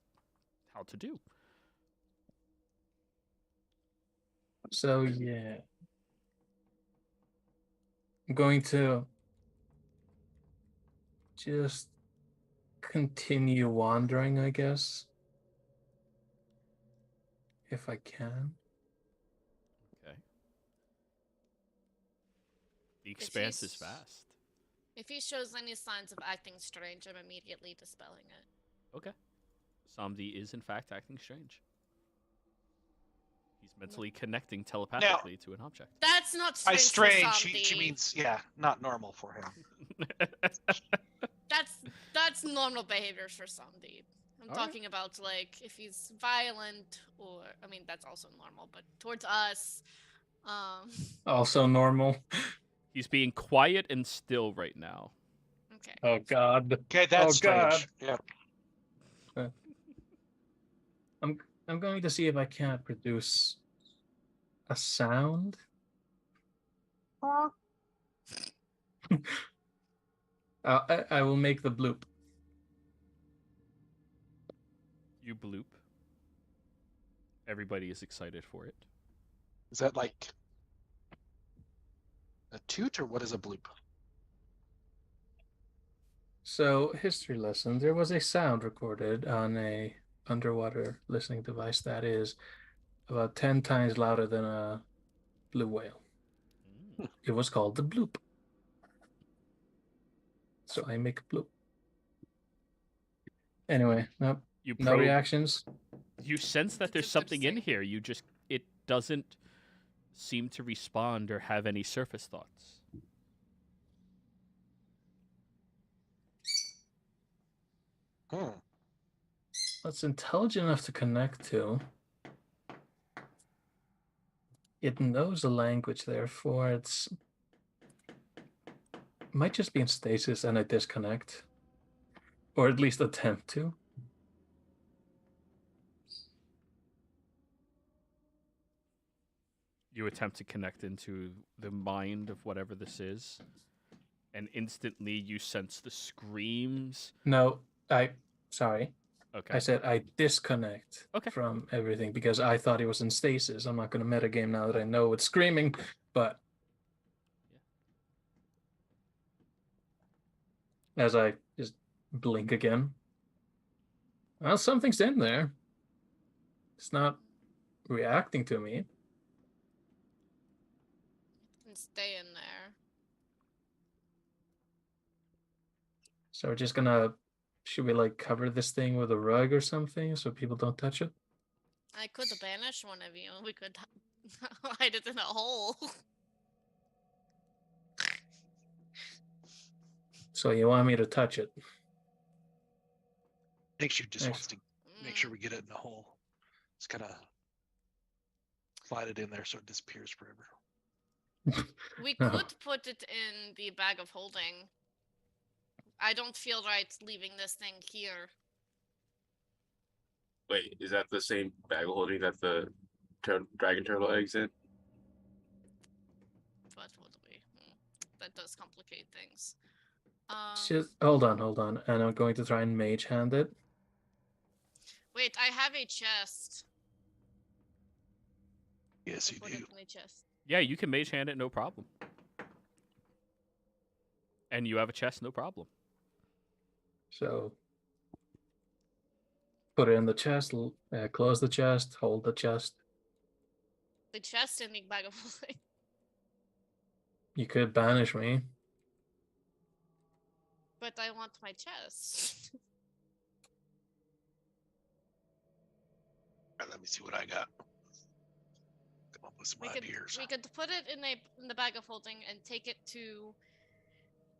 how to do. So yeah, I'm going to just continue wandering, I guess, if I can. Okay. The expanse is he's- vast. If he shows any signs of acting strange, I'm immediately dispelling it. Okay. Samdi is in fact acting strange. He's mentally connecting telepathically to an object. That's not By strange, strange, for she Samdi. means, yeah, not normal for him. That's normal behaviors for Samdi. I'm All right. talking about like if he's violent, or I mean that's also normal, but towards us, Also normal. He's being quiet and still right now. okay. Oh God. Okay, that's Oh, strange. Yeah. I'm going to see if I can't produce a sound. I will make the bloop. You bloop. Everybody is excited for it. Is that like a toot or what is a bloop? So, history lesson. There was a sound recorded on a underwater listening device that is about 10 times louder than a blue whale. It was called the bloop. So I make a bloop. Anyway, no reactions. You sense that there's something in here. It doesn't seem to respond or have any surface thoughts. It's intelligent enough to connect to. It knows the language, therefore it might just be in stasis and I disconnect. Or at least attempt to. You attempt to connect into the mind of whatever this is, and instantly you sense the screams. No, sorry. Okay. I said I disconnect Okay. from everything because I thought it was in stasis. I'm not going to metagame now that I know it's screaming, but as I just blink again, well, something's in there. It's not reacting to me. And stay in there. So we're just gonna, should we like cover this thing with a rug or something so people don't touch it? I could banish one of you. We could hide it in a hole. So you want me to touch it? I think she just wants to make sure we get it in the hole. It's kind of slide it in there so it disappears forever. We could put it in the bag of holding. I don't feel right leaving this thing here. Wait, is that the same bag of holding that the dragon turtle eggs in? But would we? That does complicate things. Hold on. And I'm going to try and mage hand it. Wait, I have a chest. Yes, you Put do. it in the chest. Yeah, you can mage hand it, no problem. And you have a chest, no problem. So put it in the chest, close the chest, hold the chest. The chest in the bag of holding. You could banish me. But I want my chest. All right, let me see what I got. Come up with some ideas. We could put it in the bag of holding and take it to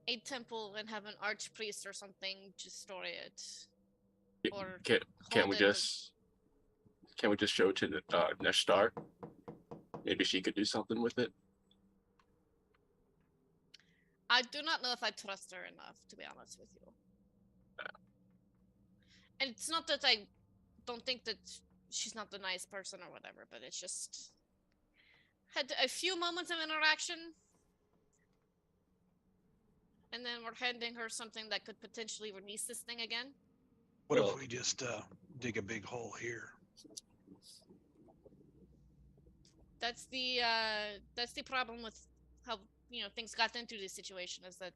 a temple and have an archpriest or something just store it. Or Can't we just show it to Neshtar? Maybe she could do something with it. I do not know if I trust her enough, to be honest with you. And it's not that I don't think that she's not a nice person or whatever, but it's just had a few moments of interaction, and then we're handing her something that could potentially release this thing again. What if we just dig a big hole here? That's the problem with how things got into this situation, is that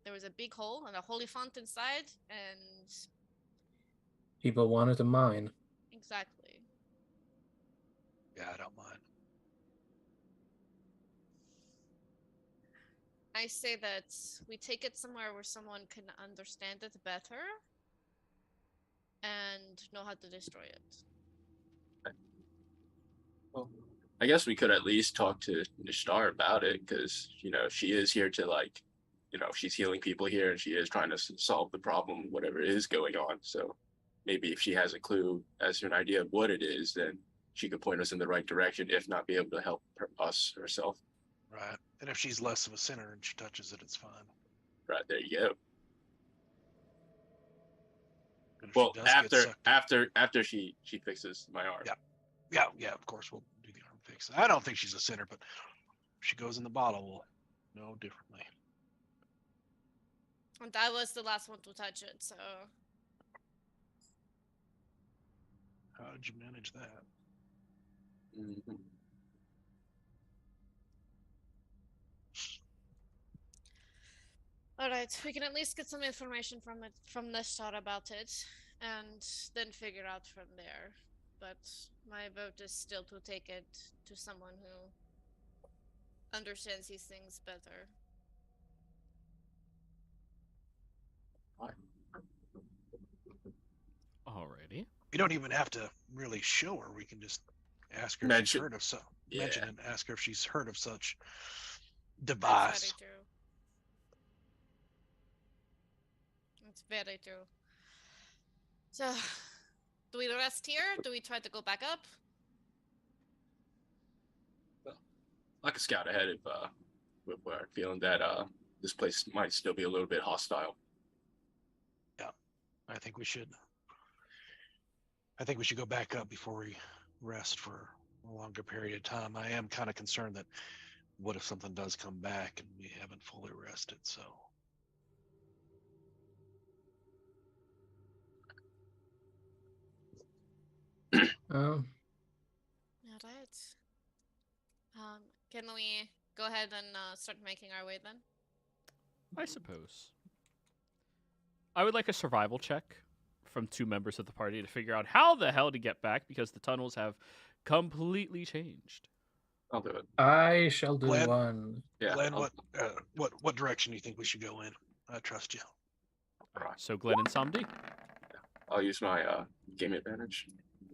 there was a big hole and a holy font inside, and People wanted to mine. exactly. Yeah, I don't mind. I say that we take it somewhere where someone can understand it better and know how to destroy it. Well, I guess we could at least talk to Nishtar about it, because she is here to she's healing people here, and she is trying to solve the problem, whatever is going on. So maybe if she has a clue as to an idea of what it is, then she could point us in the right direction, if not be able to help us herself. Right. And if she's less of a sinner and she touches it, it's fine. Right, there you go. But if Well, she does get sucked after she fixes my arm. Yeah. Yeah, of course we'll do the arm fix. I don't think she's a sinner, but if she goes in the bottle, we'll know differently. And I was the last one to touch it, so How did you manage that? Mm-hmm. all right, we can at least get some information from this shot about it, and then figure out from there. But my vote is still to take it to someone who understands these things better. Alrighty. We don't even have to really show her. We can just ask her if she's heard of mention and ask her if she's heard of such device. That's very true. It's very true. So, do we rest here? Do we try to go back up? I could scout ahead if we're feeling that this place might still be a little bit hostile. Yeah, I think we should. I think we should go back up before we rest for a longer period of time. I am kind of concerned that what if something does come back and we haven't fully rested, so. All right. Can we go ahead and start making our way then? I suppose. I would like a survival check from 2 members of the party to figure out how the hell to get back, because the tunnels have completely changed. I'll do it. I shall do Glenn? one. Yeah. Glenn, what direction do you think we should go in? I trust you. Right. So Glenn and Samdi. I'll use my game advantage,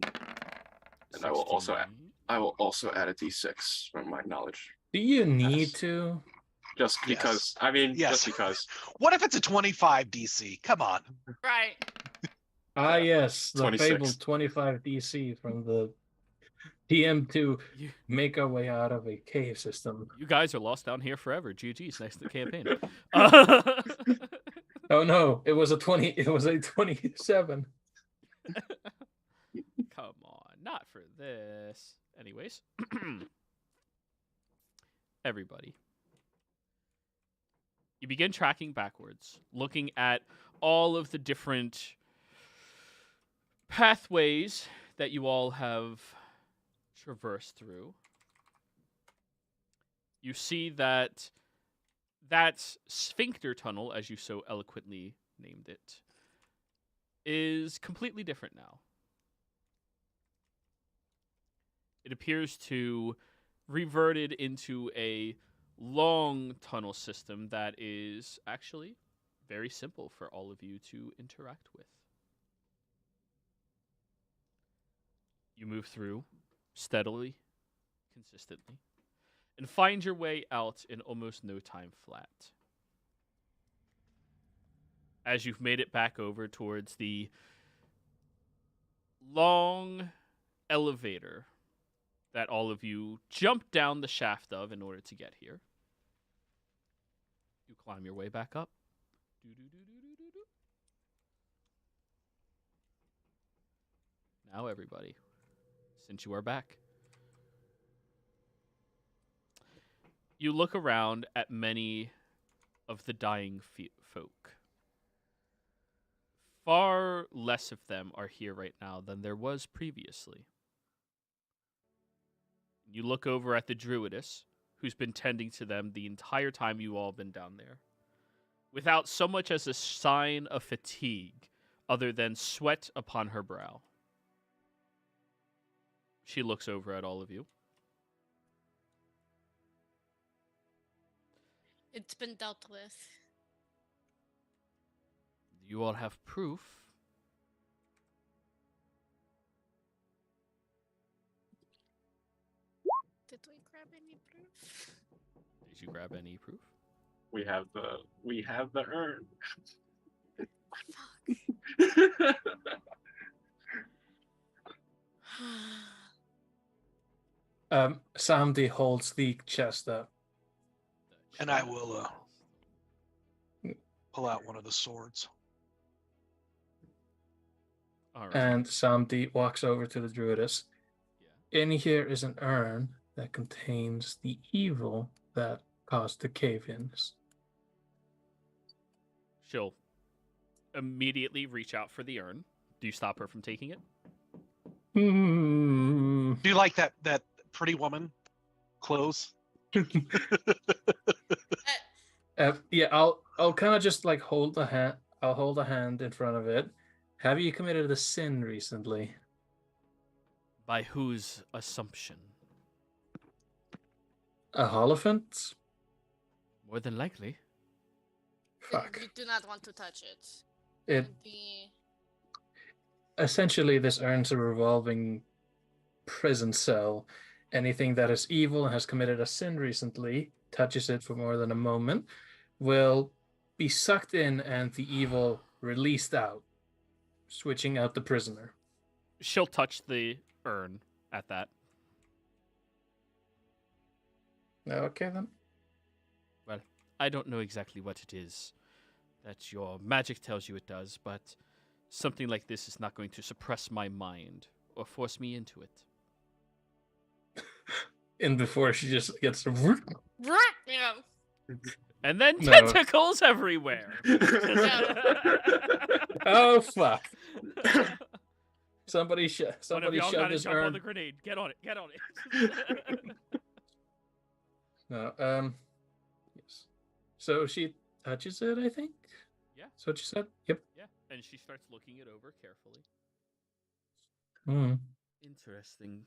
and I will also add a d6 from my knowledge. Do you need to? Just because. I mean, Yes. just because. What if it's a 25 DC? Come on. Right. Ah, yes, the 26. fabled 25 DC from the TM to make our way out of a cave system. You guys are lost down here forever. GG's next to the campaign. Oh no, it was a 20. It was a 27. Come on, not for this. Anyways, everybody. You begin tracking backwards, looking at all of the different pathways that you all have traversed through. You see that sphincter tunnel, as you so eloquently named it, is completely different now. It appears to reverted into a long tunnel system that is actually very simple for all of you to interact with. You move through steadily, consistently, and find your way out in almost no time flat. As you've made it back over towards the long elevator that all of you jumped down the shaft of in order to get here, you climb your way back up. Now, everybody, since you are back, you look around at many of the dying folk. Far less of them are here right now than there was previously. You look over at the druidess, who's been tending to them the entire time you all been down there, without so much as a sign of fatigue, other than sweat upon her brow. She looks over at all of you. It's been dealt with. You all have proof. Did we grab any proof? Did you grab any proof? We have the urn. Fuck. Samdi holds the chest up. And I will pull out one of the swords. All right. And Samdi walks over to the druidess. Yeah. In here is an urn that contains the evil that caused the cave-ins. She'll immediately reach out for the urn. Do you stop her from taking it? Hmm. Do you like that pretty woman clothes? Yeah, I'll kind of just like hold the hand. I'll hold a hand in front of it. Have you committed a sin recently? By whose assumption? A Holophant? More than likely. Fuck. We do not want to touch it. It essentially, this earns a revolving prison cell. Anything that is evil and has committed a sin recently, touches it for more than a moment, will be sucked in and the evil released out, switching out the prisoner. She'll touch the urn at that. Okay, then. Well, I don't know exactly what it is that your magic tells you it does, but something like this is not going to suppress my mind or force me into it. And before she just gets Yeah. And then No. tentacles everywhere. Oh fuck! Somebody One of somebody y'all shove gotta this jump on urn. the grenade. Get on it. Get on it. No, yes. So she touches it, I think. Yeah. That's what she said. Yep. Yeah, and she starts looking it over carefully. Mm. Interesting.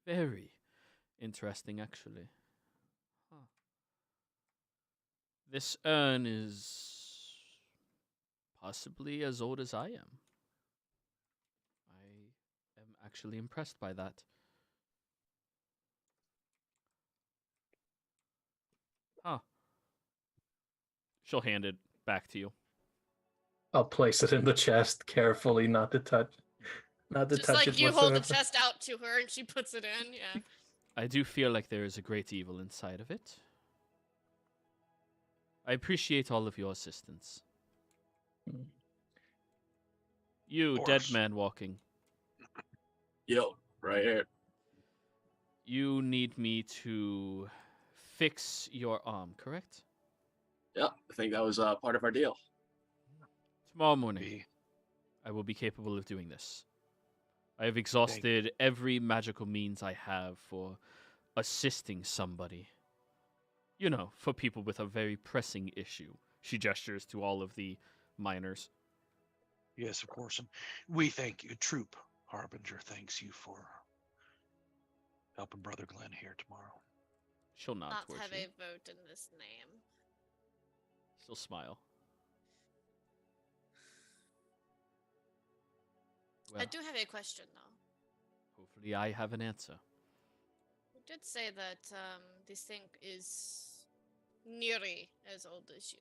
Very interesting, actually. Huh. This urn is possibly as old as I am. I am actually impressed by that. Huh. She'll hand it back to you. I'll place it in the chest carefully, not to touch. Not to Just touch like it you hold the whatsoever. chest out to her and she puts it in, yeah. I do feel like there is a great evil inside of it. I appreciate all of your assistance. Hmm. You, Of dead course. man walking. Yo, right here. You need me to fix your arm, correct? Yeah, I think that was part of our deal. Tomorrow morning, Be- I will be capable of doing this. I have exhausted every magical means I have for assisting somebody. You know, for people with a very pressing issue. She gestures to all of the miners. Yes, of course. And we thank you. Troop Harbinger thanks you for helping Brother Glenn here tomorrow. She'll nod Not towards have you. a vote in this name. She'll smile. Well, I do have a question though. hopefully I have an answer. You did say that this thing is nearly as old as you.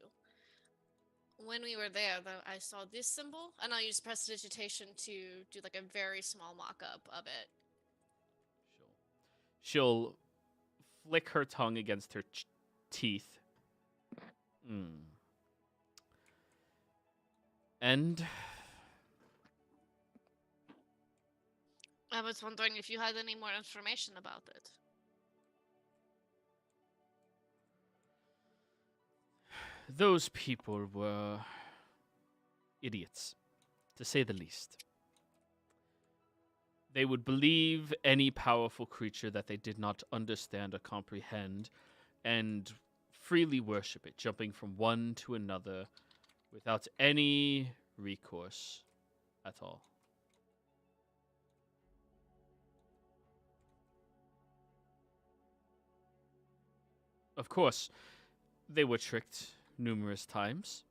When we were there, though, I saw this symbol, and I used prestidigitation to do like a very small mock-up of it. She'll flick her tongue against her teeth. And I was wondering if you had any more information about it. those people were idiots, to say the least. They would believe any powerful creature that they did not understand or comprehend, and freely worship it, jumping from one to another without any recourse at all. Of course, they were tricked numerous times.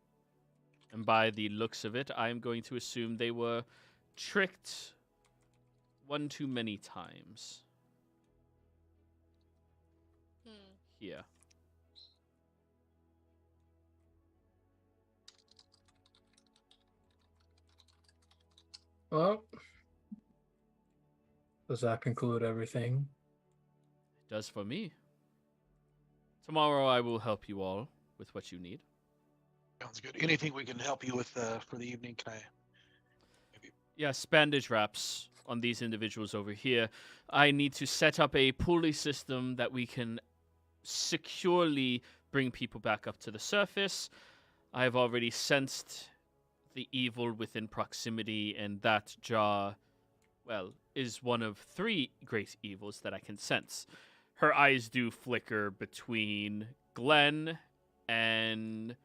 And by the looks of it, I am going to assume they were tricked one too many times. Here. Well, does that conclude everything? It does for me. Tomorrow I will help you all with what you need. Sounds good. Anything we can help you with for the evening? Can I? Maybe. Yes, bandage wraps on these individuals over here. I need to set up a pulley system that we can securely bring people back up to the surface. I have already sensed the evil within proximity, and that jar, well, is one of 3 great evils that I can sense. Her eyes do flicker between Glenn and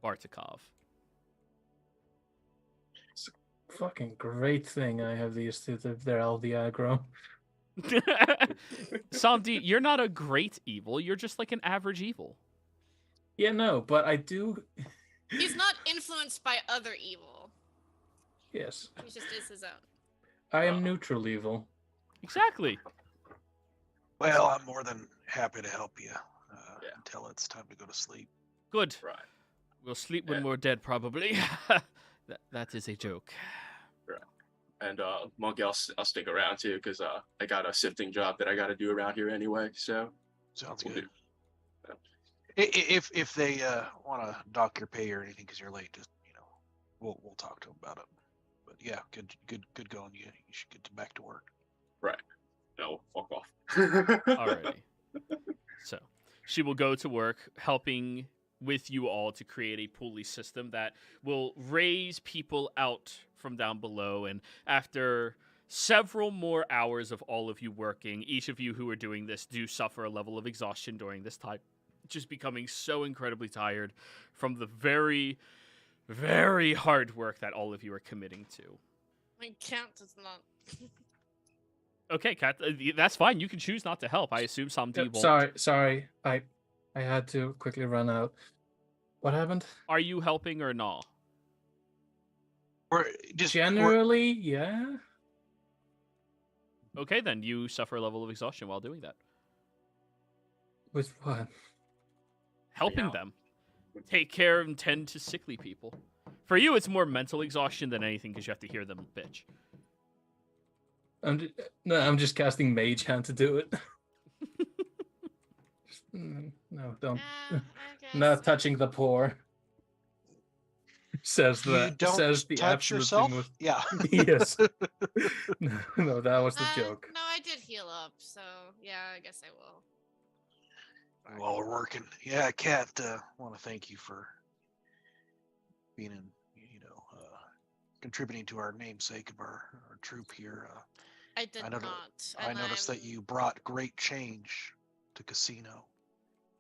Bartikov. It's a fucking great thing I have these two. They're all the aggro. Samdi, you're not a great evil. You're just like an average evil. Yeah, no, but I do. He's not influenced by other evil. Yes. He just is his own. I am neutral evil. Exactly. Well, I'm more than happy to help you until it's time to go to sleep. Good. Right. We'll sleep when we're dead, probably. that is a joke. Right. And Monkey, I'll stick around too because I got a sifting job that I got to do around here anyway. So Sounds we'll good. do. If they want to dock your pay or anything because you're late, just we'll talk to them about it. But yeah, good going. You should get back to work. Right. No, fuck off. Alrighty. So, she will go to work helping with you all to create a pulley system that will raise people out from down below. And after several more hours of all of you working, each of you who are doing this do suffer a level of exhaustion during this time, just becoming so incredibly tired from the very, very hard work that all of you are committing to. My cat does not. Okay, Kat, that's fine. You can choose not to help. I assume Samdi won't. Sorry. I had to quickly run out. What happened? Are you helping or not? Or just Generally, yeah. Okay, then you suffer a level of exhaustion while doing that. With what? Helping them. Take care and tend to sickly people. For you, it's more mental exhaustion than anything because you have to hear them bitch. I'm just casting Mage Hand to do it. No, don't. I guess. Not touching the poor. Says you don't says the touch absolute yourself. thing with. Yeah. Yes. No, that was the joke. No, I did heal up, so yeah, I guess I will. While we're working, yeah, Kat, want to thank you for being contributing to our namesake of our troop here. I did not. I and noticed that you brought great change to Casino,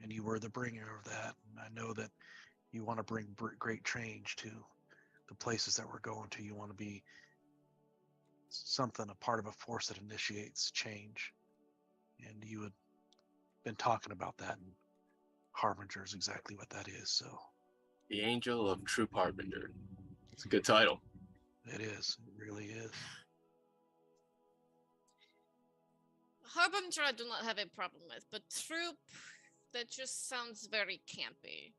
and you were the bringer of that. And I know that you want to bring great change to the places that we're going to. You want to be a part of a force that initiates change. And you had been talking about that, and Harbinger is exactly what that is. So, The Angel of Troop Harbinger. It's a good title. it is. It really is. Harbinger I do not have a problem with, but troop, that just sounds very campy.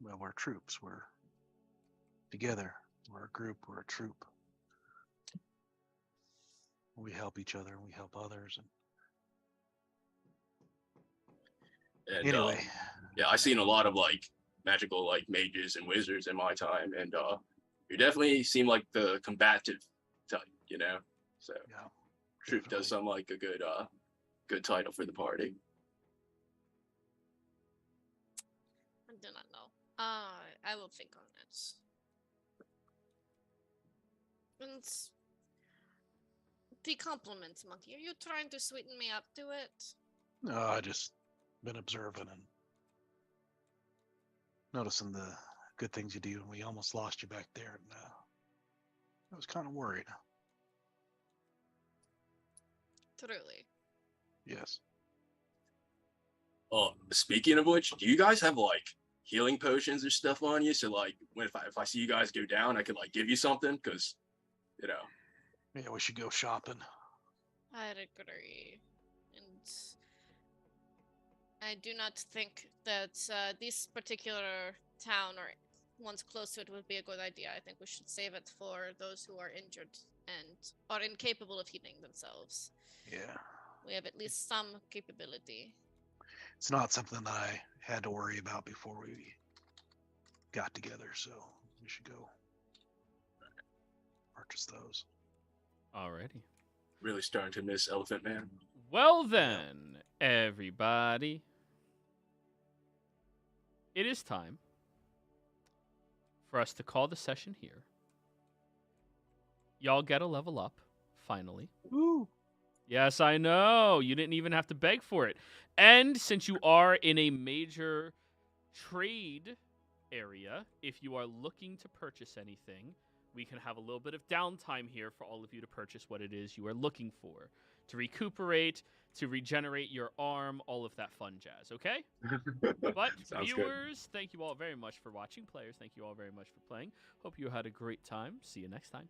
Well, we're troops. We're together. We're a group. We're a troop. We help each other and we help others. And, Anyway, yeah, I've seen a lot of magical mages and wizards in my time, and you definitely seem like the combative type, So yeah, Troop does sound like a good title for the party. I do not know. I will think on it. And The compliments, Monkey. Are you trying to sweeten me up to it? No, I just been observing and noticing the good things you do, and we almost lost you back there, and I was kind of worried. Truly. Yes. Speaking of which, do you guys have like healing potions or stuff on you? So like, if I see you guys go down, I could like give you something, because Yeah, we should go shopping. I'd agree. And I do not think that this particular town or ones close to it would be a good idea. I think we should save it for those who are injured and are incapable of healing themselves. Yeah. We have at least some capability. It's not something that I had to worry about before we got together, so we should go purchase those. Alrighty. really starting to miss Elephant Man. Well then, everybody, it is time for us to call the session here. Y'all get a level up, finally. Woo! Yes, I know. You didn't even have to beg for it. And since you are in a major trade area, if you are looking to purchase anything, we can have a little bit of downtime here for all of you to purchase what it is you are looking for. To recuperate, to regenerate your arm, all of that fun jazz, okay? But Sounds viewers, thank you all very much for watching. Players, thank you all very much for playing. Hope you had a great time. See you next time.